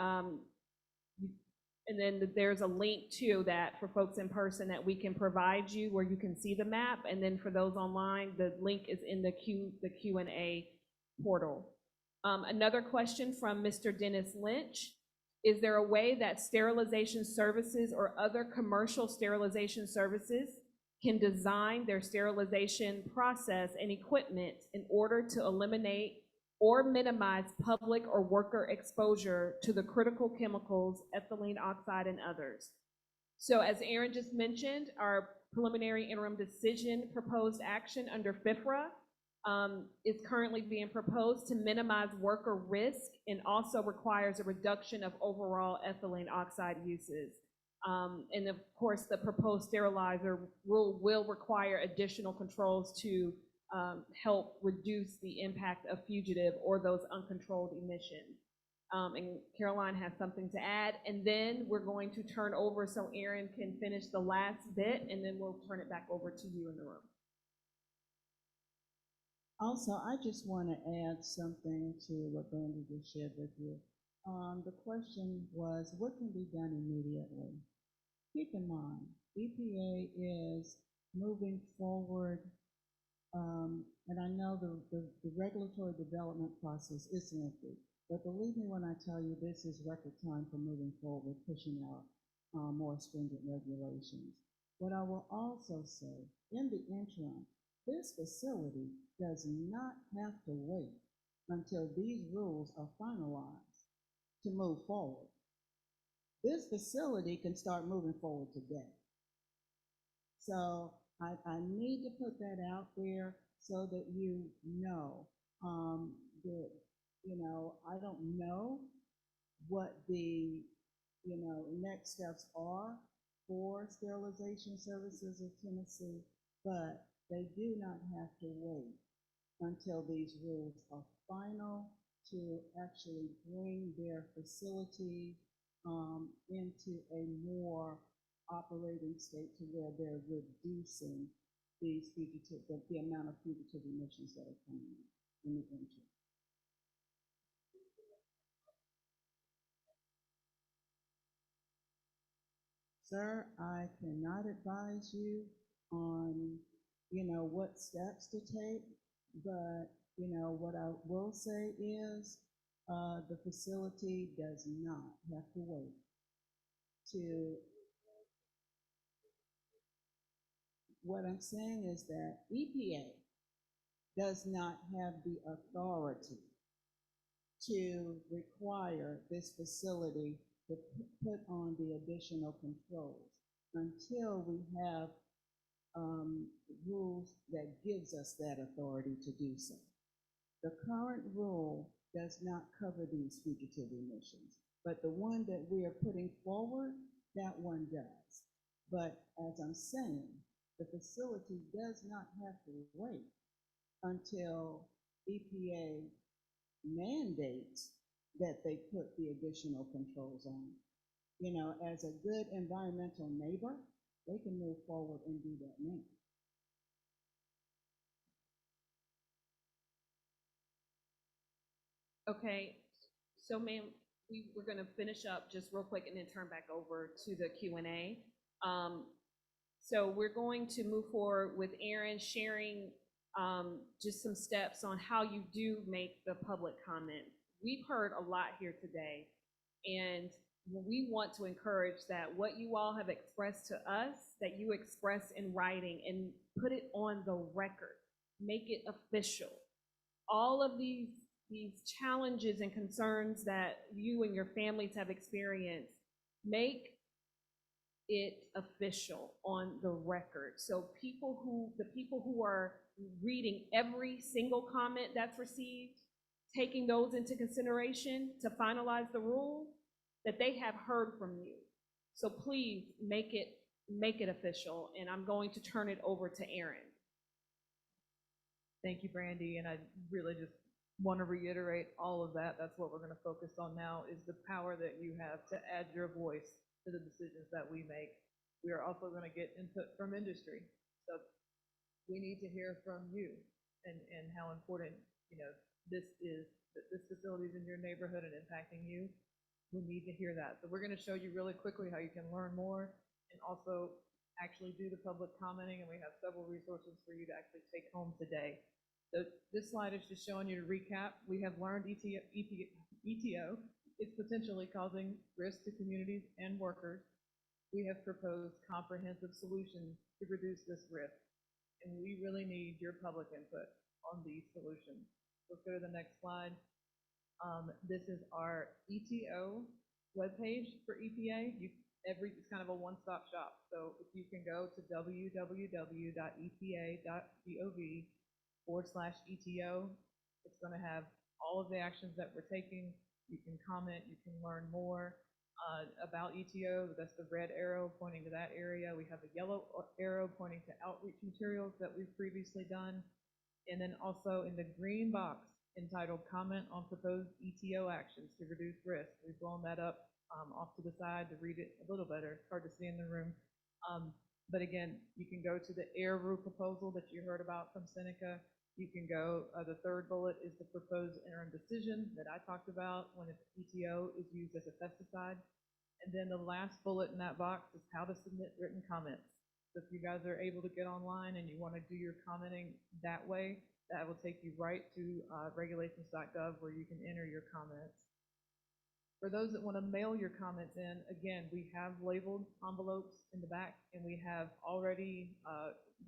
then there's a link to that for folks in person that we can provide you where you can see the map. And then for those online, the link is in the Q&A portal. Another question from Mr. Dennis Lynch. Is there a way that sterilization services or other commercial sterilization services can design their sterilization process and equipment in order to eliminate or minimize public or worker exposure to the critical chemicals, ethylene oxide, and others? So as Aaron just mentioned, our preliminary interim decision proposed action under FIFRA is currently being proposed to minimize worker risk and also requires a reduction of overall ethylene oxide uses. And of course, the proposed sterilizer rule will require additional controls to help reduce the impact of fugitive or those uncontrolled emissions. And Caroline has something to add, and then we're going to turn over so Aaron can finish the last bit, and then we'll turn it back over to you in the room. Also, I just want to add something to what Brandy just shared with you. The question was, what can be done immediately? Keep in mind, EPA is moving forward, and I know the regulatory development process is lengthy, but believe me when I tell you this is record time for moving forward, pushing out more stringent regulations. But I will also say, in the interim, this facility does not have to wait until these rules are finalized to move forward. this facility can start moving forward today. So I need to put that out there so that you know, that, you know, I don't know what the, you know, next steps are for Sterilization Services of Tennessee, but they do not have to wait until these rules are final to actually bring their facility into a more operating state to where they're reducing these fugitive, the amount of fugitive emissions that are coming in the interim. Sir, I cannot advise you on, you know, what steps to take, but, you know, what I will say is the facility does not have to wait to, what I'm saying is that EPA does not have the authority to require this facility to put on the additional controls until we have rules that gives us that authority to do so. The current rule does not cover these fugitive emissions, but the one that we are putting forward, that one does. But as I'm saying, the facility does not have to wait until EPA mandates that they put the additional controls on. You know, as a good environmental neighbor, they can move forward and do that now. Okay, so ma'am, we're gonna finish up just real quick and then turn back over to the Q&A. So we're going to move forward with Aaron sharing just some steps on how you do make the public comment. We've heard a lot here today, and we want to encourage that what you all have expressed to us, that you express in writing and put it on the record, make it official. All of these challenges and concerns that you and your families have experienced, make it official on the record. So the people who are reading every single comment that's received, taking those into consideration to finalize the rule, that they have heard from you. So please make it official, and I'm going to turn it over to Aaron. Thank you, Brandy, and I really just want to reiterate all of that. That's what we're going to focus on now, is the power that you have to add your voice to the decisions that we make. We are also going to get input from industry. So we need to hear from you and how important, you know, this is, that this facility is in your neighborhood and impacting you. We need to hear that. So we're going to show you really quickly how you can learn more and also actually do the public commenting, and we have several resources for you to actually take home today. So this slide is just showing you to recap. We have learned EtO is potentially causing risk to communities and workers. We have proposed comprehensive solutions to reduce this risk, and we really need your public input on these solutions. Let's go to the next slide. This is our EtO webpage for EPA. It's kind of a one-stop shop. So if you can go to www.epa.gov/EtO, it's going to have all of the actions that we're taking. You can comment, you can learn more about EtO. That's the red arrow pointing to that area. We have a yellow arrow pointing to outreach materials that we've previously done. And then also in the green box entitled Comment on Proposed EtO Actions to Reduce Risk. We've blown that up off to the side to read it a little better. It's hard to see in the room. But again, you can go to the air rule proposal that you heard about from Seneca. You can go, the third bullet is the proposed interim decision that I talked about when EtO is used as a pesticide. And then the last bullet in that box is how to submit written comments. So if you guys are able to get online and you want to do your commenting that way, that will take you right to regulations.gov where you can enter your comments. For those that want to mail your comments in, again, we have labeled envelopes in the back, and we have already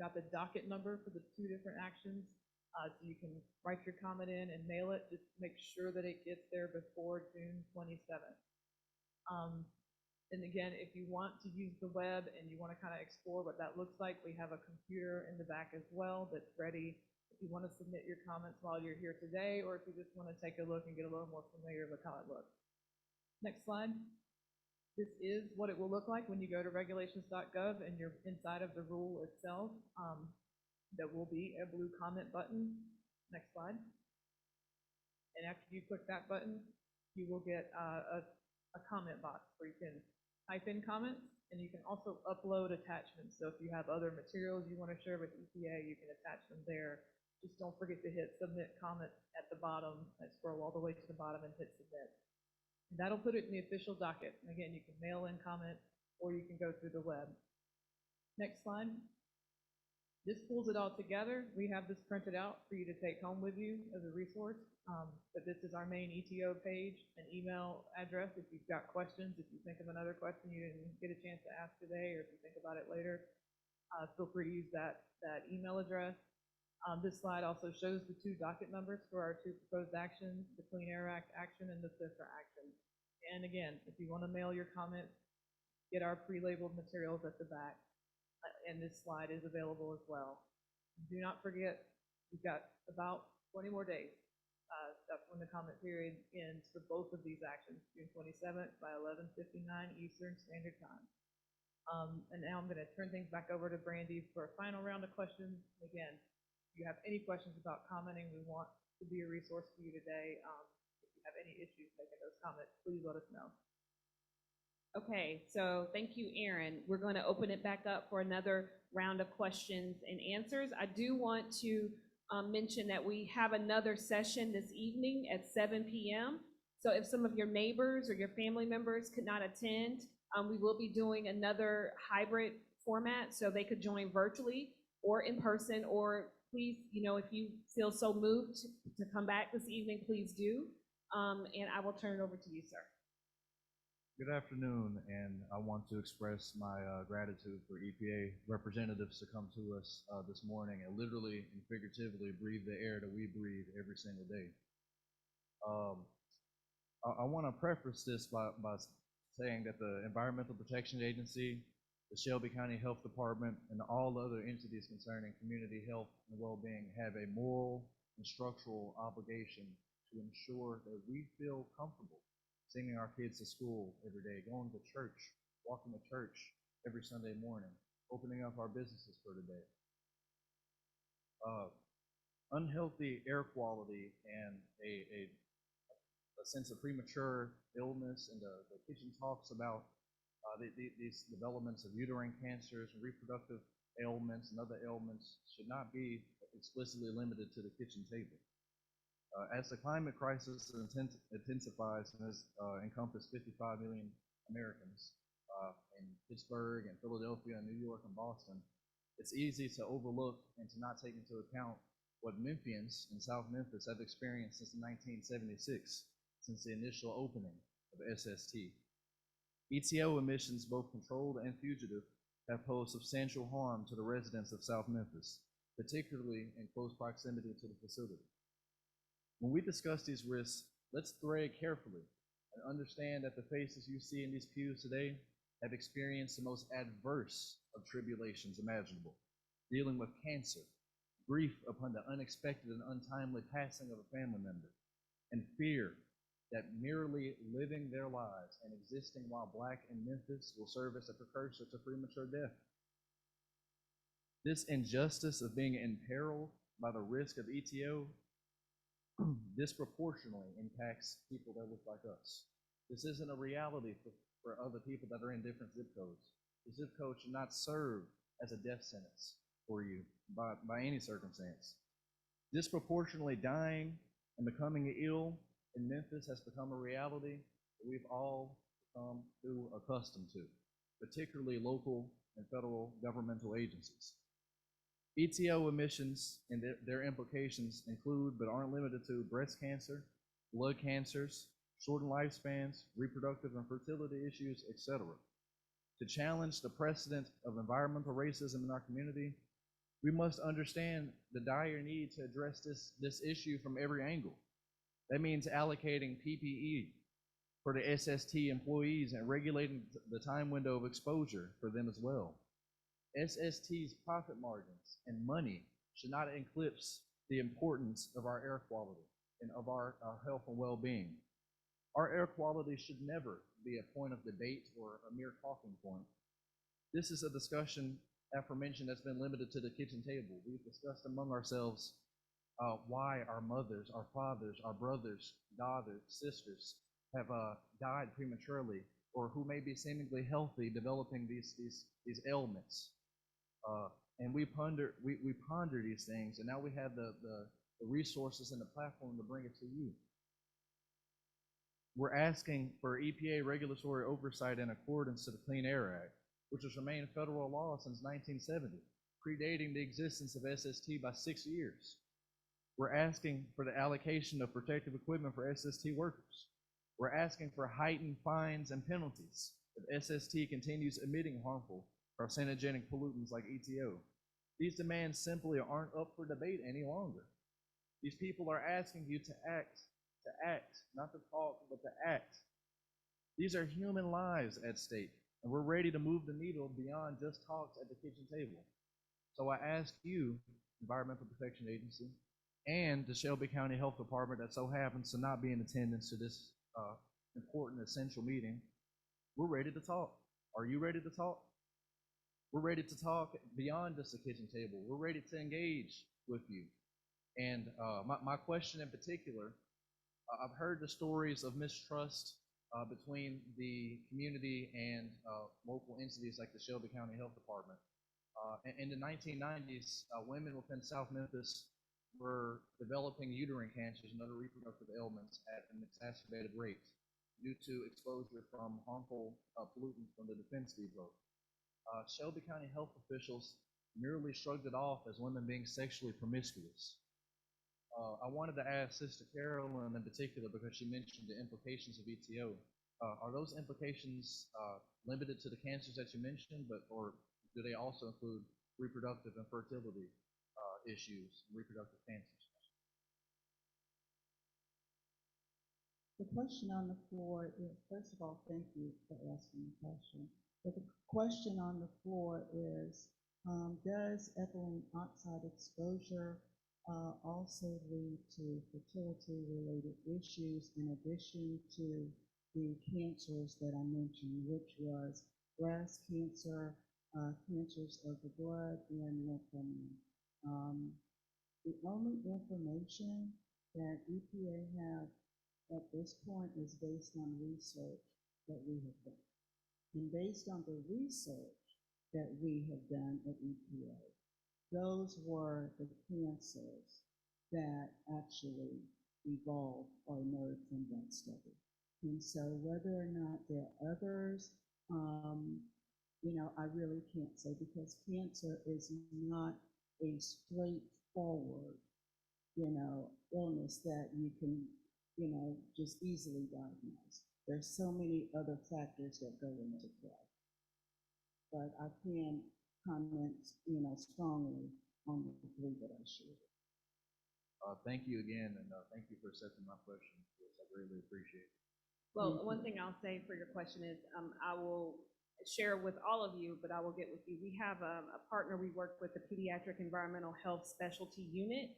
got the docket number for the 2 different actions. So you can write your comment in and mail it. Just make sure that it gets there before June 27th. And again, if you want to use the web and you want to kind of explore what that looks like, we have a computer in the back as well that's ready if you want to submit your comments while you're here today, or if you just want to take a look and get a little more familiar with how it looks. Next slide. This is what it will look like when you go to regulations.gov and you're inside of the rule itself. There will be a blue comment button. Next slide. And after you click that button, you will get a comment box where you can type in comments, and you can also upload attachments. So if you have other materials you want to share with EPA, you can attach them there. Just don't forget to hit submit comment at the bottom, and scroll all the way to the bottom and hit submit. And that'll put it in the official docket. And again, you can mail in comments or you can go through the web. Next slide. This pulls it all together. We have this printed out for you to take home with you as a resource. But this is our main ETO page, an email address if you've got questions. If you think of another question you didn't get a chance to ask today, or if you think about it later, feel free to use that email address. This slide also shows the 2 docket numbers for our 2 proposed actions, the Clean Air Act action and the CIFRA action. And again, if you want to mail your comments, get our pre-labeled materials at the back. And this slide is available as well. Do not forget, we've got about 20 more days when the comment period ends for both of these actions, June 27th by 11:59 Eastern Standard Time. And now I'm going to turn things back over to Brandy for a final round of questions. Again, if you have any questions about commenting, we want to be a resource for you today. If you have any issues making those comments, please let us know. Okay, so thank you, Aaron. We're going to open it back up for another round of questions and answers. I do want to mention that we have another session this evening at 7 p.m. So if some of your neighbors or your family members could not attend, we will be doing another hybrid format, so they could join virtually or in person, or please, if you feel so moved to come back this evening, please do. And I will turn it over to you, sir. Good afternoon, and I want to express my gratitude for EPA representatives to come to us this morning and literally and figuratively breathe the air that we breathe every single day. I want to preface this by saying that the Environmental Protection Agency, the Shelby County Health Department, and all other entities concerning community health and well-being have a moral and structural obligation to ensure that we feel comfortable sending our kids to school every day, going to church, walking to church every Sunday morning, opening up our businesses for the day. Unhealthy air quality and a sense of premature illness, and the kitchen talks about these developments of uterine cancers and reproductive ailments and other ailments should not be explicitly limited to the kitchen table. As the climate crisis intensifies and has encompassed 55 million Americans in Pittsburgh and Philadelphia and New York and Boston, it's easy to overlook and to not take into account what Memphians in South Memphis have experienced since 1976, since the initial opening of SST. ETO emissions, both controlled and fugitive, have posed substantial harm to the residents of South Memphis, particularly in close proximity to the facility. When we discuss these risks, let's thread carefully and understand that the faces you see in these pews today have experienced the most adverse of tribulations imaginable, dealing with cancer, grief upon the unexpected and untimely passing of a family member, and fear that merely living their lives and existing while Black in Memphis will serve as a precursor to premature death. This injustice of being imperiled by the risk of ETO disproportionately impacts people that look like us. This isn't a reality for other people that are in different zip codes. The zip code should not serve as a death sentence for you by any circumstance. Disproportionately dying and becoming ill in Memphis has become a reality that we've all become too accustomed to, particularly local and federal governmental agencies. ETO emissions and their implications include, but aren't limited to, breast cancer, blood cancers, shortened lifespans, reproductive and fertility issues, etc. To challenge the precedent of environmental racism in our community, we must understand the dire need to address this issue from every angle. That means allocating PPE, for the SST employees and regulating the time window of exposure for them as well. SST's profit margins and money should not eclipse the importance of our air quality and of our health and well-being. Our air quality should never be a point of debate or a mere talking point. This is a discussion, aforementioned, that's been limited to the kitchen table. We've discussed among ourselves why our mothers, our fathers, our brothers, daughters, sisters have died prematurely, or who may be seemingly healthy, developing these ailments. And we ponder these things, and now we have the resources and the platform to bring it to you. We're asking for EPA regulatory oversight in accordance to the Clean Air Act, which has remained federal law since 1970, predating the existence of SST by 6 years. We're asking for the allocation of protective equipment for SST workers. We're asking for heightened fines and penalties if SST continues emitting harmful carcinogenic pollutants like EtO. These demands simply aren't up for debate any longer. These people are asking you to act, not to talk, but to act. These are human lives at stake, and we're ready to move the needle beyond just talks at the kitchen table. So I ask you, Environmental Protection Agency, and the Shelby County Health Department that so happens to not be in attendance to this important, essential meeting, we're ready to talk. Are you ready to talk? We're ready to talk beyond just the kitchen table. We're ready to engage with you. And my question in particular, I've heard the stories of mistrust between the community and local entities like the Shelby County Health Department. In the 1990s, women within South Memphis were developing uterine cancers and other reproductive ailments at an exacerbated rate due to exposure from harmful pollutants from the defense depot. Shelby County health officials merely shrugged it off as women being sexually promiscuous. I wanted to ask Sister Carolyn in particular, because she mentioned the implications of EtO. Are those implications limited to the cancers that you mentioned, or do they also include reproductive and fertility issues, reproductive cancers? The question on the floor is, first of all, thank you for asking the question. But the question on the floor is, does ethylene oxide exposure also lead to fertility-related issues in addition to the cancers that I mentioned, which was breast cancer, cancers of the blood, and lymphoma? The only information that EPA have at this point is based on research that we have done. And based on the research that we have done at EPA, those were the cancers that actually evolved or emerged from that study. And so whether or not there are others, I really can't say, because cancer is not a straightforward, illness that you can, just easily diagnose. There's so many other factors that go into play. But I can comment, strongly on the three that I shared. Thank you again, and thank you for accepting my question. Yes, I greatly appreciate it. Well, one thing I'll say for your question is, I will share with all of you, but I will get with you. We have a partner we work with, the Pediatric Environmental Health Specialty Unit,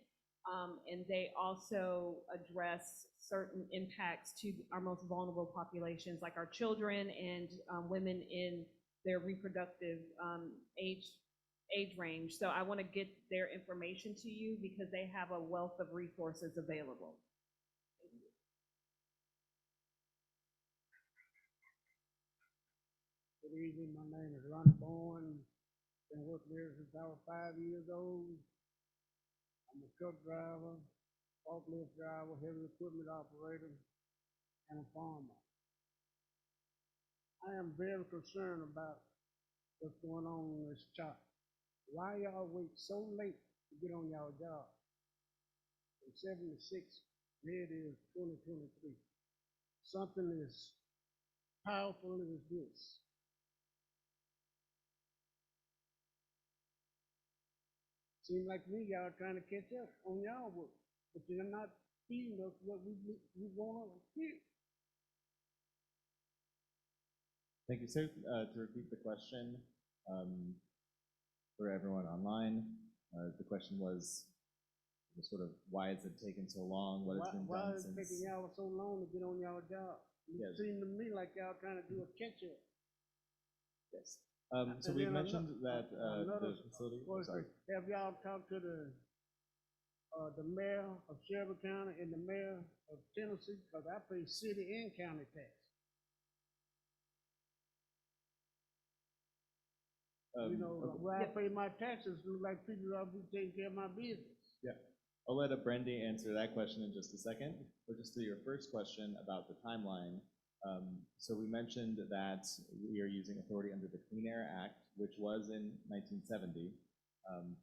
and they also address certain impacts to our most vulnerable populations, like our children and women in their reproductive age range. So I want to get their information to you because they have a wealth of resources available. Good evening, my name is Ronnie Bourne. Been working here since I was 5 years old. I'm a truck driver, forklift driver, heavy equipment operator, and a farmer. I am very concerned about what's going on in this chart. Why y'all wait so late to get on y'all job? From 76, here it is 2023. Something as powerful as this. Seems like me, y'all trying to catch up on y'all work, but you're not feeding us what we want to hear. Thank you, sir. To repeat the question, for everyone online, the question was sort of why has it taken so long, what has been Why done is it since. taking y'all so long to get on y'all job? It Yes. seemed to me like y'all trying to do a catch-up. Yes. So And we then mentioned that another the facility, oh, question, sorry. have y'all talked to the mayor of Shelby County and the mayor of Tennessee? Because I pay city and county tax. You know, Okay. where I pay my taxes, look like people ought to be taking care of my business. Yeah, I'll let Brandy answer that question in just a second. But just to your first question about the timeline, so we mentioned that we are using authority under the Clean Air Act, which was in 1970,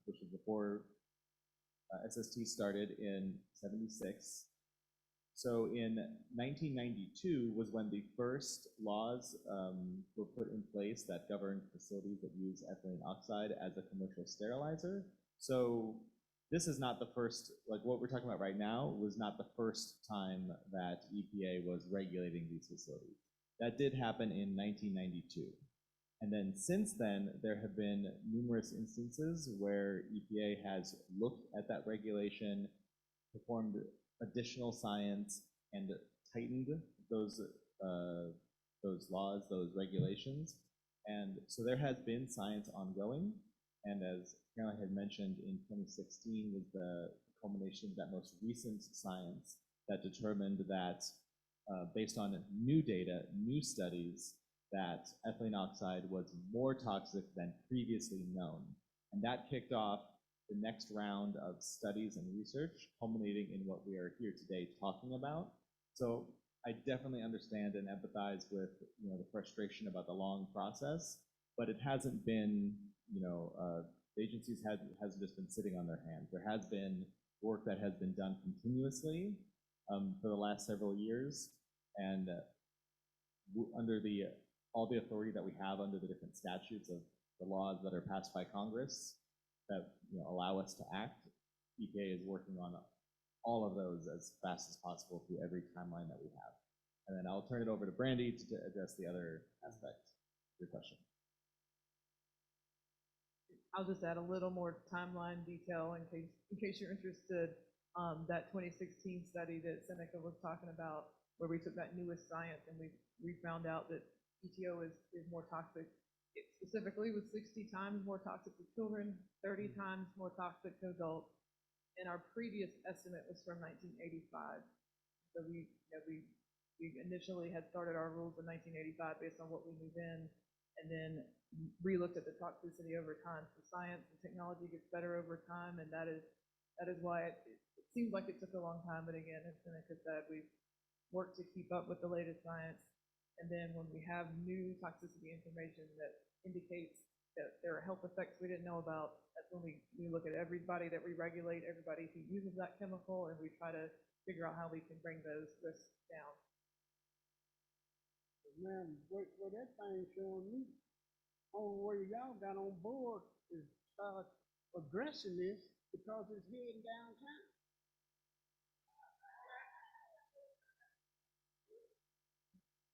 which was before SST started in 76. So in 1992 was when the first laws were put in place that governed facilities that use ethylene oxide as a commercial sterilizer. So this is not the first, like what we're talking about right now was not the first time that EPA was regulating these facilities. That did happen in 1992. And then since then, there have been numerous instances where EPA has looked at that regulation, performed additional science, and tightened those laws, those regulations. And so there has been science ongoing. And as Caroline had mentioned, in 2016 was the culmination of that most recent science that determined that based on new data, new studies, that ethylene oxide was more toxic than previously known. And that kicked off the next round of studies and research, culminating in what we are here today talking about. So I definitely understand and empathize with the frustration about the long process, but it hasn't been, the agencies hasn't just been sitting on their hands. There has been work that has been done continuously for the last several years, and under all the authority that we have under the different statutes of the laws that are passed by Congress that allow us to act, EPA is working on all of those as fast as possible through every timeline that we have. And then I'll turn it over to Brandy to address the other aspect of your question. I'll just add a little more timeline detail in case you're interested. That 2016 study that Seneca was talking about, where we took that newest science and we found out that EtO is more toxic. It specifically was 60 times more toxic to children, 30 times more toxic to adults. And our previous estimate was from 1985. So we initially had started our rules in 1985 based on what we knew then, and then re-looked at the toxicity over time. So science and technology gets better over time, and that is why it seems like it took a long time. But again, as Seneca said, we've worked to keep up with the latest science. And then when we have new toxicity information that indicates that there are health effects we didn't know about, that's when we look at everybody that we regulate, everybody who uses that chemical, and we try to figure out how we can bring those risks down. Man, what that thing showing me, only way y'all got on board is start addressing this because it's heading downtown.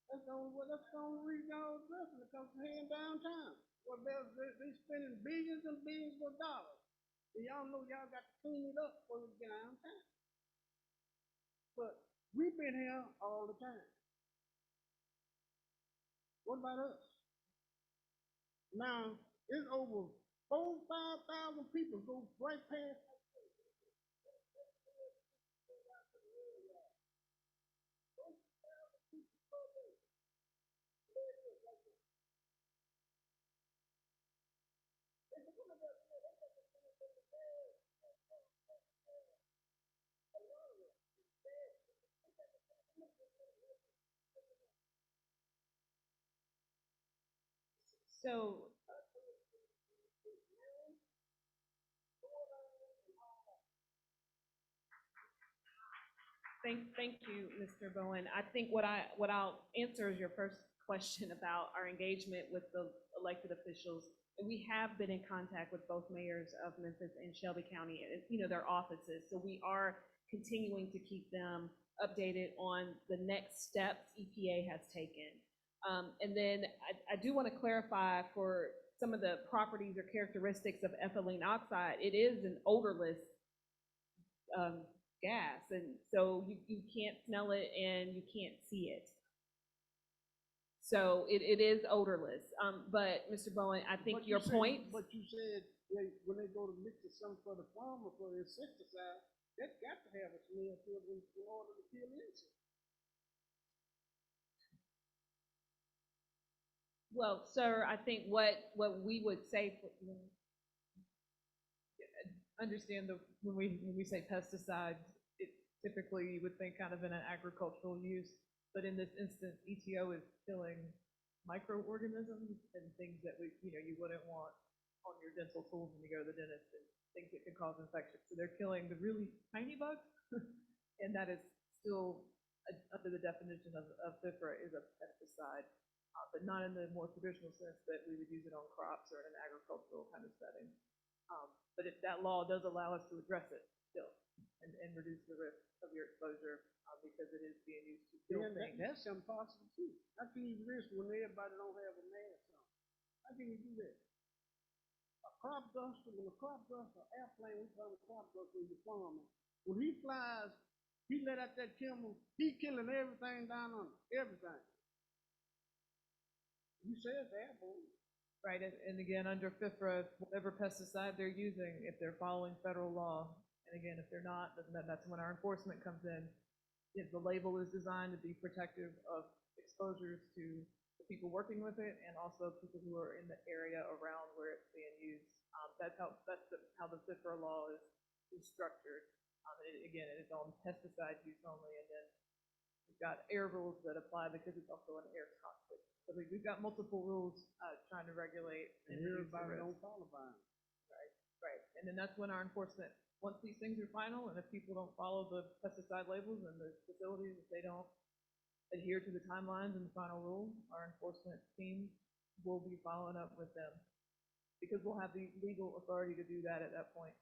That's the only reason y'all addressing it, because it's heading downtown. Well, they're spending billions and billions of dollars. And y'all know y'all got to clean it up before you get downtown. But we've been here all the time. What about us? Now, it's over 4,000-5,000 people go right past. So, thank you, Mr. Bowen. I think what I'll answer is your first question about our engagement with the elected officials. And we have been in contact with both mayors of Memphis and Shelby County, their offices. So we are continuing to keep them updated on the next steps EPA has taken. And then I do want to clarify for some of the properties or characteristics of ethylene oxide, it is an odorless gas, and so you can't smell it and you can't see it. So it is odorless. But Mr. Bowen, I think your point. But you said when they go to mix it some for the farmer for the insecticide, that's got to have a smell to it in order to kill insects. Well, sir, I think what we would say for, Understand when we say pesticides, it typically you would think kind of in an agricultural use, but in this instance, EtO is killing microorganisms and things that you wouldn't want on your dental tools when you go to the dentist, and things that could cause infection. So they're killing the really tiny bugs, and that is still under the definition of FIFRA is a pesticide, but not in the more traditional sense that we would use it on crops or in an agricultural kind of setting. But if that law does allow us to address it still and reduce the risk of your exposure because it is being used to kill things. That's impossible too. How can you risk when everybody don't have a mask on? How can you do that? A crop duster, when a crop duster, airplane, we call it crop duster in the farmer. When he flies, he let out that chemical, he killing everything down under, everything. You said it's airborne. Right, and again, under FIFRA, whatever pesticide they're using, if they're following federal law, and again, if they're not, then that's when our enforcement comes in. If the label is designed to be protective of exposures to the people working with it and also people who are in the area around where it's being used. That's how the FIFRA law is structured. Again, it is on pesticide use only, and then we've got air rules that apply because it's also an air conflict. So we've got multiple rules trying to regulate and reduce the Everybody risk. don't follow by them. Right, and then that's when our enforcement, once these things are final, and if people don't follow the pesticide labels and the facilities, if they don't adhere to the timelines and the final rule, our enforcement team will be following up with them because we'll have the legal authority to do that at that point.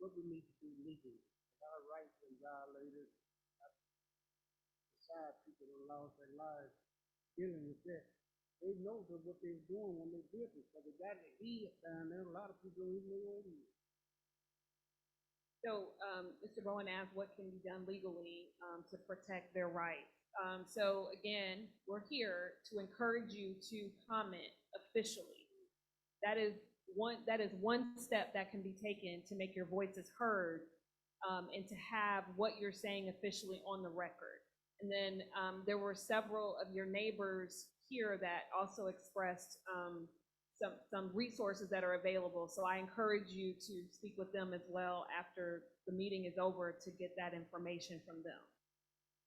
What we need to do legally, our rights been violated. People that lost their lives dealing with that. They know that what they were doing when they did it, because they got the heat down there. A lot of people don't even know what it is. So Mr. Bowen asked what can be done legally to protect their rights. So again, we're here to encourage you to comment officially. That is one step that can be taken to make your voices heard and to have what you're saying officially on the record. And then there were several of your neighbors here that also expressed some resources that are available. So I encourage you to speak with them as well after the meeting is over to get that information from them.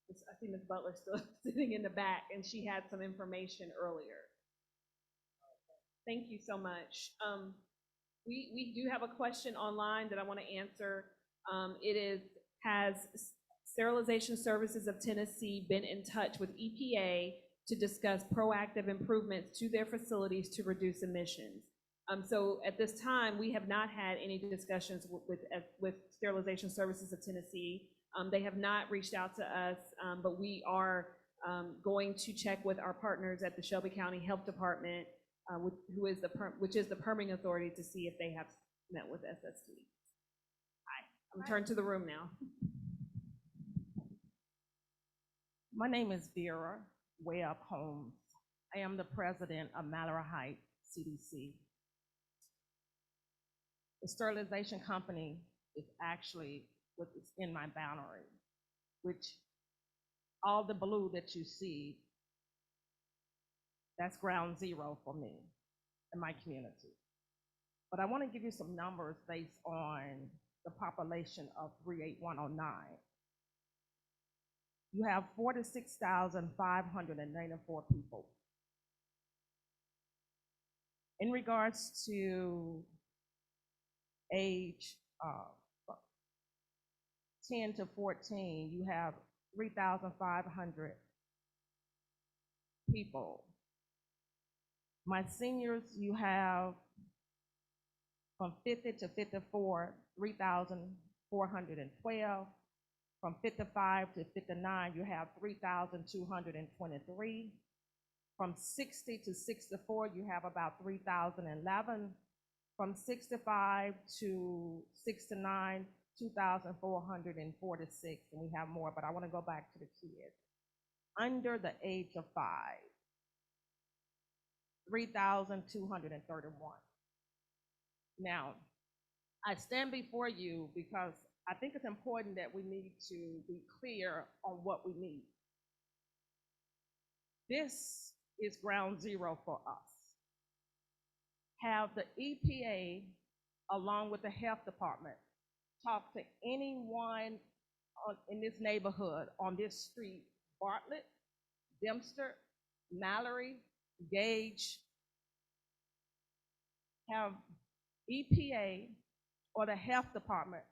I see Ms. Butler still sitting in the back, and she had some information earlier. Thank you so much. We do have a question online that I want to answer. Has Sterilization Services of Tennessee been in touch with EPA to discuss proactive improvements to their facilities to reduce emissions? So at this time, we have not had any discussions with Sterilization Services of Tennessee. They have not reached out to us, but we are going to check with our partners at the Shelby County Health Department, which is the permitting authority, to see if they have met with SST. Hi, I'm turned to the room now. My name is Vera Webb Holmes. I am the president of Mallory Heights CDC. The sterilization company is actually what's in my boundary, which all the blue that you see, that's ground zero for me and my community. But I want to give you some numbers based on the population of 38109. You have 46,594 people. In regards to age 10 to 14, you have 3,500 people. My seniors, you have from 50 to 54, 3,412. From 55 to 59, you have 3,223. From 60 to 64, you have about 3,011. From 65 to 69, 2,446, and we have more, but I want to go back to the kids. Under the age of 5, 3,231. Now, I stand before you because I think it's important that we need to be clear on what we need. This is ground zero for us. Have the EPA, along with the health department, talk to anyone in this neighborhood, on this street, Bartlett, Dempster, Mallory, Gage. Have EPA or the health department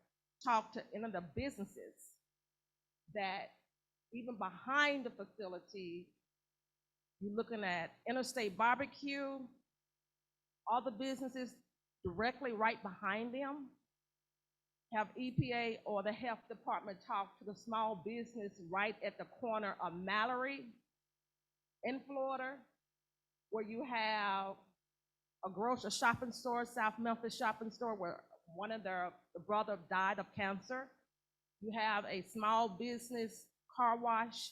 talk to any of the businesses that even behind the facility, you're looking at Interstate Barbecue, all the businesses directly right behind them. Have EPA or the health department talk to the small business right at the corner of Mallory in Florida, where you have a shopping store, South Memphis shopping store, where one of the brother died of cancer. You have a small business car wash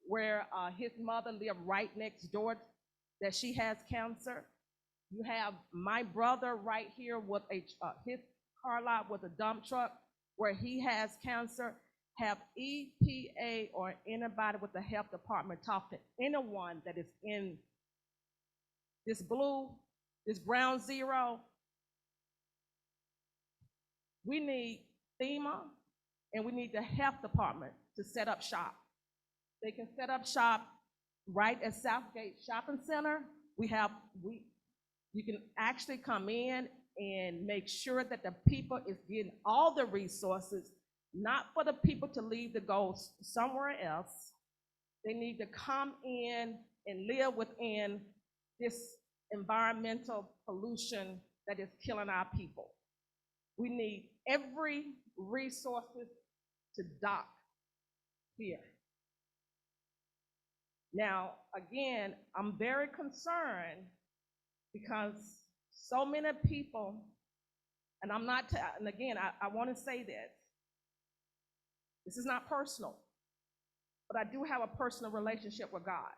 where his mother lived right next door, that she has cancer. You have my brother right here with his car lot with a dump truck where he has cancer. Have EPA or anybody with the health department talk to anyone that is in this ground zero. We need FEMA and we need the health department to set up shop. They can set up shop right at Southgate Shopping Center. You can actually come in and make sure that the people is getting all the resources, not for the people to leave to go somewhere else. They need to come in and live within this environmental pollution that is killing our people. We need every resources to dock here. Now, again, I'm very concerned because so many people, and I'm not, and again, I want to say this. This is not personal, but I do have a personal relationship with God.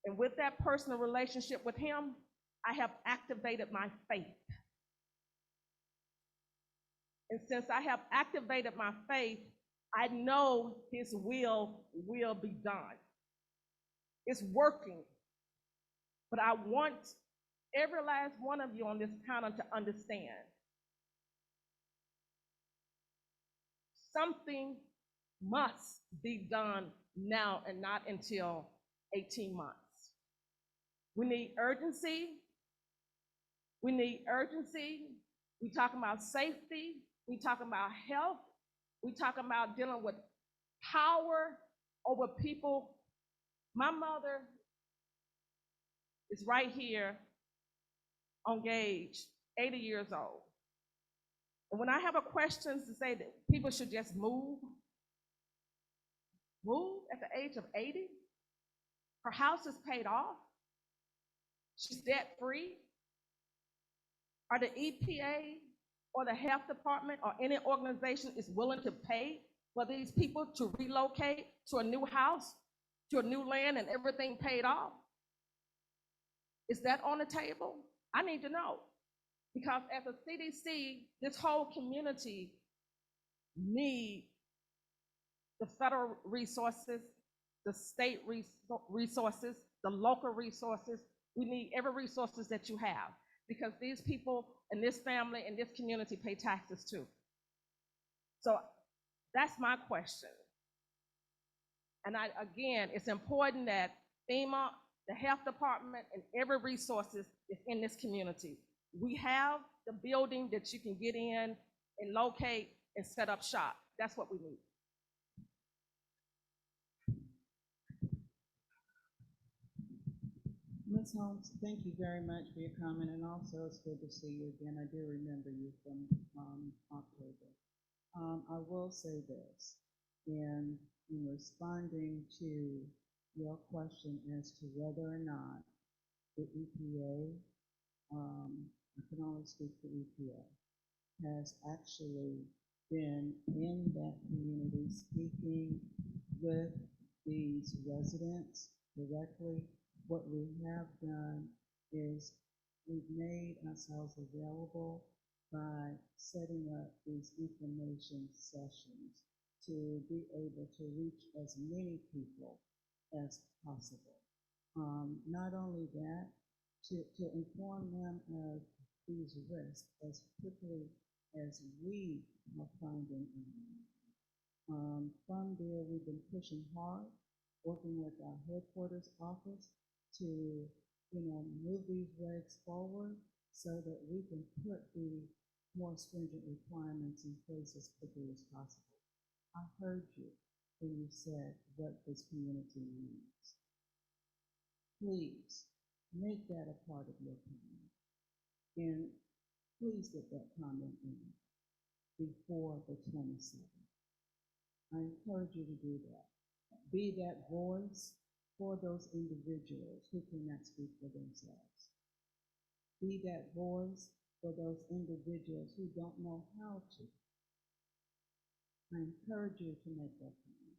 And with that personal relationship with Him, I have activated my faith. And since I have activated my faith, I know His will be done. It's working. But I want every last one of you on this panel to understand something must be done now and not until 18 months. We need urgency. We need urgency. We talking about safety. We talking about health. We talking about dealing with power over people. My mother is right here on Gage, 80 years old. And when I have a question to say that people should just move at the age of 80, her house is paid off, she's debt-free. Are the EPA or the health department or any organization is willing to pay for these people to relocate to a new house, to a new land, and everything paid off? Is that on the table? I need to know. Because as a CDC, this whole community needs the federal resources, the state resources, the local resources. We need every resources that you have, because these people and this family and this community pay taxes too. So that's my question. And again, it's important that FEMA, the health department, and every resources is in this community. We have the building that you can get in and locate and set up shop. That's what we need. Ms. Holmes, thank you very much for your comment, and also it's good to see you again. I do remember you from October. I will say this, in responding to your question as to whether or not the EPA, I can only speak for EPA, has actually been in that community speaking with these residents directly. What we have done is we've made ourselves available by setting up these information sessions to be able to reach as many people as possible. Not only that, to inform them of these risks as quickly as we are finding them. From there, we've been pushing hard, working with our headquarters office to, move these regs forward so that we can put the more stringent requirements in place as quickly as possible. I heard you when you said what this community needs. Please make that a part of your comment. And please get that comment in before the 27th. I encourage you to do that. Be that voice for those individuals who cannot speak for themselves. Be that voice for those individuals who don't know how to. I encourage you to make that comment.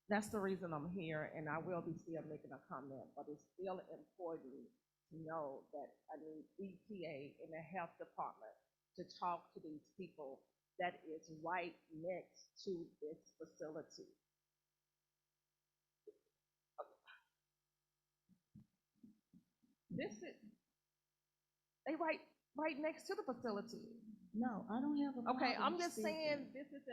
That's the reason I'm here, and I will be still making a comment, but it's still important to know that I need EPA and the health department to talk to these people that is right next to this facility. They right next to the facility. No, I don't have a problem. Okay, I'm just speaking. saying, this is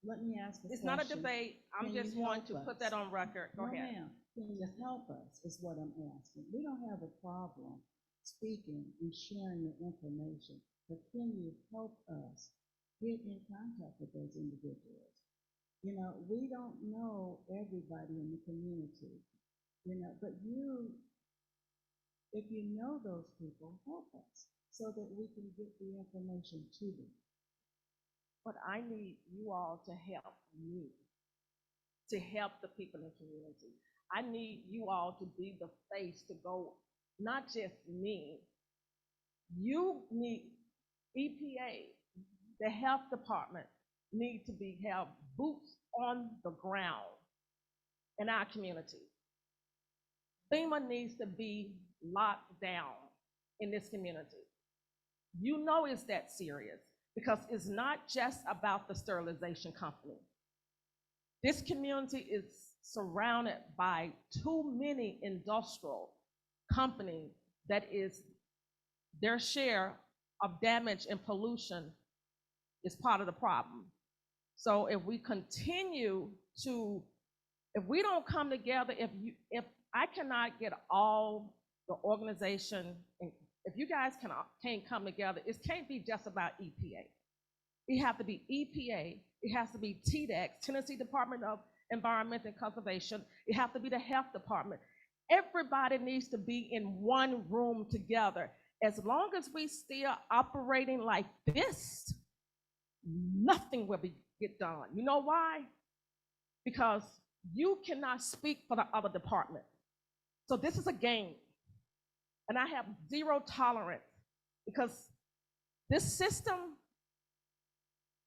Let me ask a question. it's not a debate. I'm Can just you wanting help to put us? that on record. Go No, ahead. ma'am. Can you help us is what I'm asking. We don't have a problem speaking and sharing the information, but can you help us get in contact with those individuals? We don't know everybody in the community, but if you know those people, help us so that we can get the information to them. But I need you all to help me, to help the people in the community. I need you all to be the face to go, not just me. You need EPA, the health department need to have boots on the ground in our community. FEMA needs to be locked down in this community. You know it's that serious because it's not just about the sterilization company. This community is surrounded by too many industrial companies that is their share of damage and pollution is part of the problem. So if we continue to, if we don't come together, if I cannot get all the organization, and if you guys can't come together, it can't be just about EPA. It has to be EPA, it has to be TDEC, Tennessee Department of Environment and Conservation, it has to be the health department. Everybody needs to be in one room together. As long as we still operating like this, nothing will get done. You know why? Because you cannot speak for the other department. So this is a game. And I have zero tolerance because this system,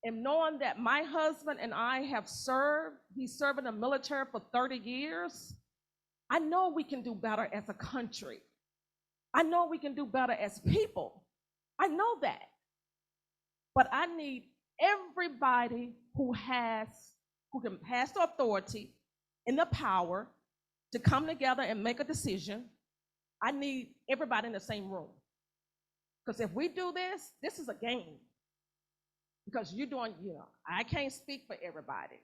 and knowing that my husband and I have served, he's served in the military for 30 years, I know we can do better as a country. I know we can do better as people. I know that. But I need everybody who can pass the authority and the power to come together and make a decision. I need everybody in the same room. Because if we do this, this is a game. Because you're doing, I can't speak for everybody.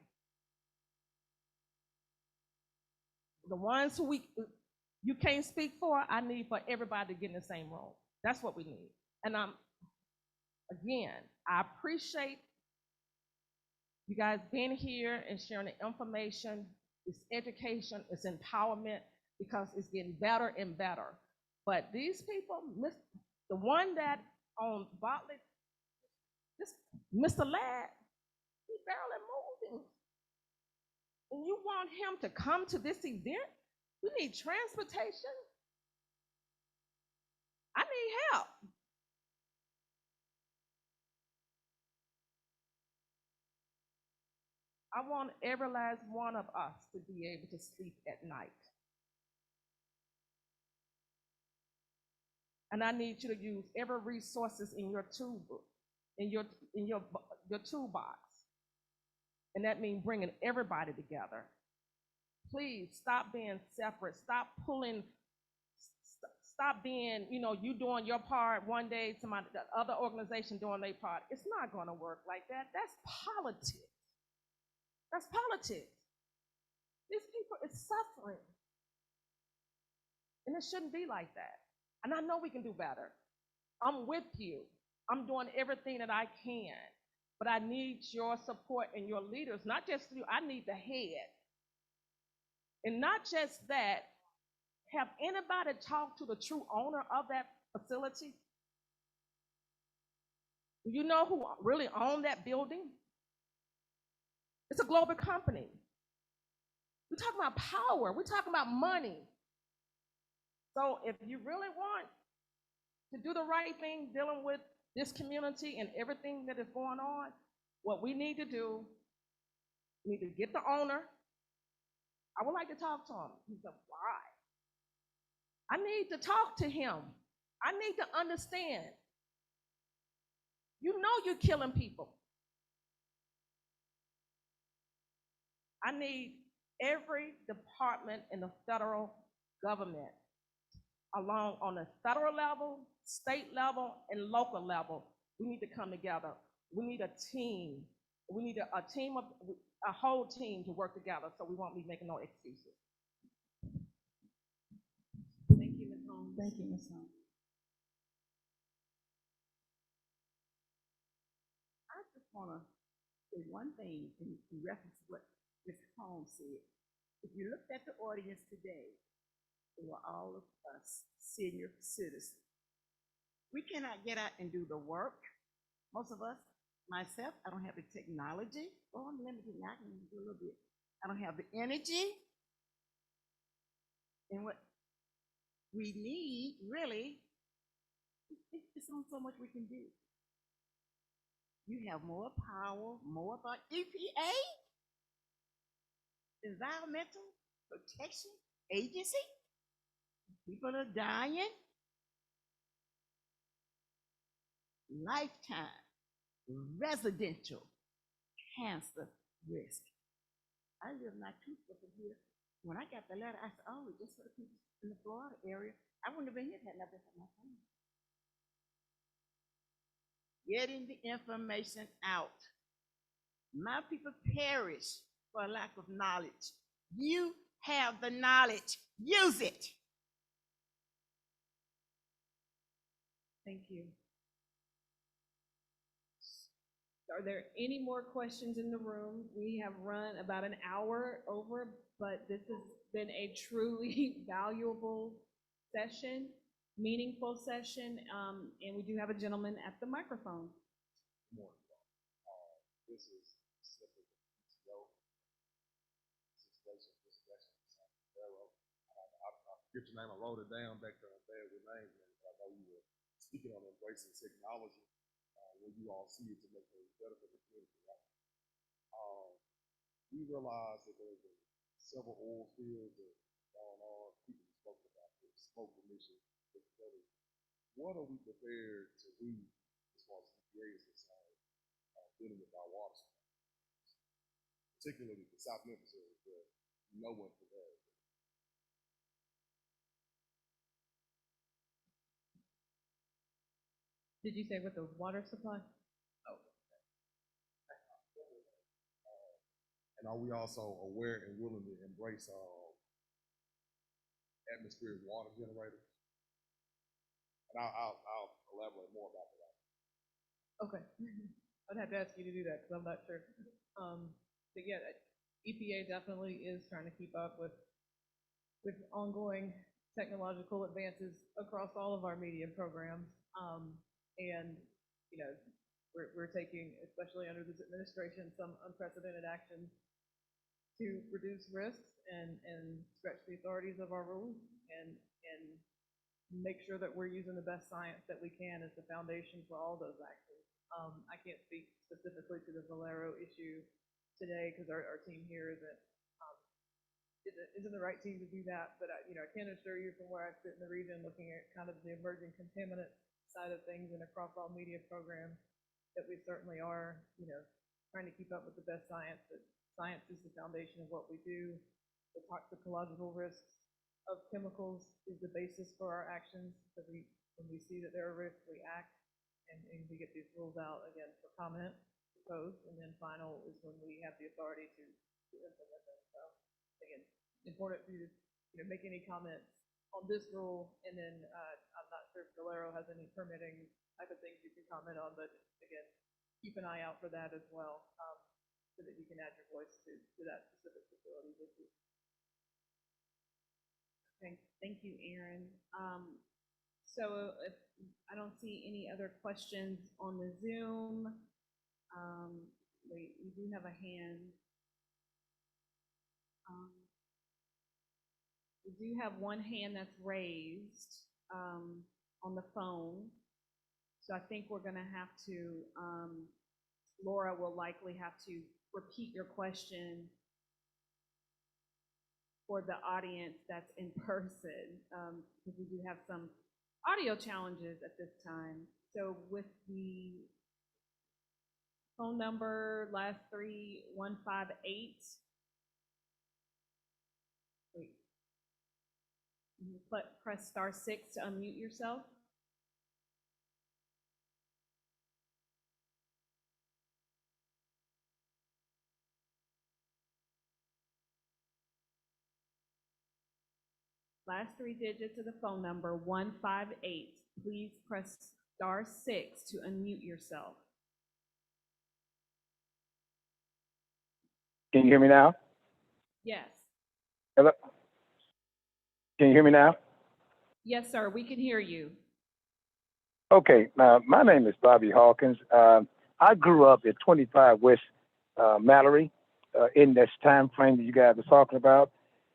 The ones who you can't speak for, I need for everybody to get in the same room. That's what we need. And again, I appreciate you guys being here and sharing the information. It's education, it's empowerment, because it's getting better and better. But these people, the one that on Bartlett, This Mr. Ladd, he barely moving. And you want him to come to this event? We need transportation. I need help. I want every last one of us to be able to sleep at night. And I need you to use every resources in your your toolbox. And that means bringing everybody together. Please stop being separate. Stop pulling. Stop being, you doing your part one day, somebody, the other organization doing their part. It's not going to work like that. That's politics. That's politics. These people is suffering. And it shouldn't be like that. And I know we can do better. I'm with you. I'm doing everything that I can. But I need your support and your leaders, not just you. I need the head. And not just that, have anybody talked to the true owner of that facility? Do you know who really owned that building? It's a global company. We're talking about power. We're talking about money. So if you really want to do the right thing dealing with this community and everything that is going on, what we need to do, we need to get the owner. I would like to talk to him. He said, why? I need to talk to him. I need to understand. You know you're killing people. I need every department in the federal government, along on the federal level, state level, and local level. We need to come together. We need a team. We need a whole team to work together, so we won't be making no excuses. Thank you, Ms. Holmes. Thank you, Ms. Holmes. I just want to say one thing in reference to what Ms. Holmes said. If you looked at the audience today, it were all of us senior citizens. We cannot get out and do the work. Most of us, myself, I don't have the technology. Oh, I'm limited now, I can do a little bit. I don't have the energy. And what we need, really, it's only so much we can do. You have more power, more about EPA, Environmental Protection Agency. People are dying. Lifetime residential cancer risk. I live not too far from here. When I got the letter, I said, oh, just for the people in the Florida area. I wouldn't have been here had not been for my family. Getting the information out. My people perish for lack of knowledge. You have the knowledge. Use it. Thank you. Are there any more questions in the room? We have run about an hour over, but this has been a truly valuable session, meaningful session, and we do have a gentleman at the microphone. More. This is simply the EtO situation. This is actually railroad. I forget your name. I wrote it down back there on bad with names, and I know you were speaking on embracing technology. When you all see it to make things better for the community, right? We realize that there's been several oil spills that have gone on. People have spoken about the smoke emissions. What are we prepared to do as far as EPA is concerned, dealing with our water supply, particularly the South Memphis area, where no one prepared? Did you say with the water supply? Oh. And are we also aware and willing to embrace atmospheric water generators? And I'll elaborate more about that. Okay. I'd have to ask you to do that because I'm not sure. But yeah, EPA definitely is trying to keep up with ongoing technological advances across all of our media programs. And, we're taking, especially under this administration, some unprecedented actions to reduce risks and stretch the authorities of our rules and make sure that we're using the best science that we can as the foundation for all those actions. I can't speak specifically to the Valero issue today because our team here isn't the right team to do that, but I can assure you from where I sit in the region, looking at kind of the emerging contaminant side of things and across all media programs, that we certainly are, trying to keep up with the best science. That science is the foundation of what we do. The toxicological risks of chemicals is the basis for our actions. So when we see that there are risks, we act, and we get these rules out again for comment, proposed, and then final is when we have the authority to implement them. So again, important for you to make any comments on this rule, and then I'm not sure if Valero has any permitting type of things you can comment on, but again, keep an eye out for that as well, so that you can add your voice to that specific facility with you. Okay, thank you, Aaron. So if I don't see any other questions on the Zoom, wait, we do have a hand. We do have one hand that's raised on the phone. So I think we're going to have to, Laura will likely have to repeat your question for the audience that's in person, because we do have some audio challenges at this time. So with the phone number, last 3158. Wait. You press *6 to unmute yourself. Last 3 digits of the phone number, 158. Please press *6 to unmute yourself. Can you hear me now? Yes. Hello? Can you hear me now? Yes, sir, we can hear you. Okay, now my name is Bobby Hawkins. I grew up at 25 West Mallory in this time frame that you guys are talking about.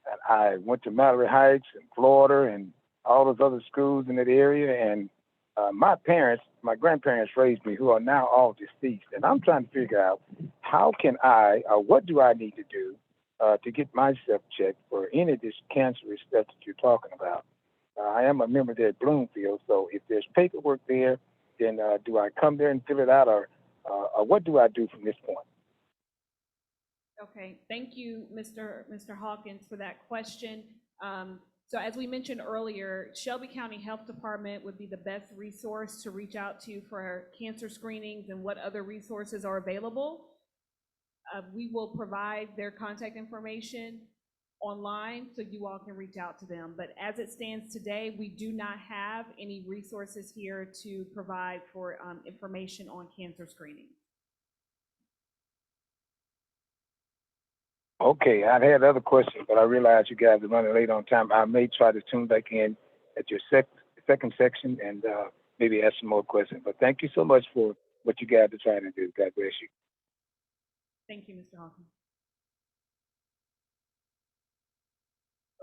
And I went to Mallory Heights and Florida and all those other schools in that area. And my grandparents raised me, who are now all deceased. And I'm trying to figure out how can what do I need to do to get myself checked for any of this cancerous stuff that you're talking about. I am a member there at Bloomfield, so if there's paperwork there, then do I come there and fill it out, or what do I do from this point? Okay, thank you, Mr. Hawkins, for that question. So as we mentioned earlier, Shelby County Health Department would be the best resource to reach out to for cancer screenings and what other resources are available. We will provide their contact information online so you all can reach out to them. But as it stands today, we do not have any resources here to provide for information on cancer screening. Okay, I had other questions, but I realize you guys are running late on time. I may try to tune back in at your second section and maybe ask some more questions. But thank you so much for what you guys are trying to do. God bless you. Thank you, Mr. Hawkins.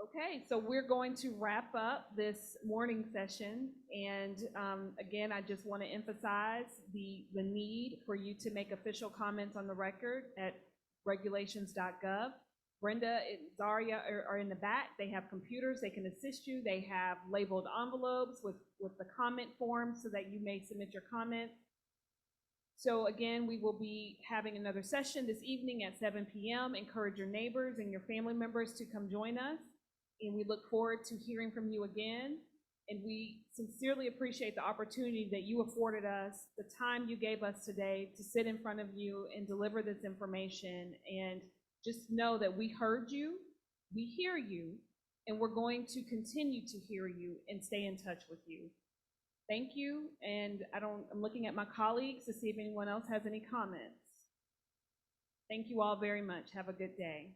Okay, so we're going to wrap up this morning session. And again, I just want to emphasize the need for you to make official comments on the record at regulations.gov. Brenda and Zaria are in the back. They have computers. They can assist you. They have labeled envelopes with the comment forms so that you may submit your comments. So again, we will be having another session this evening at 7 p.m. Encourage your neighbors and your family members to come join us. And we look forward to hearing from you again. And we sincerely appreciate the opportunity that you afforded us, the time you gave us today to sit in front of you and deliver this information. And just know that we heard you, we hear you, and we're going to continue to hear you and stay in touch with you. Thank you. And I'm looking at my colleagues to see if anyone else has any comments. Thank you all very much. Have a good day.